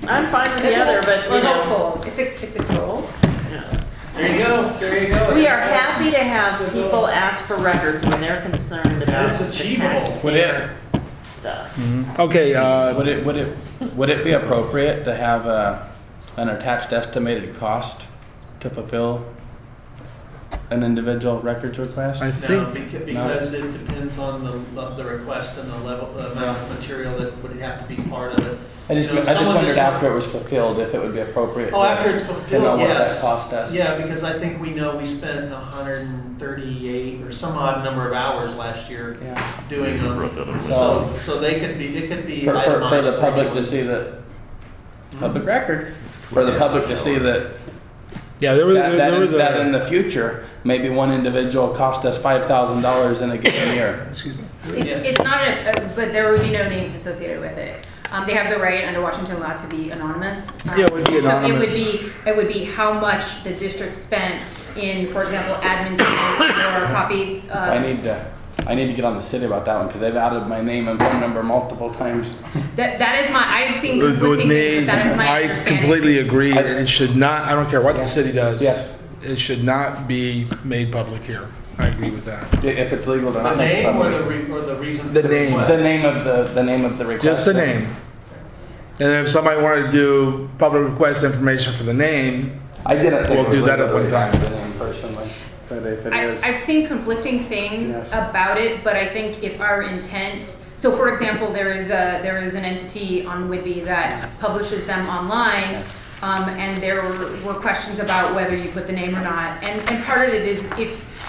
I'm fine with the other, but We're you know, hopeful. It's a goal. yeah. There you go, there you go. We are happy to have people ask for records when they're concerned about It's the achievable. taxpayer stuff. Okay, Would it be appropriate to have an attached estimated cost to fulfill an individual records request? I No, think, because it depends on the request and the level, the amount of material that would have to be part of it. I just You know, if someone wondered just after want- it was fulfilled, if it would be appropriate. Oh, after it's to know fulfilled, what that yes. cost us. Yeah, because I think we know we spent 138 or some odd number of hours last year Yeah. doing Wrote that them. up. So they could be, it could be For itemized. the public to each one. see that, public record, for the public to see that yeah, there was that in a, the future, maybe one individual cost us $5,000 in a given year. excuse me. Yes. It's not but there would be no names associated with it. They have the right under Washington law to be anonymous. Yeah, it would be anonymous. So it would be how much the district spent in, for example, admin time or copy. I need to get on the city about that one, because they've added my name and phone number multiple times. That is I've seen With conflicting things, me, but that is my I understanding. completely agree. It should not, I don't care what the city does. Yes. It should not be made public here. I agree with that. If it's legal to The not make it name or public. or the reason for The the name. request? The name of the request. Just the name. And if somebody wanted to do public request information for the name, I didn't think We'll it was do that legal at to one redact time. the name personally, but if it is. I've seen conflicting things Yes. about it, but I think if our intent, so for example, there is an entity on Whidbey that publishes them online, and there were questions about whether you put the name or not, and part of it is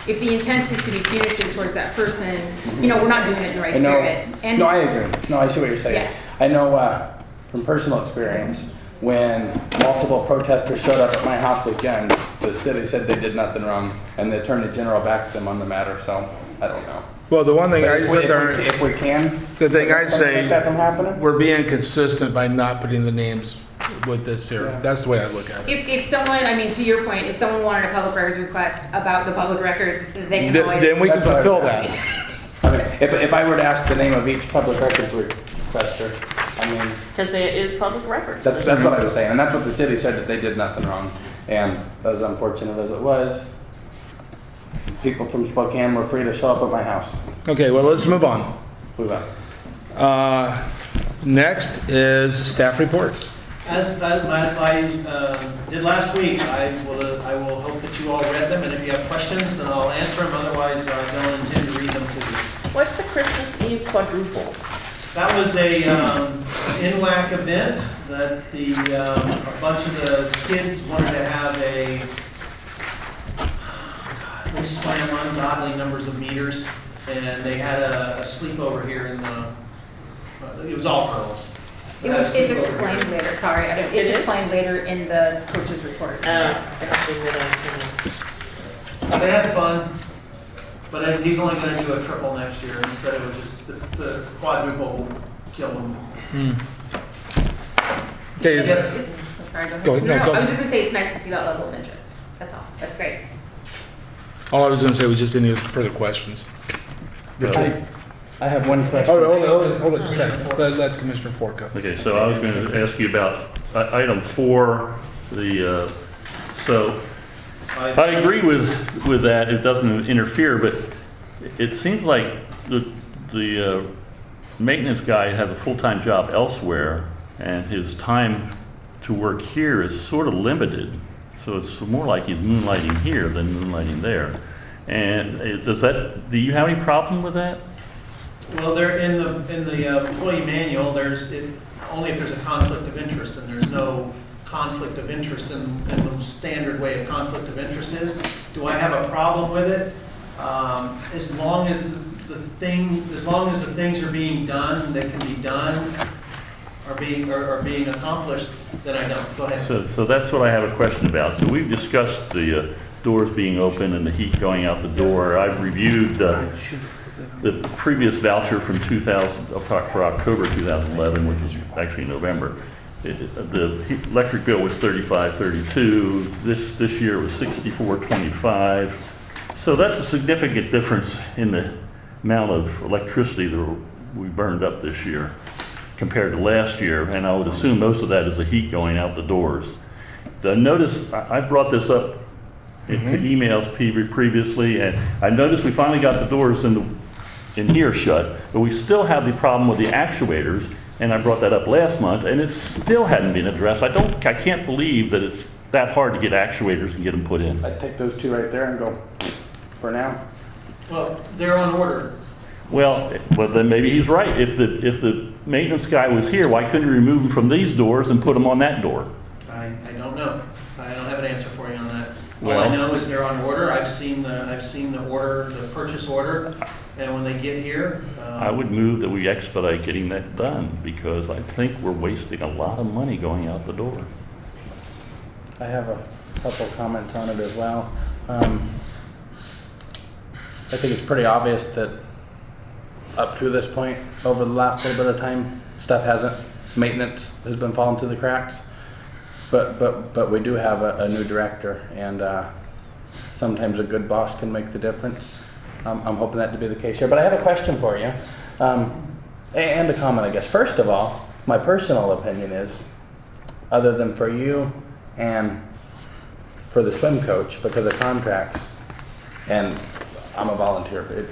if the intent is to be punitive towards that person, we're not doing it in the right I know. spirit. And No, I agree. No, I see what you're saying. Yeah. I know from personal experience, when multiple protesters showed up at my house with guns, the city said they did nothing wrong, and the Attorney General backed them on the matter, so I don't know. well, the one thing But I if we- sit there, if we can. the thing I prevent something say, like that from happening? we're being consistent by not putting the names with this here. Yeah. That's the way I look at it. if someone, to your point, if someone wanted a public records request about the public records, they can always. Then we can That's what I was fulfill that. asking. I mean, if I were to ask the name of each public records requester, I mean, Because there is public records. that's what I was saying, and that's what the city said, that they did nothing wrong. And as unfortunate as it was, people from Spokane were free to show up at my house. Okay, well, let's move on. Move on. Next is staff reports. As I did last week, I will hope that you all read them, and if you have questions, then I'll answer them, otherwise I don't intend to read them to you. What's the Christmas Eve quadruple? That was a NWAC event that a bunch of the kids wanted to have they swam ungodly numbers of meters, and they had a sleepover here in it was all girls. They had a It's sleepover explained here. later, sorry, It it's is? explained later in the coach's report. I think that So they had fun, but he's only going to do a triple next year. He said it was just the quadruple will kill him. Okay, is- Yes. I'm sorry, go ahead. Go ahead. No, go I was ahead. just gonna say it's nice to see that level of interest. That's all. That's great. all I was gonna say was just any further questions. I have one question. Hold it a second. Let Commissioner Ford go. Okay, so I was going to ask you about item 4, so I agree with that, it doesn't interfere, but it seems like the maintenance guy has a full-time job elsewhere, and his time to work here is sort of limited. So it's more like he's moonlighting here than moonlighting there. And do you have any problem with that? Well, there, in the employee manual, only if there's a conflict of interest, and there's no conflict of interest in the standard way a conflict of interest is. Do I have a problem with it? As long as the things are being done that can be done, are being accomplished, then I don't. Go ahead. So that's what I have a question about. So we've discussed the doors being open and the heat going out the door. I've reviewed the previous voucher from for October 2011, which was actually November. The electric bill was $35.32. This year it was $64.25. So that's a significant difference in the amount of electricity that we burned up this year compared to last year, and I would assume most of that is the heat going out the doors. I brought this up in emails previously, and I noticed we finally got the doors in here shut, but we still have the problem with the actuators, and I brought that up last month, and it still hadn't been addressed. I can't believe that it's that hard to get actuators and get them put in. I'd take those two right there and go for now. Well, they're on order. Well, then maybe he's right. If the maintenance guy was here, why couldn't he remove them from these doors and put them on that door? I don't know. I don't have an answer for you on that. All Well- I know is they're on order. I've seen the order, the purchase order, and when they get here, I would move that we expedite getting that done, because I think we're wasting a lot of money going out the door. I have a couple comments on it as well. I think it's pretty obvious that up to this point, over the last little bit of time, maintenance has been falling through the cracks. But we do have a new director, and sometimes a good boss can make the difference. I'm hoping that to be the case here. But I have a question for you, and a comment, I guess. First of all, my personal opinion is, other than for you and for the swim coach, because of contracts, and I'm a volunteer,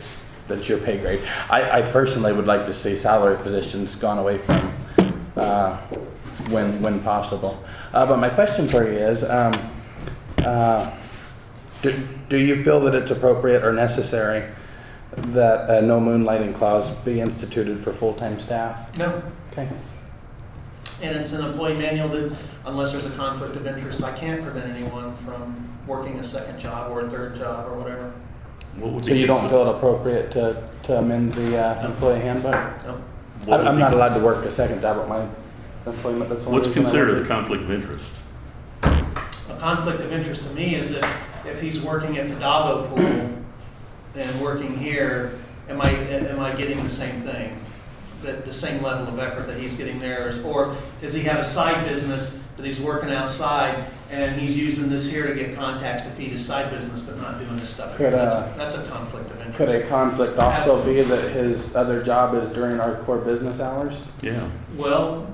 that's your pay grade. I personally would like to see salary positions gone away from when possible. But my question for you is, do you feel that it's appropriate or necessary that a no moonlighting clause be instituted for full-time staff? no. Okay. And it's an employee manual that, unless there's a conflict of interest, I can't prevent anyone from working a second job or a third job or whatever. What would So be- you don't feel it appropriate to amend the employee handbook? No. what would I'm be- not allowed to work a second job at my employment. That's the only What's reason I considered work. a conflict of interest? A conflict of interest to me is if he's working at Fidalgo Pool and working here, am I getting the same thing? The same level of effort that he's getting there, or does he have a side business that he's working outside and he's using this here to get contacts to feed his side business but not doing his stuff here? Could, That's a conflict of interest. Could a conflict also be that his other job is during our core business hours? Yeah. Well,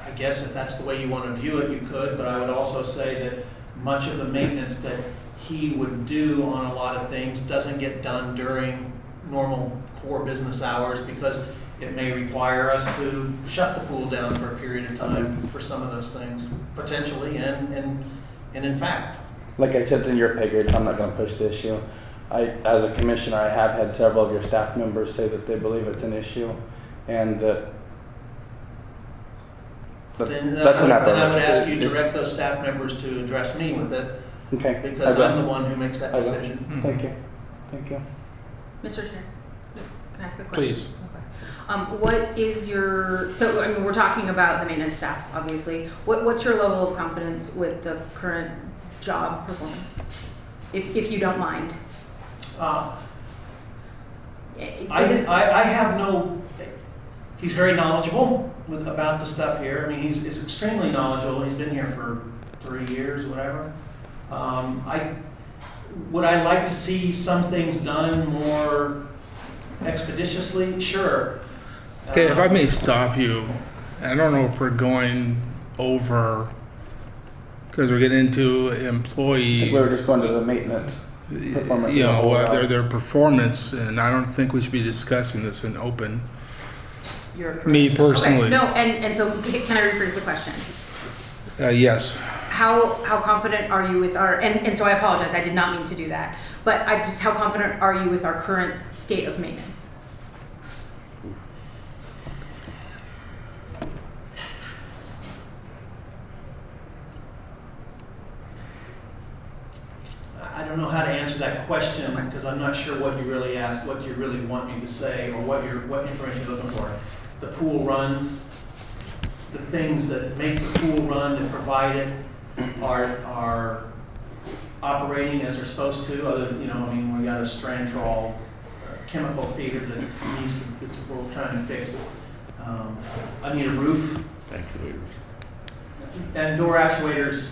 I guess if that's the way you want to view it, you could, but I would also say that much of the maintenance that he would do on a lot of things doesn't get done during normal core business hours, because it may require us to shut the pool down for a period of time for some of those things, potentially, and in fact. Like I said, it's in your pay grade, so I'm not going to push the issue. As a commissioner, I have had several of your staff members say that they believe it's an issue, and Then that's an effort. I would ask you to direct those staff members to address me with it, Okay. because I will. I'm the one who makes that I will. decision. Thank you. Thank you. Mr. Chair, can I ask a question? Please. Okay. What is your, so, I mean, we're talking about the maintenance staff, obviously. What's your level of confidence with the current job performance? If you don't mind. I have no, he's very knowledgeable about the stuff here. I mean, he's extremely knowledgeable. He's been here for 3 years, whatever. Would I like to see some things done more expeditiously? Sure. Okay, if I may stop you, I don't know if we're going over, because we're getting into I think employee. we were just going to the maintenance Performance you of the know, whole route. their performance, and I don't think we should be discussing this in open. You're correct. Me personally. Okay, no, and so can I rephrase the question? Yes. How confident are you with our, and so I apologize, I did not mean to do that, but how confident are you with our current state of maintenance? I don't know how to answer that question because I'm not sure what you really asked, what you really want me to say, or what information you're looking for. The pool runs, the things that make the pool run and provide it are operating as they're supposed to. Other than, I mean, we got a Strantrol chemical feeder that we're trying to fix. I need a roof Actuators. and door actuators.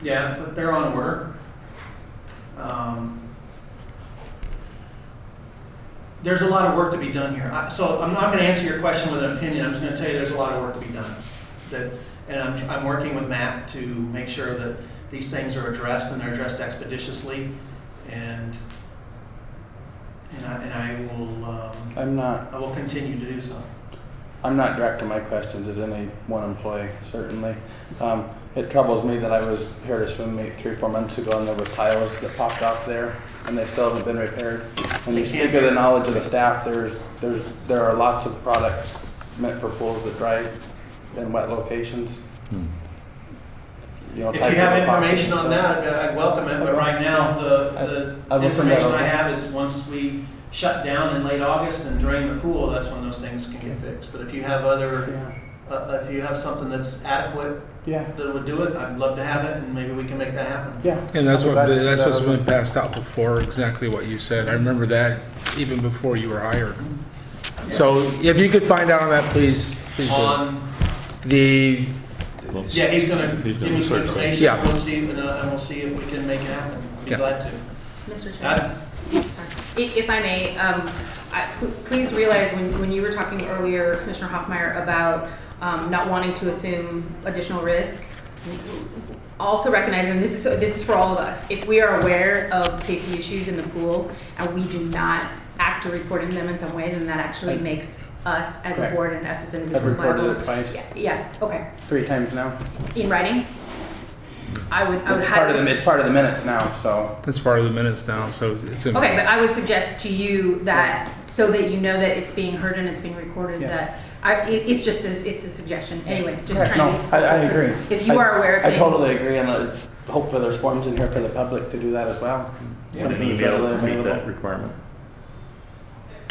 Yeah, but they're on order. There's a lot of work to be done here. So I'm not going to answer your question with an opinion. I'm just going to tell you there's a lot of work to be done. And I'm working with Matt to make sure that these things are addressed and they're addressed expeditiously. And I will continue to do so. I'm not directing my questions at any one employee, certainly. It troubles me that I was here to swim meet 3-4 months ago and there were tiles that popped off there and they still haven't been repaired. When you speak of the knowledge of the staff, there are lots of products meant for pools that dry in wet locations. If you have information on that, I'd welcome it, but right now, the information I have is once we shut down in late August and drain the pool, that's when those things can get fixed. But if you have if you have something that's adequate that would do it, I'd love to have it, and maybe we can make that happen. And that's what's been passed out before, exactly what you said. I remember that even before you were hired. So if you could find out on that, please do. Yeah, he's gonna give me some information. Yeah. We'll see, and we'll see if we can make it happen. Be glad to. Mr. Chairman, if I may, please realize when you were talking earlier, Commissioner Hoffmeyer, about not wanting to assume additional risk, also recognizing this is for all of us. If we are aware of safety issues in the pool and we do not act or report them in some way, then that actually makes us as a board and us as individuals I've reported liable. it twice. Yeah, okay. 3 times now. In writing? I would It's part of the minutes now, so. That's part of the minutes now, so it's. Okay, but I would suggest to you that, so that you know that it's being heard and it's being recorded, Yes. that, it's just it's a suggestion. Anyway, just Correct. trying No, to. I agree. If you are aware of I things. totally agree, and hopefully there's forms in here for the public to do that as well. Something to be able to meet that requirement.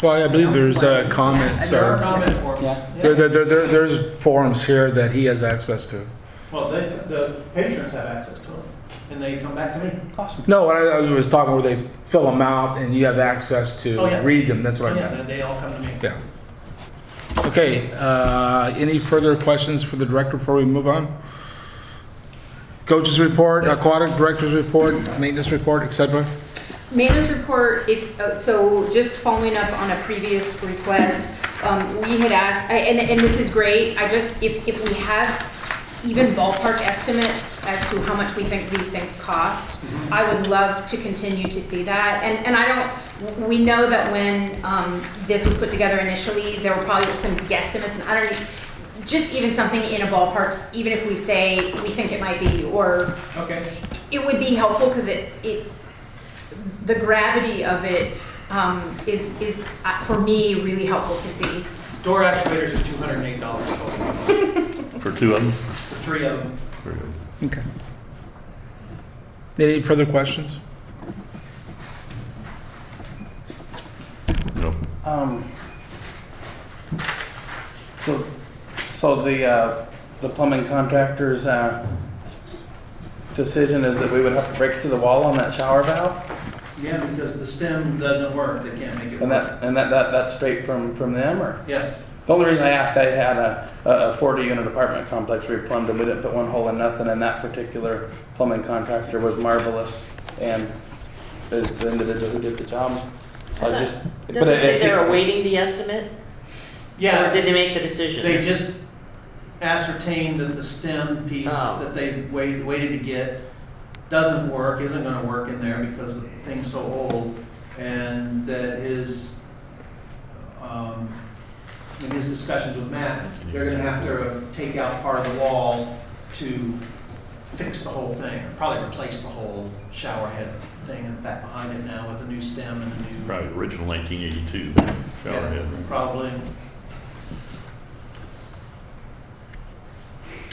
Well, I believe there's comments There are or, comment forms. Yeah. there's forms here that he has access to. Well, the patrons have access to them, and they come back to me. Awesome. No, what I was talking where they fill them out and you have access to Oh, yeah. read them, that's what I Yeah, meant. they all come to me. Yeah. Okay, any further questions for the director before we move on? Coaches report, aquatic director's report, maintenance report, etc. Maintenance report, so just following up on a previous request, we had asked, and this is great, if we have even ballpark estimates as to how much we think these things cost, I would love to continue to see that. And we know that when this was put together initially, there were probably some guesstimates, and just even something in a ballpark, even if we say we think it might be, or Okay. it would be helpful because the gravity of it is for me really helpful to see. Door actuators are $208 total. For 2 of them? For 3 of them. Very good. Okay. Any further questions? No. So the plumbing contractor's decision is that we would have to break through the wall on that shower valve? Yeah, because the stem doesn't work, they can't make it And work. that's straight from them, or? Yes. The only reason I asked, I had a 40-unit apartment complex replumbed, and we didn't put one hole in nothing, and that particular plumbing contractor was marvelous, and is the individual who did the job. I just. Doesn't it say they're awaiting the estimate? Yeah. Or did they make the decision? They just ascertained that the stem piece Oh. that they waited to get doesn't work, isn't gonna work in there because the thing's so old, and that in his discussions with Matt, they're gonna have to take out part of the wall to fix the whole thing, or probably replace the whole shower head thing and back behind it now with a new stem and a new. Probably original 1982 shower Yeah, head. right? probably.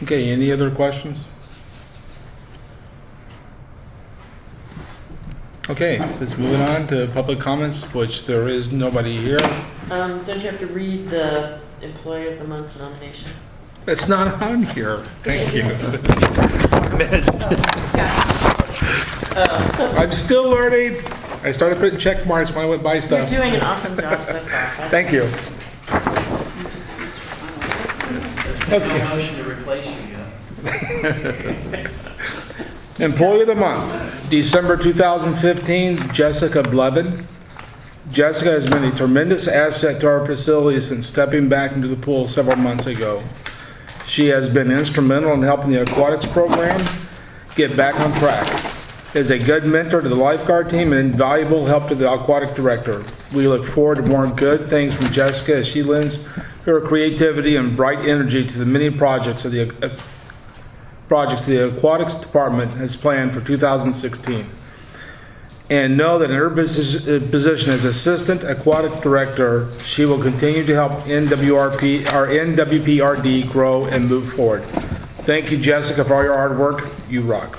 Okay, any other questions? Okay, let's move on to public comments, which there is nobody here. Don't you have to read the Employee of the Month nomination? It's not on here. Thank you. I'm still learning. I started putting check marks when I went by You're stuff. doing an awesome job so far. Thank you. There's no motion to replace you yet. Employee of the Month, December 2015, Jessica Blevin. Jessica has been a tremendous asset to our facility since stepping back into the pool several months ago. She has been instrumental in helping the aquatics program get back on track. Is a good mentor to the lifeguard team and invaluable help to the aquatic director. We look forward to more good things from Jessica as she lends her creativity and bright energy to the many projects the aquatics department has planned for 2016. And know that in her position as Assistant Aquatic Director, she will continue to help NWPRD grow and move forward. Thank you, Jessica, for all your hard work. You rock.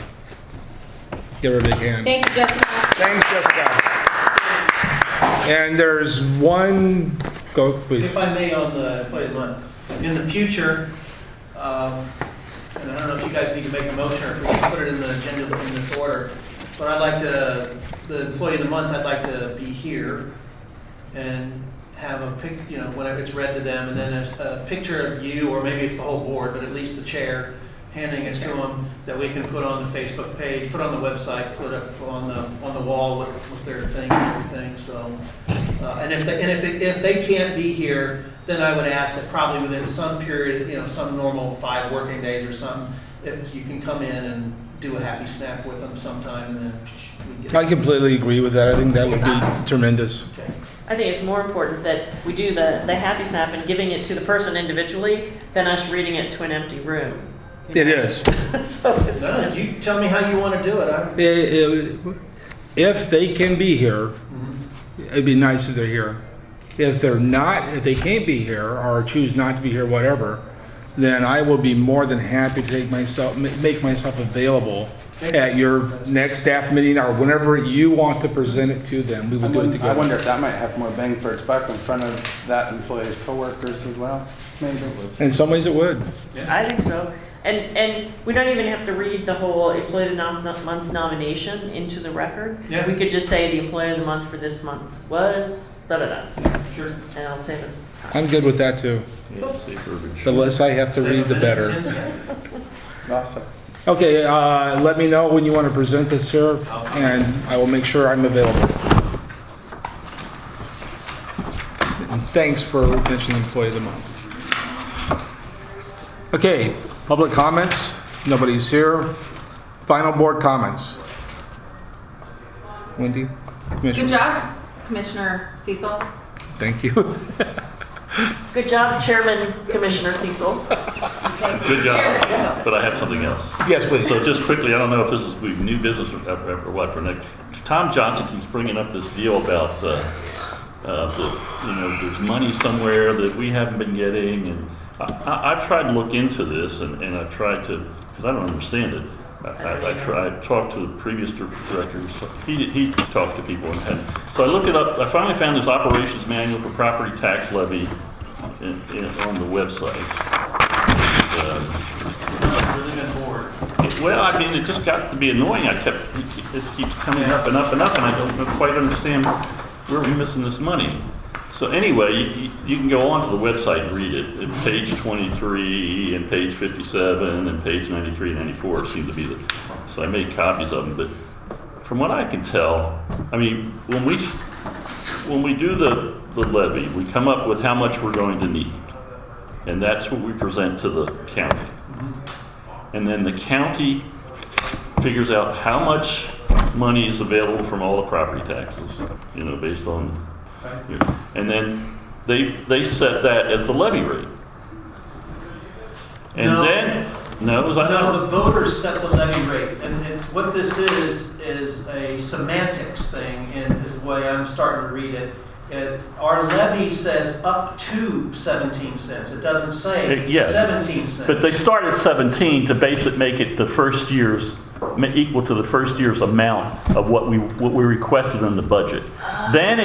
Give her a big hand. Thank you, Jessica. Thanks, Jessica. And there's one, go, please. If I may, on the employee of the month, in the future, and I don't know if you guys need to make a motion or if we can put it in the agenda in this order, but I'd like to, the employee of the month, I'd like to be here and have a pic, you know, whenever it's read to them, and then a picture of you, or maybe it's the whole board, but at least the chair, handing it to them, that we can put on the Facebook page, put on the website, put up on the wall with their thing and everything. So, and if they can't be here, then I would ask that probably within some period, you know, some normal 5 working days or something, if you can come in and do a happy snap with them sometime, and then we get. I completely agree with that. I think that would be tremendous. Okay. I think it's more important that we do the happy snap and giving it to the person individually than us reading it to an empty room. You It know? is. So it's No, you tell me how you want to do it. If they can be here, it'd be nice if they're here. If they're not, if they can't be here or choose not to be here, whatever, then I will be more than happy to make myself available at your next staff meeting or whenever you want to present it to them. We will do it I together. wonder if that might have more bang for its buck in front of that employee's coworkers as well, maybe. In some ways it would. I think so. And we don't even have to read the whole Employee of the Month nomination into the record. Yeah. We could just say the Employee of the Month for this month was da-da-da. Sure. And it'll save us. I'm good with that too. Yeah, safe verbiage. The less I have to Save read, a the minute, better. 10 seconds. Awesome. Okay, let me know when you want to present this here, and I will make sure I'm available. And thanks for mentioning Employee of the Month. Okay, public comments. Nobody's here. Final board comments. Wendy, Commissioner. Good job, Commissioner Cecil. Thank you. Good job, Chairman Commissioner Cecil. Good job, but I have something else. Yes, please. So just quickly, I don't know if this is new business or what for next. Tom Johnson keeps bringing up this deal about, there's money somewhere that we haven't been getting, and I've tried to look into this, and I've tried to, because I don't understand it. I talked to the previous directors. He talked to people, and so I looked it up. I finally found this operations manual for property tax levy on the website. Really been bored. Well, I mean, it just got to be annoying. It keeps coming up and up and up, and I don't quite understand where we're missing this money. So anyway, you can go onto the website and read it. At page 23 and page 57 and page 93 and 94 seem to be the. So I made copies of them, but from what I can tell, I mean, when we do the levy, we come up with how much we're going to need, and that's what we present to the county. And then the county figures out how much money is available from all the property taxes, you know, based on, you know, and then they set that as the levy rate. And No. then, no, is that No, the voters set the levy rate, and it's, what this is a semantics thing, and is the way I'm starting to read it. Our levy says up to 17 cents, it doesn't say Yes. 17 cents. But they started 17 to make it the first year's, equal to the first year's amount of what we requested in the budget. Then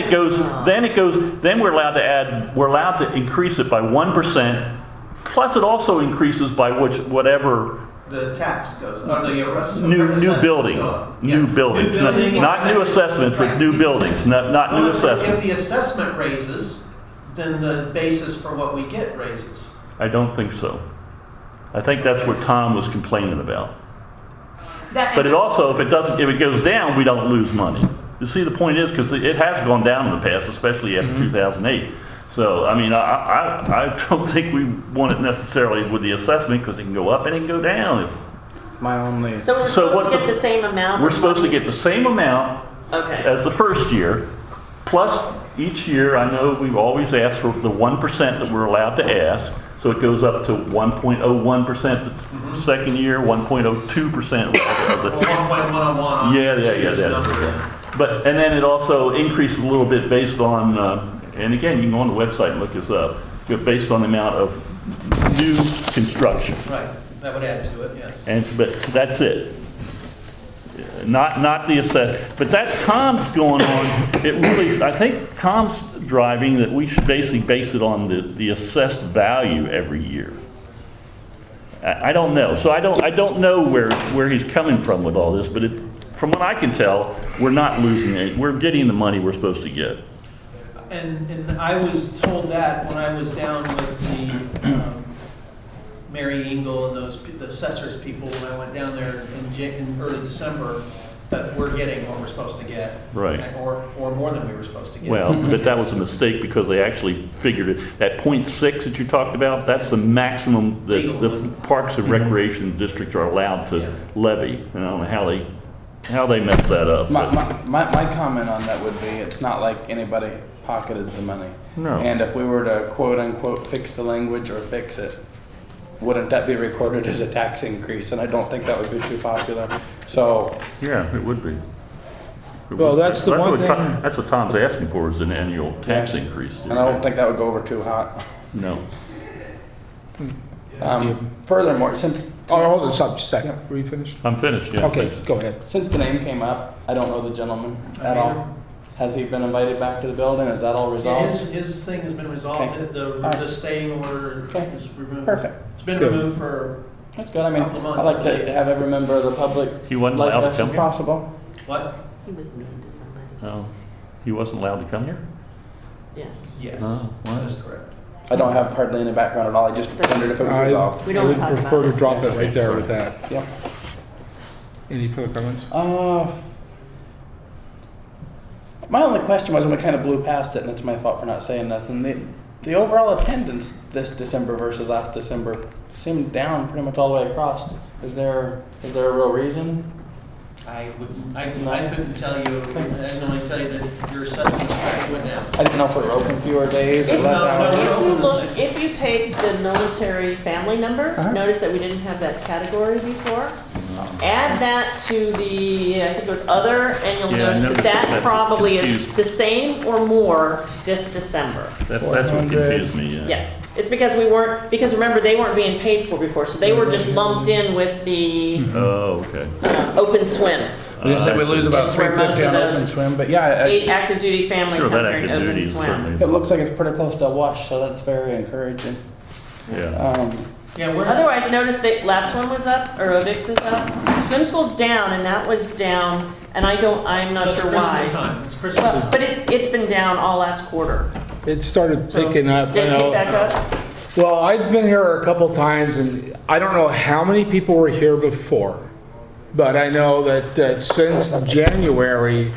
then we're allowed to increase it by 1%, plus it also increases by whatever The tax goes, or the new assessments building, go up. new Yeah. buildings, New building, not new assessments, but new buildings, not new Well, if assessments. the assessment raises, then the basis for what we get raises. I don't think so. I think that's what Tom was complaining about. But it also, if it goes down, we don't lose money. You see, the point is, because it has gone down in the past, especially after 2008. So, I mean, I don't think we want it necessarily with the assessment, because it can go up and it can go down. My only, So we're So supposed what to get the- the same amount? We're of supposed to money? get the same amount Okay. as the first year, plus each year, I know we've always asked for the 1% that we're allowed to ask, so it goes up to 1.01% the second year, 1.02% of Well, the, 1.101. Yeah, Change number. but, and then it also increases a little bit based on, and again, you can go on the website and look this up, based on the amount of new construction. Right, that would add to it, yes. But that's it. Not the assess, but that Tom's going on, it really, I think Tom's driving that we should basically base it on the assessed value every year. I don't know, so I don't know where he's coming from with all this, but from what I can tell, we're not losing it, we're getting the money we're supposed to get. And I was told that when I was down with the Mary Engel and the assessors people, when I went down there in early December, that we're getting what we're supposed to get. Right. Or more than we were supposed to get. Well, but that was a mistake because they actually figured it, that .6 that you talked about, that's the maximum that Legal. the parks and recreation districts are allowed to Yeah. levy. And I don't know how they messed that up. but- my comment on that would be, it's not like anybody pocketed the money. No. And if we were to quote unquote fix the language or fix it, wouldn't that be recorded as a tax increase? And I don't think that would be too popular. So, Yeah, it would be. Well, that's the one what thing- That's what Tom's asking for, is an annual tax Yes. increase. and I don't think that would go over too hot. No. Furthermore, since Oh, hold on just a second. Were you finished? I'm finished, yeah. Okay, go ahead. since the name came up, I don't know the gentleman at Me all. Has he been invited back to the building? Is that all Yeah, resolved? his thing has been resolved, Okay. the Alright. staying order Okay. is removed. Perfect. It's been Good. removed for, That's good. I mean, Couple of I months, like I to believe. have every member of the public He wasn't like allowed to us come as here? possible. what? He was mean to somebody. No, he wasn't allowed to come here? Yeah. Yes, Oh, wow. that is correct. I don't have hardly any background at all. I just wondered if it was resolved. We don't I would talk about prefer to it. drop it right there with that. Yep. Any further comments? My only question was, and we kind of blew past it, and it's my fault for not saying nothing. The overall attendance this December versus last December seemed down pretty much all the way across. Is there a real reason? I couldn't tell you, I can only tell you that your assessment went down. I didn't know if we were open fewer days or If- less No, hours. no, If you Open the look, same. if you take the military family number, Uh-huh. notice that we didn't have that category before. Add that to the, I think it was other, and you'll Yeah, I notice noticed that that probably is confused. the same or more this December. That's what 400. confused me, yeah. Yeah, it's because because remember, they weren't being paid for before, so they were just lumped in with the Oh, okay. open swim. We just said we lose about That's where most 350 on of open those swim, but yeah, Eight active duty family Sure, come that during active duty open is swim. certainly, it looks like it's pretty close to a wash, so that's very encouraging. yeah. Yeah, we're. Otherwise, notice that last one was up, aerobics is up. Swim school's down, and that was down, and I'm not It's sure Christmas why. time, it's Christmas Well, time. but it's been down all last quarter. It started So, picking up. Did you it know. pick back up? Well, I've been here a couple times, and I don't know how many people were here before, but I know that since January,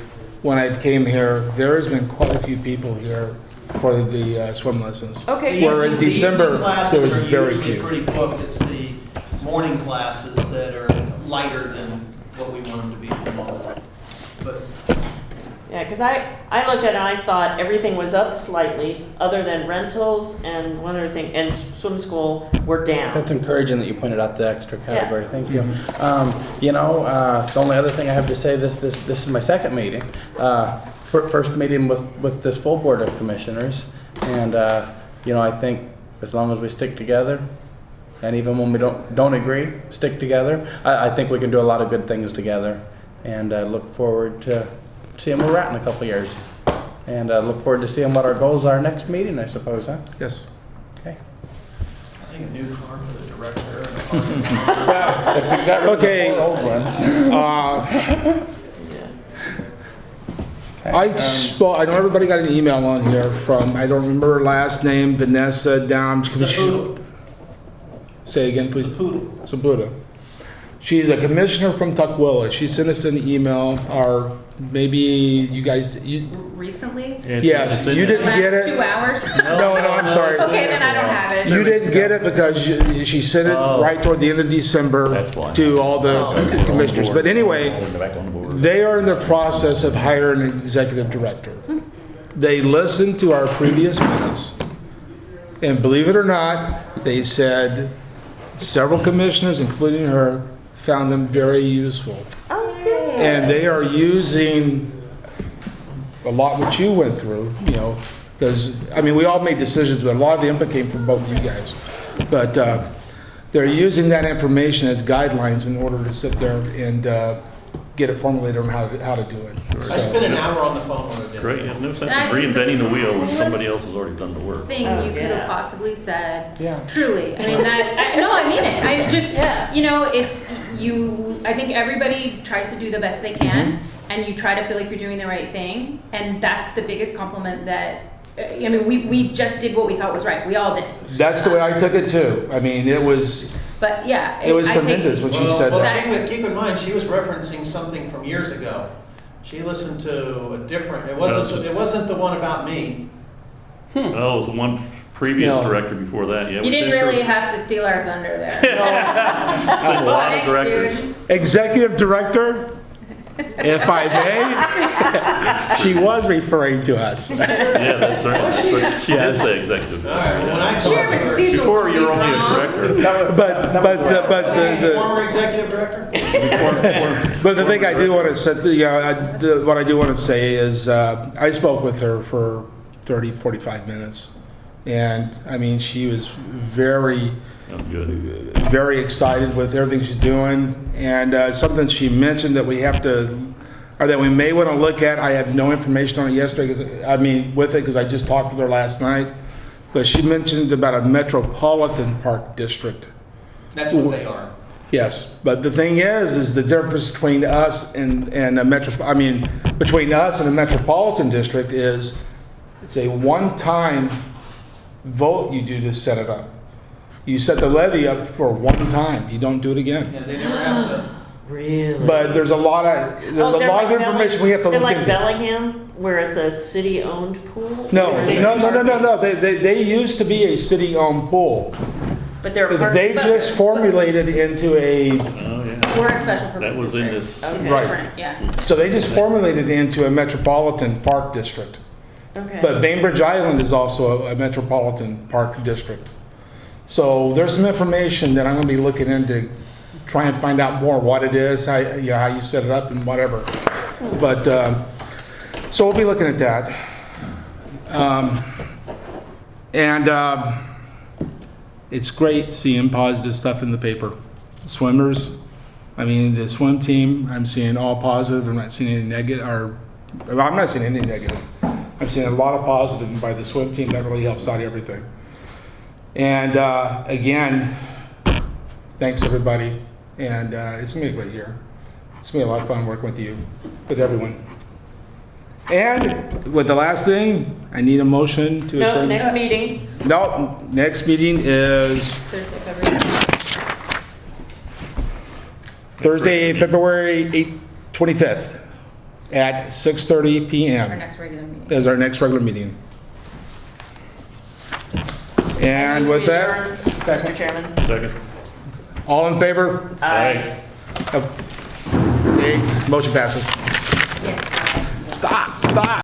when I came here, there has been quite a few people here for the swim lessons. Okay. The Where in evening- the December, evening classes there was are very usually few. pretty booked. It's the morning classes that are lighter than what we want them to be at the moment. But Yeah, because I looked at it and I thought everything was up slightly, other than rentals and one other thing, and swim school were down. That's encouraging that you pointed out the extra category. Yeah. Thank you. The only other thing I have to say, this is my second meeting. First meeting with this full board of commissioners, and I think as long as we stick together, and even when we don't agree, stick together, I think we can do a lot of good things together. And look forward to seeing where we're at in a couple of years. And look forward to seeing what our goals are next meeting, I suppose, huh? Yes. Okay. I think a new car for the director and a car. If we got rid of Okay. the 4 old ones. I know everybody got an email on here from, I don't remember her last name, Vanessa down. Saputo. Say again, please. Saputo. Saputo. She's a commissioner from Tukwila. She sent us an email, or maybe you guys, Recently? yes, you didn't Last get it? 2 hours? No, I'm sorry. Okay, then I don't have it. You didn't get it because she sent it Oh. right toward the end of December That's why. to all the Okay. commissioners. But anyway, Go back on the board. they are in the process of hiring an executive director. They listened to our previous minutes, and believe it or not, they said several commissioners, including her, found them very useful. Oh, good. And they are using a lot what you went through, because, we all made decisions, but a lot of the input came from both of you guys. But they're using that information as guidelines in order to sit there and get it formulated on how to do it. I spent an hour on the phone when I did. Great, there's no sense That of is the reinventing the wheel when coolest somebody else has already done the work. Thing Oh, you could yeah. have possibly said. Yeah. Truly, I mean that. No, I mean it. I just, it's you. I think everybody tries to do the best they can, and you try to feel like you're doing the right thing, and that's the biggest compliment that. We just did what we thought was right. We all did. That's the way I took it too. It was, But yeah, it was I take- tremendous when she said that. Keep in mind, she was referencing something from years ago. She listened to a different, it wasn't the one about me. Oh, it was the one previous No. director before that, yeah. You we've didn't been really through- have to steal our thunder there. It's been a lot of Thanks, directors. dude. Executive director, if I may, she was referring to us. Yeah, that's right. But she did say executive. All right, when I talked to Chairman her, Cecil. Before would you were be only a wrong. director. But former executive director? But the thing I do want to say, what I do want to say is, I spoke with her for 30, 45 minutes. And, she was very, Oh, good. very excited with everything she's doing. And something she mentioned that we have to, or that we may want to look at, I had no information on it yesterday, because I just talked with her last night. But she mentioned about a metropolitan park district. That's what they are. Yes, but the thing is the difference between us and a between us and a metropolitan district is it's a one-time vote you do to set it up. You set the levy up for one time. You don't do it again. Yeah, they never have to. Really? But there's a lot of They're information like we have to they're look like into. Bellingham, where it's a city-owned pool? No. Or- They used to be a city-owned pool. But they're a park. They just formulated into a. Oh, yeah. We're a special purpose That was in district. this. Okay. It's Right. different, yeah. So they just formulated into a metropolitan park district. Okay. But Bainbridge Island is also a metropolitan park district. So there's some information that I'm going to be looking into, trying to find out more what it is, how you set it up and whatever. But, so we'll be looking at that. It's great seeing positive stuff in the paper. Swimmers, the swim team, I'm seeing all positive. I'm not seeing any negative, I'm not seeing any negative. I'm seeing a lot of positive by the swim team. That really helps out everything. And again, thanks everybody. And it's gonna be a great year. It's gonna be a lot of fun working with you, with everyone. And with the last thing, I need a motion to No, adjourn. next meeting. No, next meeting is Thursday, February. Thursday, February 25th at 6:30 Our p.m. next regular meeting. is our next regular meeting. And with that, Adjourn, Mr. Chairman. Second. all in favor? Aye. Of- nay. Motion passes. Yes. Stop, stop.